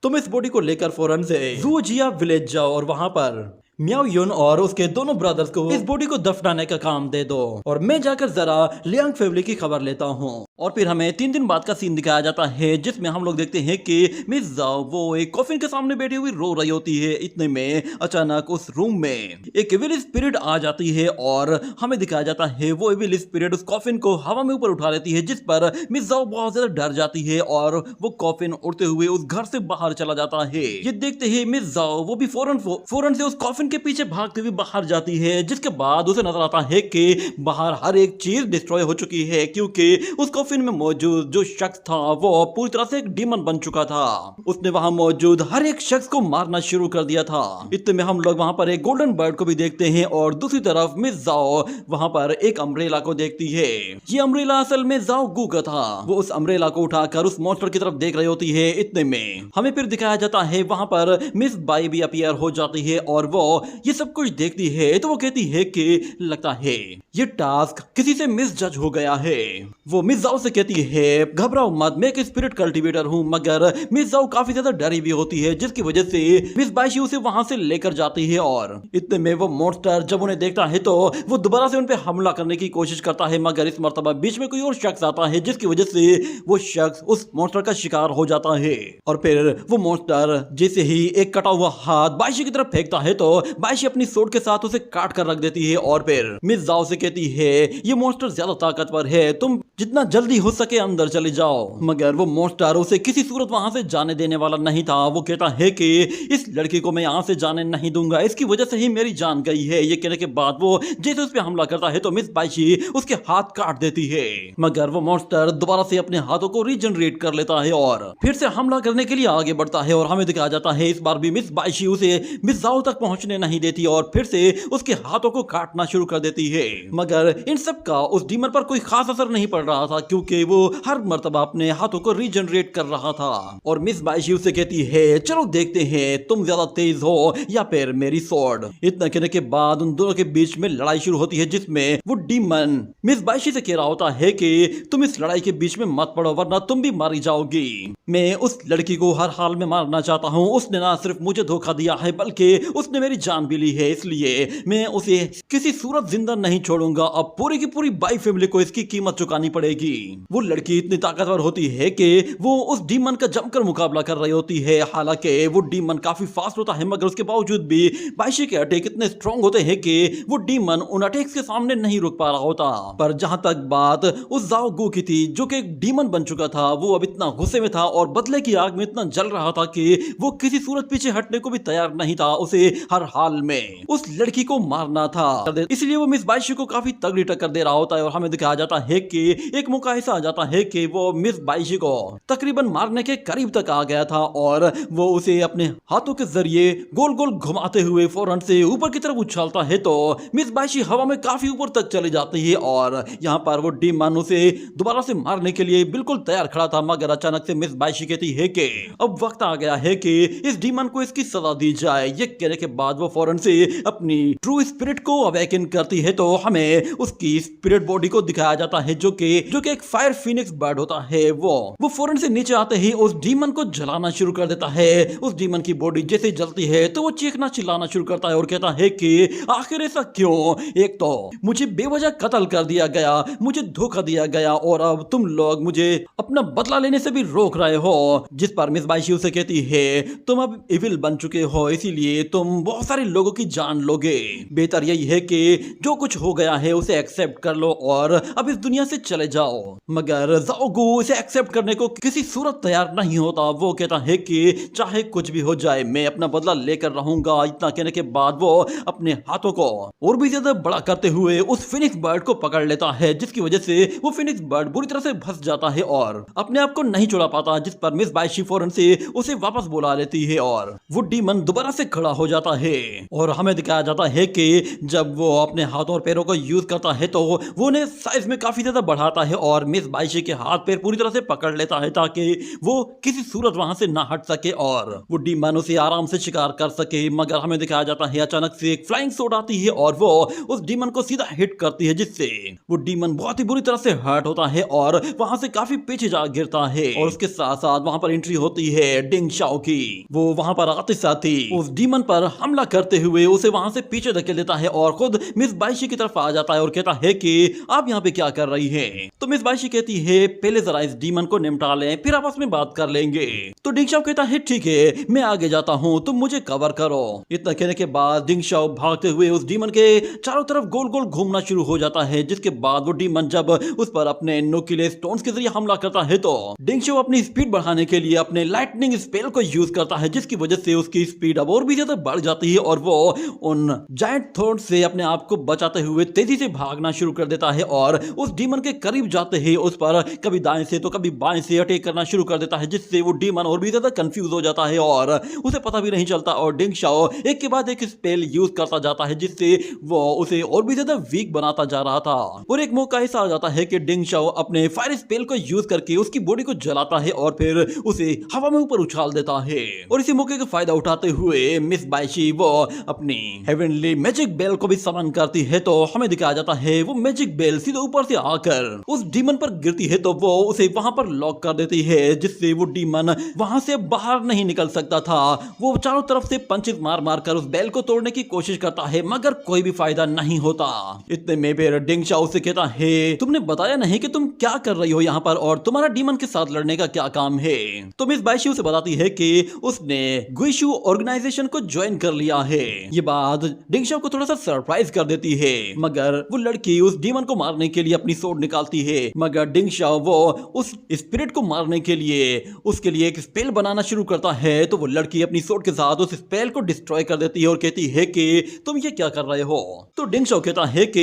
तुम इस बॉडी को लेकर फौरन से ज़ुओजिया विलेज जाओ और वहां पर म्याओ युन और उसके दोनों ब्रदर्स को इस बॉडी को दफनाने का काम दे दो और मैं जाकर जरा लियांग फैमिली की खबर लेता हूँ। और फिर हमें 3 दिन बाद का सीन दिखाया जाता है, जिसमें हम लोग देखते हैं कि मिस ज़ाओ वो एक कॉफिन के सामने बैठी हुई रो रही होती है। इतने में अचानक उस रूम में एक एविल स्पिरिट आ जाती है और हमें दिखाया जाता है वो एविल स्पिरिट उस कॉफिन को हवा में ऊपर उठा लेती है, जिस पर मिस ज़ाओ बहुत ज्यादा डर जाती है और वो कॉफिन उड़ते हुए उस घर से बाहर चला जाता है। ये देखते ही मिस ज़ाओ वो भी फौरन से उस कॉफिन के पीछे भागते हुए बाहर जाती है, जिसके बाद उसे नजर आता है कि बाहर हर एक चीज डिस्ट्रॉय हो चुकी है, क्योंकि उस कॉफिन में मौजूद जो शख्स था वो पूरी तरह से एक डीमन बन चुका था। उसने वहां मौजूद हर एक शख्स को मारना शुरू कर दिया था। इतने में हम लोग वहां पर एक गोल्डन बर्ड को भी देखते हैं और दूसरी तरफ मिस ज़ाओ वहां पर एक अम्ब्रेला को देखती है। ये अम्ब्रेला असल में ज़ाओ गू का था। वो उस अम्ब्रेला को उठाकर उस मॉन्स्टर की तरफ देख रही होती है। इतने में हमें फिर दिखाया जाता है वहां पर मिस बाई भी अपीयर हो जाती है और वो ये सब कुछ देखती है। तो वो कहती है कि लगता है ये टास्क किसी से मिस जज हो गया है। वो मिस ज़ाओ से कहती है घबराओ मत, मैं एक स्पिरिट कल्टीवेटर हूँ। मगर मिस ज़ाओ काफी ज्यादा डरी हुई होती है, जिसकी वजह से मिस बाइशी उसे वहां से लेकर जाती है। और इतने में वो मॉन्स्टर जब उन्हें देखता है तो वो दोबारा से उन पे हमला करने की कोशिश करता है, मगर इस मर्तबा बीच में कोई और शख्स आता है, जिसकी वजह से वो शख्स उस मॉन्स्टर का शिकार हो जाता है। और फिर वो मॉन्स्टर जैसे ही एक कटा हुआ हाथ बाइशी की तरफ फेंकता है तो बाइशी अपनी सोट के साथ उसे काट कर रख देती है और फिर मिस ज़ाओ से कहती है ये मॉन्स्टर ज्यादा ताकतवर है, तुम जितना जल्दी हो सके अंदर चले जाओ। मगर वो मॉन्स्टर उसे किसी सूरत वहां से जाने देने वाला नहीं था। वो कहता है कि इस लड़की को मैं यहाँ से जाने नहीं दूंगा, इसकी वजह से ही मेरी जान गई है। ये कहने के बाद वो जैसे उस पर हमला करता है तो मिस बाइशी उसके हाथ काट देती है, मगर वो मॉन्स्टर दोबारा से अपने हाथों को रीजनरेट कर लेता है और फिर से हमला करने के लिए आगे बढ़ता है। और हमें दिखाया जाता है इस बार भी मिस बाइशी उसे मिस ज़ाओ तक पहुंचने नहीं देती और फिर से उसके हाथों को काटना शुरू कर देती है। मगर इन सब का उस डीमन पर कोई खास असर नहीं पड़ रहा था, क्योंकि वो हर मर्तबा अपने हाथों को रीजनरेट कर रहा था। और मिस बाइशी उसे कहती है चलो देखते हैं तुम ज्यादा तेज हो या फिर मेरी स्वॉर्ड। इतना कहने के बाद उन दोनों के बीच में लड़ाई शुरू होती है, जिसमें वो डीमन मिस बाइशी से कह रहा होता है कि तुम इस लड़ाई के बीच में मत पड़ो वरना तुम भी मारी जाओगी। मैं उस लड़की को हर हाल में मारना चाहता हूँ। उसने ना सिर्फ मुझे धोखा दिया है बल्कि उसने मेरी जान भी ली है, इसलिए मैं उसे किसी सूरत जिंदा नहीं छोड़ूंगा। अब पूरी की पूरी बाई फैमिली को इसकी कीमत चुकानी पड़ेगी। वो लड़की इतनी ताकतवर होती है कि वो उस डीमन का जमकर मुकाबला कर रही होती है। हालांकि वो डीमन काफी फास्ट होता है, मगर उसके बावजूद भी बाइशी के अटैक इतने स्ट्रॉन्ग होते हैं कि वो डीमन उन अटैक्स के सामने नहीं रुक पा रहा होता। पर जहां तक बात उस ज़ाओ गू की थी, जो कि एक डीमन बन चुका था, वो अब इतना गुस्से में था और बदले की आग में इतना जल रहा था कि वो किसी सूरत पीछे हटने को भी तैयार नहीं था। उसे हर हाल में उस लड़की को मारना था, इसलिए वो मिस बाइशी को काफी तगड़ी टक्कर दे रहा होता है। और हमें दिखाया जाता है कि एक मौका ऐसा आ जाता है कि वो मिस बाइशी को तकरीबन मारने के करीब तक आ गया था और वो उसे अपने हाथों के जरिए गोल गोल घुमाते हुए फौरन से ऊपर की तरफ उछालता है तो मिस बाइशी हवा में काफी ऊपर तक चली जाती है और यहाँ पर वो डीमन उसे दोबारा से मारने के लिए बिल्कुल तैयार खड़ा था, मगर अचानक से मिस बाइशी कहती है कि अब वक्त आ गया है कि इस डीमन को इसकी सजा दी जाए। ये कहने के बाद वो फौरन से अपनी ट्रू स्पिरिट को अवेकन करती है तो हमें उसकी स्पिरिट बॉडी को दिखाया जाता है जो कि एक फायर फिनिक्स बर्ड होता है। वो फौरन से नीचे आते ही उस डीमन को जलाना शुरू कर देता है। उस डीमन की बॉडी जैसे जलती है तो वो चीखना चिल्लाना शुरू करता है और कहता है कि आखिर ऐसा क्यों? एक तो मुझे बेवजह कत्ल कर दिया गया, मुझे धोखा दिया गया और अब तुम लोग मुझे अपना बदला लेने से भी रोक रहे हो। जिस पर मिस बाइशी उसे कहती है तुम अब इविल बन चुके हो, इसीलिए तुम बहुत सारे लोगों की जान लोगे। बेहतर यही है कि जो कुछ हो गया है उसे एक्सेप्ट कर लो और अब इस दुनिया से चले जाओ। मगर ज़ाओगू इसे एक्सेप्ट करने को किसी सूरत तैयार नहीं होता। वो कहता है कि चाहे कुछ भी हो जाए मैं अपना बदला लेकर रहूंगा। इतना कहने के बाद वो अपने हाथों को और भी ज्यादा बड़ा करते हुए उस फिनिक्स बर्ड को पकड़ लेता है, जिसकी वजह से वो फिनिक्स बर्ड बुरी तरह से फंस जाता है और अपने आप को नहीं छुड़ा पाता। जिस पर मिस बाइशी फौरन से उसे वापस बुला लेती है और वो डीमन दोबारा से खड़ा हो जाता है और हमें दिखाया जाता है कि जब वो अपने हाथों और पैरों को यूज करता है तो वो उन्हें साइज में काफी ज्यादा बढ़ाता है और मिस बाइशी के हाथ पैर पूरी तरह से पकड़ लेता है ताकि वो किसी सूरत वहां से ना हट सके और वो डीमन उसे आराम से शिकार कर सके। मगर हमें दिखाया जाता है अचानक से एक फ्लाइंग शॉट आती है और वो उस डीमन को सीधा हिट करती है, जिससे वो डीमन बहुत ही बुरी तरह से हर्ट होता है और वहां से काफी पीछे जा गिरता है। और उसके साथ साथ वहां पर एंट्री होती है डिंग शाओ की। वो वहां पर आते साथ ही उस डीमन पर हमला करते हुए उसे वहां से पीछे धकेल देता है और खुद मिस बाइशी की तरफ आ जाता है और कहता है कि आप यहाँ पे क्या कर रही है? तो मिस बाइशी कहती है पहले जरा इस डीमन को निपटा लें फिर आपस में बात कर लेंगे। तो डिंग शाओ कहता है ठीक है मैं आगे जाता हूँ, तुम मुझे कवर करो। इतना कहने के बाद डिंग शाओ भागते हुए उस डीमन के चारों तरफ गोल गोल घूमना शुरू हो जाता है। जिसके बाद वो डीमन जब उस पर अपने नुकीले स्टोन्स के जरिए हमला करता है तो डिंग शाओ अपनी स्पीड बढ़ाने के लिए अपने लाइटनिंग स्पेल को यूज करता है, जिसकी वजह से उसकी स्पीड अब और भी ज्यादा बढ़ जाती है और वो उन जायंट थॉर्न से अपने आप को बचाते हुए तेजी से भागना शुरू कर देता है और उस डीमन के करीब जाते ही उस पर कभी दाएं से तो कभी बाएं से अटैक करना शुरू कर देता है, जिससे वो डीमन और भी ज्यादा कंफ्यूज हो जाता है और उसे पता भी नहीं चलता और डिंग शाओ एक के बाद एक स्पेल यूज करता जाता है, जिससे वो उसे और भी ज्यादा वीक बनाता जा रहा था। और एक मौका ऐसा आ जाता है कि डिंग शाओ अपने फायर स्पेल को यूज करके उसकी बॉडी को जलाता है और फिर उसे हवा में ऊपर उछाल देता है। और इसी मौके का फायदा उठाते हुए मिस बाइशी वो अपनी हेवनली मैजिक बेल को भी समन करती है तो हमें दिखाया जाता है वो मैजिक बेल सीधे ऊपर से आकर उस डीमन पर गिरती है तो वो उसे वहां पर लॉक कर देती है, जिससे वो डीमन वहां से बाहर नहीं निकल सकता था। वो चारों तरफ से पंचेस मार मार कर उस बेल को तोड़ने की कोशिश करता है मगर कोई भी फायदा नहीं होता। इतने में फिर डिंग शाओ से कहता है तुमने बताया नहीं कि तुम क्या कर रही हो यहाँ पर और तुम्हारा डीमन के साथ लड़ने का क्या काम है। तो मिस बाइशी उसे बताती है कि उसने गुइशु ऑर्गेनाइजेशन को ज्वाइन कर लिया है। ये बात डिंग शाओ को थोड़ा सा सरप्राइज कर देती है, मगर वो लड़की उस डीमन को मारने के लिए अपनी सोर्ड निकालती है मगर डिंग शाओ वो उस स्पिरिट को मारने के लिए उसके लिए एक स्पेल बनाना शुरू करता है। तो वो लड़की अपनी सोर्ड के साथ उस स्पेल को डिस्ट्रॉय कर देती है और कहती है कि तुम ये क्या कर रहे हो। तो डिंग शाओ कहता है कि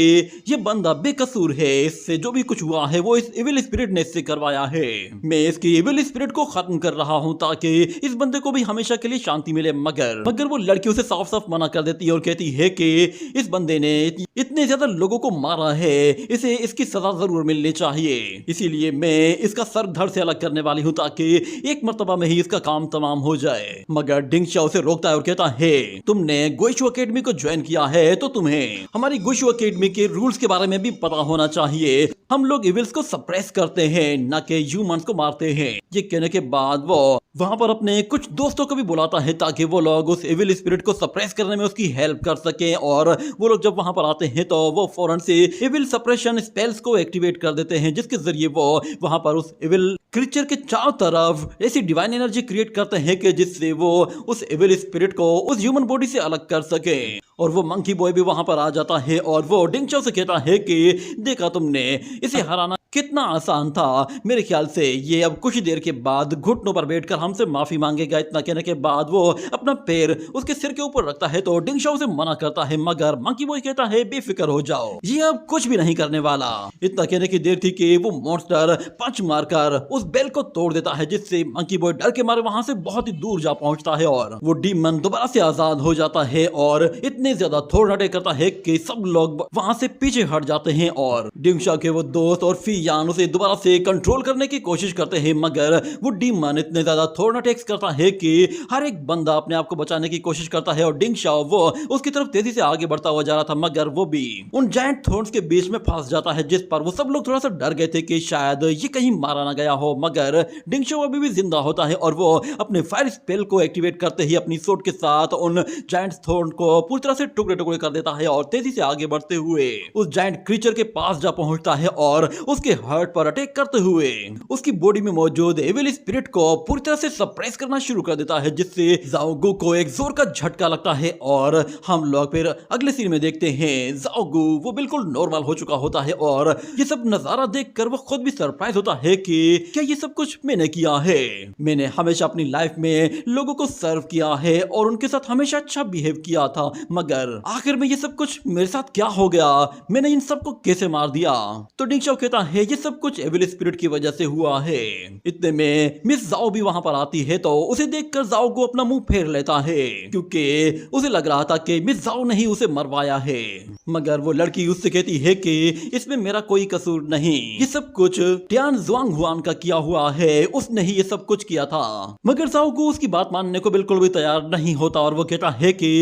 ये बंदा बेकसूर है, इससे जो भी कुछ हुआ है वो इस इविल स्पिरिट ने इससे करवाया है। मैं इसकी इविल स्पिरिट को खत्म कर रहा हूँ ताकि इस बंदे को भी हमेशा के लिए शांति मिले। मगर वो लड़की उसे साफ साफ मना कर देती है और कहती है कि इस बंदे ने इतने ज्यादा लोगों को मारा है, इसे इसकी सजा जरूर मिलनी चाहिए, इसीलिए मैं इसका सर धड़ से अलग करने वाली हूँ ताकि एक मर्तबा में ही इसका काम तमाम हो जाए। मगर डिंग शाओ उसे रोकता है और कहता है तुमने गुइशु एकेडमी को ज्वाइन किया है तो तुम्हें हमारी गुइशु एकेडमी के रूल्स के बारे में भी पता होना चाहिए। हम लोग इविल्स को सप्रेस करते हैं न कि ह्यूमंस को मारते हैं। ये कहने के बाद वो वहां पर अपने कुछ दोस्तों को भी बुलाता है ताकि वो लोग उस इविल स्पिरिट को सप्रेस करने में उसकी हेल्प कर सकें। और वो लोग जब वहां पर आते हैं तो वो फौरन से इविल सप्रेशन स्पेल्स को एक्टिवेट कर देते हैं, जिसके जरिए वो वहां पर उस इविल क्रीचर के चारों तरफ ऐसी डिवाइन एनर्जी क्रिएट करते हैं कि जिससे वो उस इविल स्पिरिट को उस ह्यूमन बॉडी से अलग कर सके। और वो मंकी बॉय भी वहां पर आ जाता है और वो डिंग चाओ से कहता है कि देखा तुमने, इसे हराना कितना आसान था। मेरे ख्याल से ये अब कुछ देर के बाद घुटनों पर बैठकर हमसे माफी मांगेगा। इतना कहने के बाद वो अपना पैर उसके सिर के ऊपर रखता है तो डिंग चाओ से मना करता है, मगर मंकी बॉय कहता है बेफिक्र हो जाओ, ये अब कुछ भी नहीं करने वाला। इतना कहने की देर थी कि वो मॉन्स्टर पंच मारकर उस बेल को तोड़ देता है, जिससे मंकी बॉय डर के मारे वहां से बहुत ही दूर जा पहुंचता है और वो डीमन दोबारा से आजाद हो जाता है और इतने ज्यादा थोड़े करता है कि सब लोग वहां से पीछे हट जाते हैं और डिंग चाओ के वो दोस्त और यान उसे दोबारा से कंट्रोल करने की कोशिश करते हैं, मगर वो डीमन इतने ज्यादा थोड़ा अटैक्स करता है कि हर एक बंदा अपने आप को बचाने की कोशिश करता है और डिंग चाओ वो उसकी तरफ तेजी से आगे बढ़ता हुआ जा रहा था, मगर वो भी उन जायंट थॉर्न्स के बीच में फंस जाता है, जिस पर वो सब लोग थोड़ा सा डर गए थे कि शायद ये कहीं मारा ना गया हो। मगर डिंग चाओ अभी भी जिंदा होता है और वो अपने फायर स्पेल को एक्टिवेट करते ही अपनी सोट के साथ उन जायंट थॉर्न को पूरी तरह से टुकड़े टुकड़े कर देता है और तेजी से आगे बढ़ते हुए उस जायंट क्रीचर के पास जा पहुंचता है और उसके हार्ट पर अटैक करते हुए उसकी बॉडी में मौजूद एविल स्पिरिट को पूरी तरह से सप्रेस करना शुरू कर देता है, जिससे जाओगू को एक जोर का झटका लगता है और हम लोग फिर अगले सीन में देखते हैं जाओगू वो बिल्कुल नॉर्मल हो चुका होता है और ये सब नजारा देखकर वो खुद भी सरप्राइज होता है कि क्या ये सब कुछ मैंने किया है। मैंने हमेशा अपनी लाइफ में लोगों को सर्व किया है और उनके साथ हमेशा अच्छा बिहेव किया था, मगर आखिर में ये सब कुछ मेरे साथ क्या हो गया, मैंने इन सबको कैसे मार दिया। तो डिंग चाओ कहता है ये सब कुछ एविल स्पिरिट की वजह से हुआ है। इतने में मिस जाओ भी वहां पर आती है तो उसे देखकर जाओ को अपना मुंह फेर लेता है, क्योंकि उसे लग रहा था कि मिस जाओ ने ही उसे मरवाया है, मगर वो लड़की उससे कहती है कि इसमें मेरा कोई कसूर नहीं, ये सब कुछ टियान जुआंग हुआन का किया हुआ है, उसने ही ये सब कुछ किया था। मगर जाओ को उसकी बात मानने को बिल्कुल भी तैयार नहीं होता और वो कहता है कि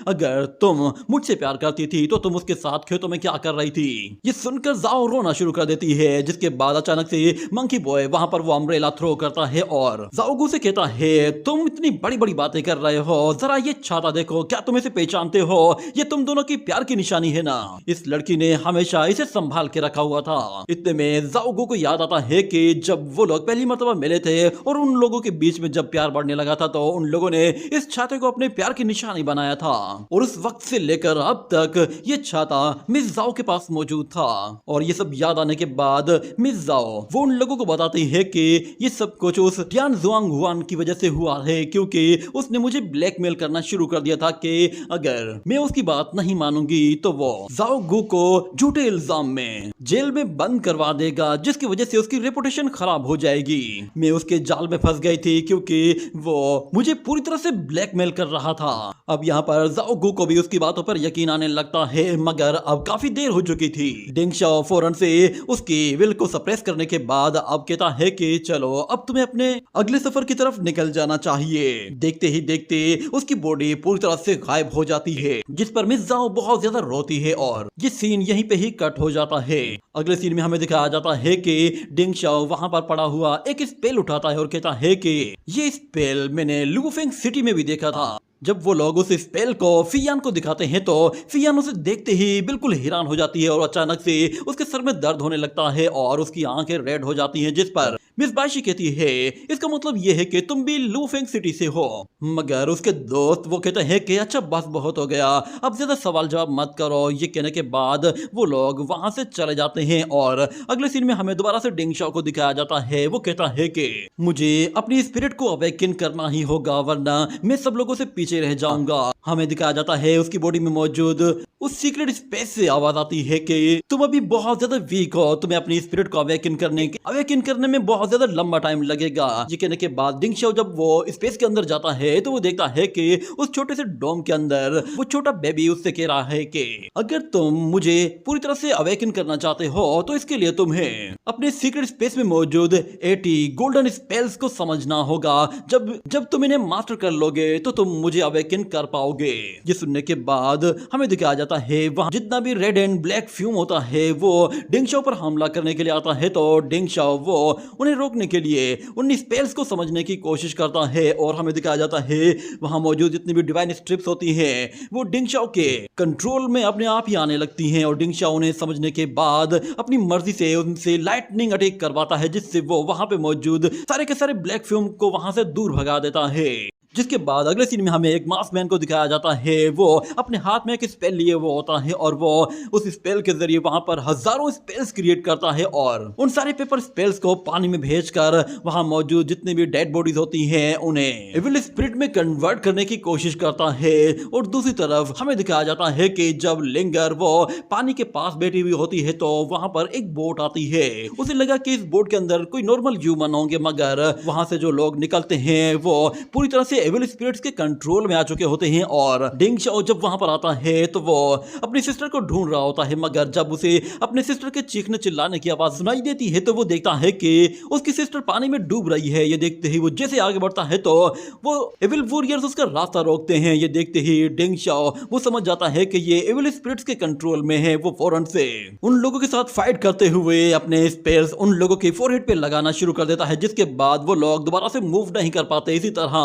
अगर तुम मुझसे प्यार करती थी तो तुम उसके साथ खेतों में क्या कर रही थी। ये सुनकर जाओ रोना शुरू कर देती है, जिसके बाद अचानक से मंकी बॉय वहां पर वो अम्ब्रेला थ्रो करता है और जाओगू से कहता है तुम इतनी बड़ी बड़ी बातें कर रहे हो, जरा ये छाता देखो, क्या तुम इसे पहचानते हो, ये तुम दोनों की प्यार की निशानी है ना। इस लड़की ने हमेशा इसे संभाल के रखा हुआ था। इतने में जाओगू को याद आता है कि जब वो लोग पहली मर्तबा मिले थे और उन लोगों के बीच में जब प्यार बढ़ने लगा था तो उन लोगों ने इस छाते को अपने प्यार की निशानी बनाया था और उस वक्त से लेकर अब तक ये छाता मिस जाओ के पास मौजूद था। और ये सब याद आने के बाद मिस जाओ वो उन लोगों को बताती है कि ये सब कुछ उस टियान जुआंग हुआन की वजह से हुआ है, क्योंकि उसने मुझे ब्लैकमेल करना शुरू कर दिया था कि अगर मैं उसकी बात नहीं मानूंगी तो वो जाओ गू को झूठे इल्जाम में जेल में बंद करवा देगा, जिसकी वजह से उसकी रेपुटेशन खराब हो जाएगी। मैं उसके जाल में फंस गई थी क्योंकि वो मुझे पूरी तरह से ब्लैकमेल कर रहा था। अब यहाँ पर जाओ गू को भी उसकी बातों पर यकीन आने लगता है, मगर अब काफी देर हो चुकी थी। डिंग चाओ फौरन से उसकी विल को सप्रेस करने के बाद अब कहता है कि चलो अब तुम्हें अपने अगले सफर की तरफ निकल जाना चाहिए। देखते ही देखते उसकी बॉडी पूरी तरह से गायब हो जाती है, जिस पर मिस जाओ बहुत ज्यादा रोती है और ये सीन यहीं पे ही कट हो जाता है। अगले सीन में हमें दिखाया जाता है कि डिंग चाओ वहां पर पड़ा हुआ एक स्पेल उठाता है और कहता है कि ये स्पेल मैंने लुफेंग सिटी में भी देखा था। जब वो लोग उस स्पेल को फियान को दिखाते हैं तो फियान उसे देखते ही बिल्कुल हैरान हो जाती है और अचानक से उसके सर में दर्द होने लगता है और उसकी आंखें रेड हो जाती हैं, जिस पर मिस बाशी कहती है इसका मतलब ये है कि तुम भी लुफेंग सिटी से हो। मगर उसके दोस्त वो कहते हैं कि अच्छा बस बहुत हो गया, अब ज्यादा सवाल जवाब मत करो। ये कहने के बाद वो लोग वहां से चले जाते हैं और अगले सीन में हमें दोबारा से डिंग चाओ को दिखाया जाता है। वो कहता है कि मुझे अपनी स्पिरिट को अवेकन करना ही होगा, वरना मैं सब लोगों से पीछे रह जाऊंगा। हमें दिखाया जाता है उसकी बॉडी में मौजूद उस सीक्रेट स्पेस से आवाज आती है कि तुम अभी बहुत ज्यादा वीक हो, तुम्हें अपनी स्पिरिट को अवेकन करने में बहुत ज्यादा लंबा टाइम लगेगा। ये कहने के बाद डिंग चाओ जब वो स्पेस के अंदर जाता है तो वो देखता है कि उस छोटे से डोम के अंदर वो छोटा बेबी उससे कह रहा है कि अगर तुम मुझे पूरी तरह से अवेकन करना चाहते हो तो इसके लिए तुम्हें अपने सीक्रेट स्पेस में मौजूद 80 गोल्डन स्पेल्स को समझना होगा। जब तुम इन्हें मास्टर कर लोगे तो तुम मुझे अवेकन कर पाओगे। ये सुनने के बाद हमें दिखाया जाता है वहां जितना भी रेड एंड ब्लैक फ्यूम होता है वो डिंग चाओ पर हमला करने के लिए आता है, तो डिंग चाओ वो उन्हें रोकने के लिए उन स्पेल्स को समझने की कोशिश करता है और हमें दिखाया जाता है वहां मौजूद जितनी भी डिवाइन स्ट्रिप्स होती हैं वो डिंग चाओ के कंट्रोल में अपने आप ही आने लगती हैं और डिंग चाओ उन्हें समझने के बाद अपनी मर्जी से उनसे लाइटनिंग अटैक करवाता है, जिससे वो वहां पे मौजूद सारे के सारे ब्लैक फ्यूम को वहां से दूर भगा देता है। जिसके बाद अगले सीन में हमें एक मास्क मैन को दिखाया जाता है। वो अपने हाथ में एक स्पेल लिए वो होता है और वो उस स्पेल के जरिए वहां पर हजारों स्पेल्स क्रिएट करता है और उन सारे पेपर स्पेल्स को पानी में भेजकर वहां मौजूद जितनी भी डेड बॉडीज होती हैं उन्हें एविल स्पिरिट में कन्वर्ट करने की कोशिश करता है। और दूसरी तरफ हमें दिखाया जाता है कि जब लिंगर वो पानी के पास बैठी हुई होती है तो वहां पर एक बोट आती है। उसे लगा कि इस बोट के अंदर कोई नॉर्मल ह्यूमन होंगे, मगर वहां से जो लोग निकलते हैं वो पूरी तरह से एविल स्पिरिट्स के कंट्रोल में आ चुके होते हैं। और डिंग शाओ जब वहां पर आता है तो वो अपनी सिस्टर को ढूंढ रहा होता है, मगर जब उसे अपने सिस्टर के चीखने चिल्लाने की आवाज सुनाई देती है तो वो देखता है कि उसकी सिस्टर पानी में डूब रही है। ये देखते ही वो जैसे आगे बढ़ता है तो वो एविल वॉरियर्स उसका रास्ता रोकते हैं। ये देखते ही डिंग शाओ वो समझ जाता है कि ये एविल स्पिरिट्स के कंट्रोल में है। वो फौरन से उन लोगों के साथ फाइट करते हुए अपने स्पेल्स उन लोगों के फोरहेड पे लगाना शुरू कर देता है, जिसके बाद वो लोग दोबारा से मूव नहीं कर पाते। इसी तरह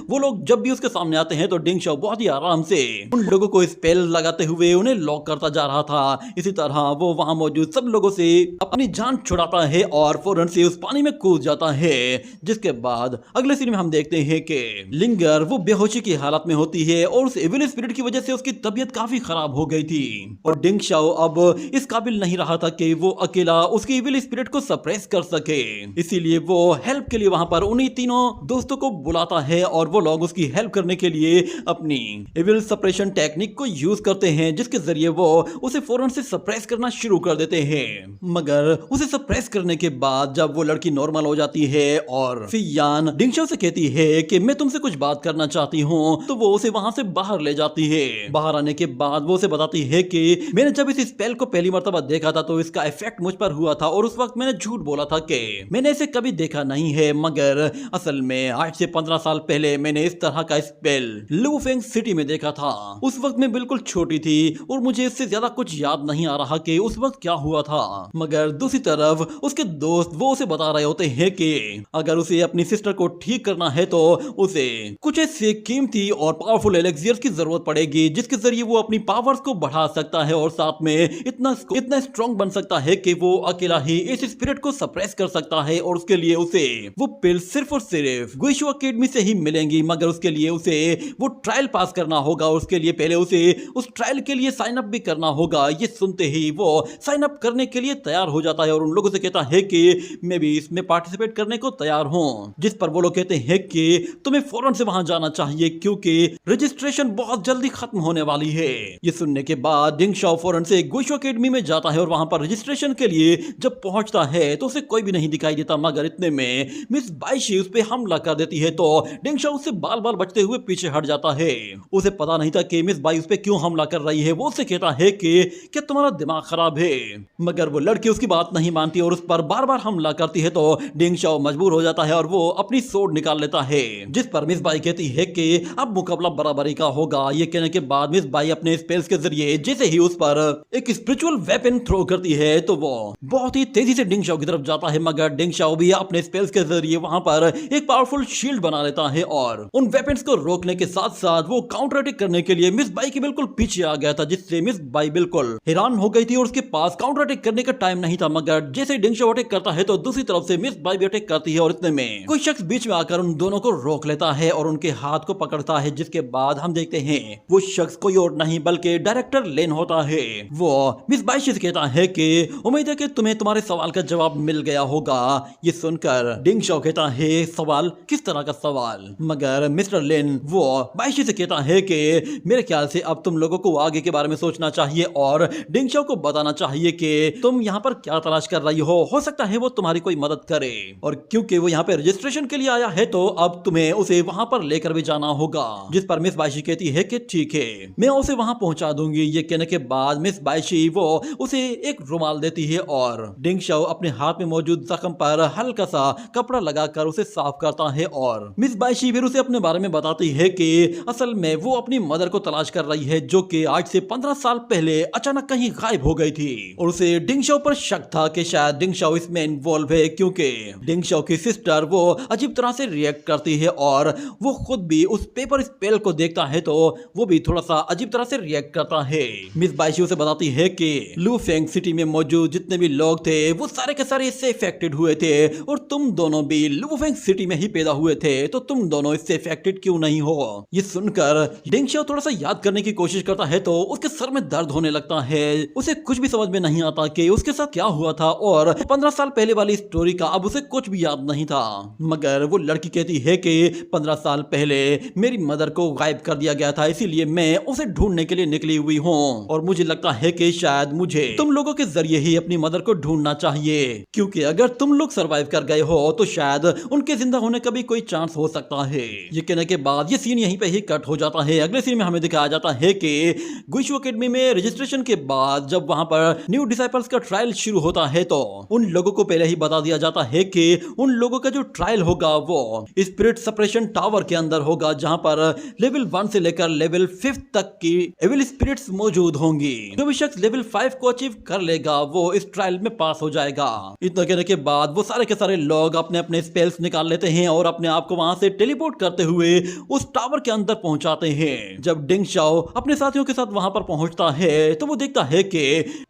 वो लोग जब भी उसके सामने आते हैं तो डिंग शाओ बहुत ही आराम से उन लोगों को स्पेल लगाते हुए उन्हें लॉक करता जा रहा था। इसी तरह वो वहां मौजूद सब लोगों से अपनी जान छुड़ाता है और फौरन से उस पानी में कूद जाता है। जिसके बाद अगले सीन में हम देखते हैं कि लिंगर वो बेहोशी की हालत में होती है और उस एविल स्पिरिट की वजह से उसकी तबीयत काफी खराब हो गई थी और डिंग शाओ अब इस काबिल नहीं रहा था कि वो अकेला उसकी एविल स्पिरिट को सप्रेस कर सके। इसीलिए वो हेल्प के लिए वहां पर उन्हीं तीनों दोस्तों को बुलाता है और वो लोग उसकी हेल्प करने के लिए अपनी एविल सप्रेशन टेक्निक को यूज करते हैं, जिसके जरिए वो उसे फौरन से सप्रेस करना शुरू कर देते हैं। मगर उसे सप्रेस करने के बाद जब वो लड़की नॉर्मल हो जाती है और फियान डिंग शाओ से कहती है कि मैं तुमसे कुछ बात करना चाहती हूँ, तो वो उसे वहां से बाहर ले जाती है। बाहर आने के बाद वो उसे बताती है कि मैंने जब इस स्पेल को पहली मर्तबा देखा था तो इसका इफेक्ट मुझ पर हुआ था और उस वक्त मैंने झूठ बोला था कि मैंने इसे कभी देखा नहीं है, मगर असल में आज से 15 साल पहले मैंने इस तरह का स्पेल लुफेंग सिटी में देखा था। उस वक्त मैं बिल्कुल छोटी थी और मुझे इससे ज्यादा कुछ याद नहीं आ रहा कि उस वक्त क्या हुआ था। मगर दूसरी तरफ उसके दोस्त वो उसे बता रहे होते हैं कि अगर उसे अपनी सिस्टर को ठीक करना है तो उसे कुछ ऐसे कीमती और पावरफुल एलेक्सियर्स की जरूरत पड़ेगी, जिसके जरिए वो अपनी पावर्स को बढ़ा सकता है और साथ में इतना स्ट्रॉन्ग बन सकता है कि वो अकेला ही इस स्पिरिट को सप्रेस कर सकता है। और उसके लिए उसे वो पिल सिर्फ और सिर्फ गुइशो एकेडमी से ही मिलेंगी, मगर उसके लिए उसे वो ट्रायल पास करना होगा और उसके लिए पहले उसे उस ट्रायल के लिए साइन अप भी करना होगा। ये सुनते ही वो साइन अप करने के लिए तैयार हो जाता है और उन लोगों से कहता है कि मैं भी इसमें पार्टिसिपेट करने को तैयार हूं। जिस पर वो लोग कहते हैं कि तुम्हें फौरन से वहां जाना चाहिए क्योंकि रजिस्ट्रेशन बहुत जल्दी खत्म होने वाली है। ये सुनने के बाद डिंग शाओ फौरन से गुइशो एकेडमी में जाता है और वहां पर रजिस्ट्रेशन के लिए जब पहुंचता है तो उसे कोई भी नहीं दिखाई देता, मगर इतने में मिस बाइशी उस पे हमला कर देती है तो डिंग शाओ उससे बाल बाल बचते हुए पीछे हट जाता है। उसे पता नहीं था कि मिस बाई उस पे क्यों हमला कर रही है। वो उससे कहता है कि क्या तुम्हारा दिमाग खराब है, मगर वो लड़की उसकी बात नहीं मानती और उस पर बार बार हमला करती है तो डिंग शाओ मजबूर हो जाता है और वो अपनी सोर्ड निकाल लेता है। जिस पर मिस बाई कहती है कि अब मुकाबला बराबरी का होगा। ये कहने के बाद मिस बाई अपने स्पेल्स के जरिए जैसे ही उस पर एक स्पिरिचुअल वेपन थ्रो करती है तो वो बहुत ही तेजी से डिंग शाओ की तरफ जाता है, मगर डिंग शाओ भी अपने स्पेल्स के जरिए वहां पर एक पावरफुल शील्ड बना लेता है और उन वेपन्स को रोकने के साथ साथ वो काउंटर अटैक करने के लिए मिस बाई के बिल्कुल पीछे आ गया था, जिससे मिस बाई बिल्कुल हैरान हो गई थी और उसके पास काउंटर अटैक करने का टाइम नहीं था। मगर जैसे डिंग शाओ अटैक करता है तो दूसरी तरफ से मिस बाई भी अटैक करती है और इतने में कोई शख्स बीच में आकर उन दोनों को रोक लेता है और उनके हाथ को पकड़ता है। जिसके बाद हम देखते हैं वो शख्स कोई और नहीं बल्कि डायरेक्टर लेन होता है। वो मिस बाई से कहता है कि उम्मीद है कि तुम्हें तुम्हारे सवाल का जवाब मिल गया होगा। ये सुनकर डिंग शाओ कहता है सवाल, किस तरह का सवाल? मगर मिस्टर लेन वो बाइशी से कहता है कि मेरे ख्याल से अब तुम लोगों को आगे के बारे में सोचना चाहिए और डिंग शाओ को बताना चाहिए कि तुम यहाँ पर क्या तलाश कर रही हो सकता है वो तुम्हारी कोई मदद करे और क्योंकि वो यहाँ पे रजिस्ट्रेशन के लिए आया है तो अब तुम्हें उसे वहां पर लेकर भी जाना होगा। जिस पर मिस बाइशी कहती है कि ठीक है मैं उसे वहां पहुंचा दूंगी। ये कहने के बाद मिस बाइशी वो उसे एक रुमाल देती है और डिंग शाओ अपने हाथ में मौजूद जख्म पर हल्का सा कपड़ा लगाकर उसे साफ करता है और मिस बाइशी फिर उसे अपने बारे में बताती है कि असल में वो अपनी मदर को तलाश कर रही है जो कि आज से 15 साल पहले अचानक कहीं गायब हो गई थी और उसे डिंग शाओ पर शक था कि शायद डिंग शाओ इसमें इन्वॉल्व है क्योंकि डिंग शाओ की सिस्टर वो अजीब तरह से रिएक्ट करती है और वो खुद भी उस पेपर स्पेल को देखता है तो वो भी थोड़ा सा अजीब तरह से रिएक्ट करता है। मिस बाइशी उसे बताती है कि लुफेंग सिटी में मौजूद जितने भी लोग थे वो सारे के सारे इससे इफेक्टेड हुए थे और तुम दोनों भी लुफेंग सिटी में ही पैदा हुए थे तो तुम दोनों इससे इससे अफेक्टेड क्यों नहीं हो। ये सुनकर डिंग शाओ थोड़ा सा याद करने की कोशिश करता है तो उसके सर में दर्द होने लगता है। उसे कुछ भी समझ में नहीं आता कि उसके साथ क्या हुआ था और 15 साल पहले वाली स्टोरी का अब उसे कुछ भी याद नहीं था। मगर वो लड़की कहती है कि 15 साल पहले मेरी मदर को गायब कर दिया गया था, इसीलिए मैं उसे ढूंढने के लिए निकली हुई हूँ और मुझे लगता है कि शायद मुझे तुम लोगों के जरिए ही अपनी मदर को ढूंढना चाहिए, क्योंकि अगर तुम लोग सरवाइव कर गए हो तो शायद उनके जिंदा होने का भी कोई चांस हो सकता है। ये कहने के बाद ये सीन यहीं पे ही कट हो जाता है। अगले सीन में हमें दिखाया जाता है कि गुइशू एकेडमी में रजिस्ट्रेशन के बाद जब वहां पर न्यू डिसाइपल्स का ट्रायल शुरू होता है तो उन लोगों को पहले ही बता दिया जाता है कि उन लोगों का जो ट्रायल होगा वो स्पिरिट सेपरेशन टावर के अंदर होगा, जहां पर लेवल 1 से लेकर लेवल 5 तक की एविल स्पिरिट्स मौजूद होंगी। जो भी शख्स लेवल 5 को अचीव कर लेगा वो इस ट्रायल में पास हो जाएगा। इतना कहने के बाद वो सारे के सारे लोग अपने अपने स्पेल्स निकाल लेते हैं और अपने आप को वहां से टेलीपोर्ट करते हुए उस टावर के अंदर पहुंचाते हैं। जब डिंग शाओ अपने साथियों के साथ वहां पर पहुंचता है तो वो देखता है कि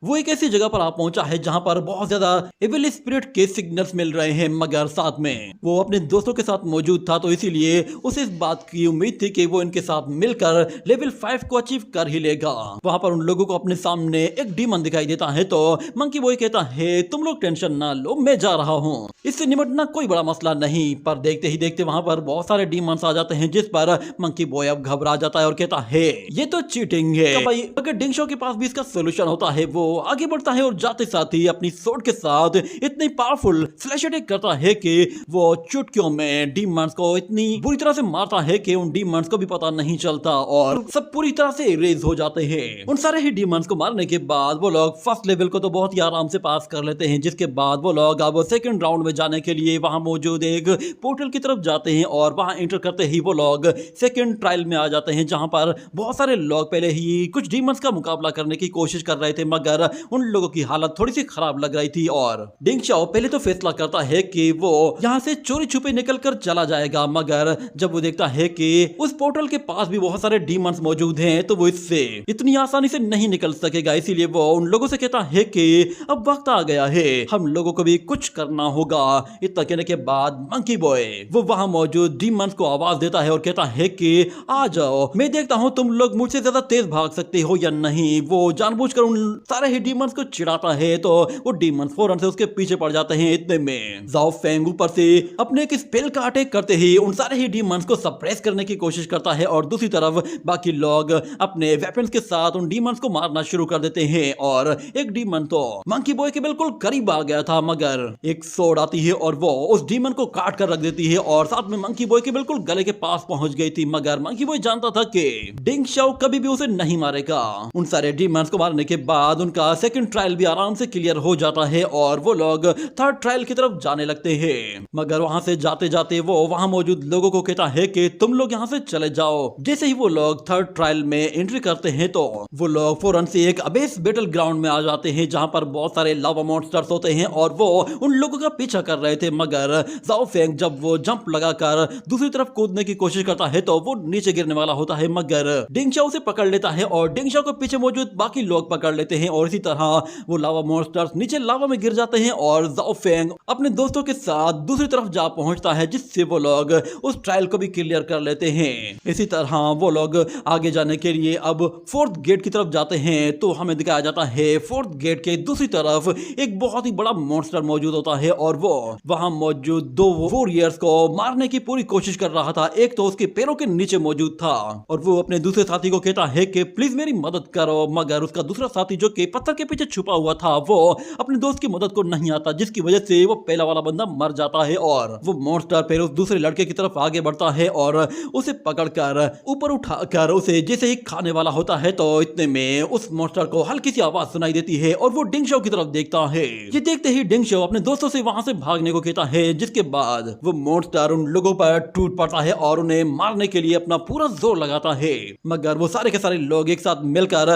वो एक ऐसी जगह पर आ पहुंचा है जहां पर बहुत ज्यादा एविल स्पिरिट के सिग्नल्स मिल रहे हैं, मगर साथ में वो अपने दोस्तों के साथ मौजूद था तो इसीलिए उसे इस बात की उम्मीद थी कि वो इनके साथ मिलकर लेवल 5 को अचीव कर ही लेगा। वहां पर उन लोगों को अपने सामने एक डीमन दिखाई देता है तो मंकी बॉय कहता है तुम लोग टेंशन ना लो, मैं जा रहा हूँ, इससे निपटना कोई बड़ा मसला नहीं। पर देखते ही देखते वहां पर बहुत सारे डीमंस आ जाते हैं, जिस पर मंकी बॉय अब घबरा जाता है और कहता है ये तो चीटिंग है। तो भाई अगर डिंग शाओ के पास भी इसका सोल्यूशन होता है वो आगे बढ़ता है और जाते साथ ही अपनी सोर्ड के साथ इतनी पावरफुल फ्लैश अटैक करता है कि वो चुटकियों में डीमंस को इतनी बुरी तरह से मारता है कि उन डीमंस को भी पता नहीं चलता और सब पूरी तरह से इरेज हो जाते हैं। उन सारे ही डीमंस को मारने के बाद वो लोग फर्स्ट लेवल को तो बहुत ही आराम से पास कर लेते हैं, जिसके बाद वो लोग अब सेकंड राउंड में जाने के लिए वहां मौजूद एक पोर्टल की तरफ जाते हैं और वहां एंटर करते ही वो लोग सेकंड ट्रायल में आ जाते हैं, जहां पर बहुत सारे लोग पहले ही कुछ डीमंस का मुकाबला करने की कोशिश कर रहे थे, मगर उन लोगों की हालत थोड़ी सी खराब लग रही थी। और डिंग शाओ पहले तो फैसला करता है कि वो यहाँ से चोरी छुपे निकल कर चला जाएगा, मगर जब वो देखता है कि उस पोर्टल के पास भी बहुत सारे डीमंस मौजूद हैं तो वो इससे इतनी आसानी से नहीं निकल सकेगा, इसीलिए वो उन लोगों से कहता है कि अब वक्त आ गया है, हम लोगों को भी कुछ करना होगा। इतना कहने के बाद मंकी बॉय वो वहां मौजूद डीमंस को आवाज देता है और कहता है कि आ जाओ, मैं देखता हूं तुम लोग मुझसे ज्यादा तेज भाग सकते हो या नहीं। वो जानबूझकर उन सारे ही डीमंस को चिढ़ाता है तो वो डीमंस फौरन से उसके पीछे पड़ जाते हैं। इतने में जाओ फेंग ऊपर से अपने एक स्पेल का अटैक करते ही उन सारे ही डीमंस को सप्रेस करने की कोशिश करता है और दूसरी तरफ बाकी लोग अपने वेपन्स के साथ उन डीमंस को मारना शुरू कर देते हैं। और एक डीमन तो मंकी बॉय के बिल्कुल करीब आ गया था, मगर एक सोड आती है और वो उस डीमन को काट कर रख देती है और साथ में मंकी बॉय के बिल्कुल गले के पास पहुंच गई थी, मगर मंकी बॉय जानता था कि डिंग शाओ कभी भी उसे नहीं मारेगा। उन सारे डीमंस को मारने के बाद उनका सेकंड ट्रायल भी आराम से क्लियर हो जाता है और वो लोग थर्ड ट्रायल की तरफ जाने लगते हैं, मगर वहां से जाते जाते वो वहां मौजूद लोगों को कहता है कि तुम लोग यहां से चले जाओ। जैसे ही वो लोग थर्ड ट्रायल में एंट्री करते हैं तो वो लोग फौरन से एक अबेस बैटल ग्राउंड में आ जाते हैं, जहां पर बहुत सारे लावा मॉन्स्टर्स होते हैं और वो उन लोगों का पीछा कर रहे थे, मगर जाओ फेंग जब वो जंप लगाकर दूसरी तरफ कूदने की कोशिश करता है तो वो नीचे गिरने वाला होता है, मगर डिंग शाओ उसे पकड़ लेता है और डिंग शाओ के पीछे मौजूद बाकी लोग पकड़ लेते हैं और इसी तरह वो लावा मॉन्स्टर्स नीचे लावा में गिर जाते हैं और जाओ फेंग अपने दोस्तों के साथ दूसरी तरफ जा पहुंचता है, जिससे वो लोग उस ट्रायल को भी क्लियर कर लेते हैं। इसी तरह वो लोग आगे जाने के लिए अब फोर्थ गेट की तरफ जाते हैं तो हमें दिखाया जाता है फोर्थ गेट के दूसरी तरफ एक बहुत ही बड़ा मॉन्स्टर मौजूद होता है और वो वहां मौजूद दो वॉरियर्स को मारने की पूरी कोशिश कर रहा था। एक तो उसके पैरों के नीचे मौजूद था और वो अपने दूसरे साथी को कहता है कि प्लीज मेरी मदद करो, मगर उसका दूसरा साथी जो कि पत्थर के पीछे छुपा हुआ था वो अपने दोस्त की मदद को नहीं आता, जिसकी वजह से वो पहला वाला बंदा मर जाता है और वो मॉन्स्टर फिर उस दूसरे लड़के की तरफ आगे बढ़ता है और उसे पकड़कर ऊपर उठाकर उसे जैसे ही खाने वाला होता है तो इतने में उस मॉन्स्टर को हल्की सी आवाज सुनाई देती है और वो डिंग शाओ की तरफ देखता है। ये देखते ही डिंग शाओ अपने दोस्तों से वहां से भागने को कहता है, जिसके बाद वो मॉन्स्टर उन लोगों पर टूट पड़ता है और उन्हें मारने के लिए अपना पूरा जोर लगाता है, मगर वो सारे के सारे लोग एक साथ मिलकर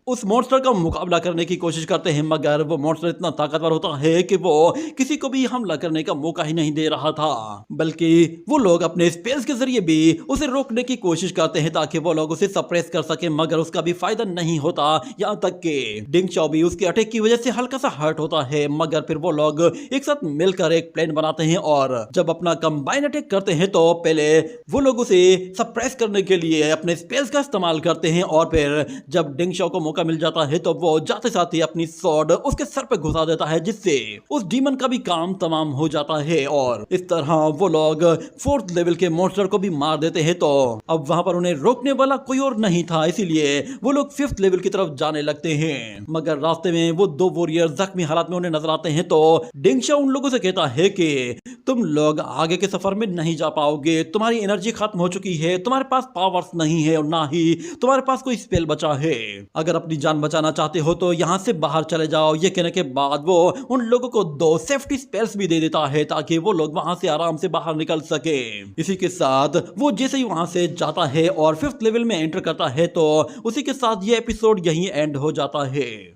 उस मॉन्स्टर का मुकाबला करने की कोशिश करते हैं, मगर वो मॉन्स्टर इतना ताकतवर होता है कि वो किसी को भी हमला करने का मौका ही नहीं दे रहा था, बल्कि वो लोग अपने स्पेल्स के जरिए भी उसे रोकने की कोशिश करते हैं ताकि वो लोग उसे सप्रेस कर सके, मगर उसका भी फायदा नहीं होता। यहाँ तक कि डिंग शाओ भी उसके अटैक की वजह से हल्का सा हर्ट होता है, मगर फिर वो लोग एक साथ मिलकर एक प्लान बनाते हैं और जब अपना कंबाइन अटैक करते हैं तो पहले वो लोग उसे सरप्राइज करने के लिए अपने स्पेल्स का इस्तेमाल करते हैं और फिर जब डिंग शॉ को मौका मिल जाता है तो वो जाते साथ ही अपनी स्वॉर्ड उसके सर पे घुसा देता है, जिससे उस डीमन का भी काम तमाम हो जाता है और इस तरह वो लोग 4th लेवल के मॉन्स्टर को भी मार देते हैं। तो अब वहां पर उन्हें रोकने वाला कोई और नहीं था, इसीलिए वो लोग 5th लेवल की तरफ जाने लगते हैं। मगर रास्ते में वो 2 वॉरियर जख्मी हालत में उन्हें नजर आते हैं। तो डिंग शॉ उन लोगों से कहता है कि तुम लोग आगे के सफर में नहीं जा पाओगे, तुम्हारी एनर्जी खत्म हो चुकी है, तुम्हारे पास पावर्स नहीं है और ना ही तुम्हारे पास कोई स्पेल बचा है। अगर अपनी जान बचाना चाहते हो तो यहाँ से बाहर चले जाओ। ये कहने के बाद वो उन लोगों को 2 सेफ्टी स्पेल्स भी दे देता है ताकि वो लोग वहां से आराम से बाहर निकल सके। इसी के साथ वो जैसे ही वहां से जाता है और 5th लेवल में एंटर करता है तो उसी के साथ ये एपिसोड यहीं एंड हो जाता है।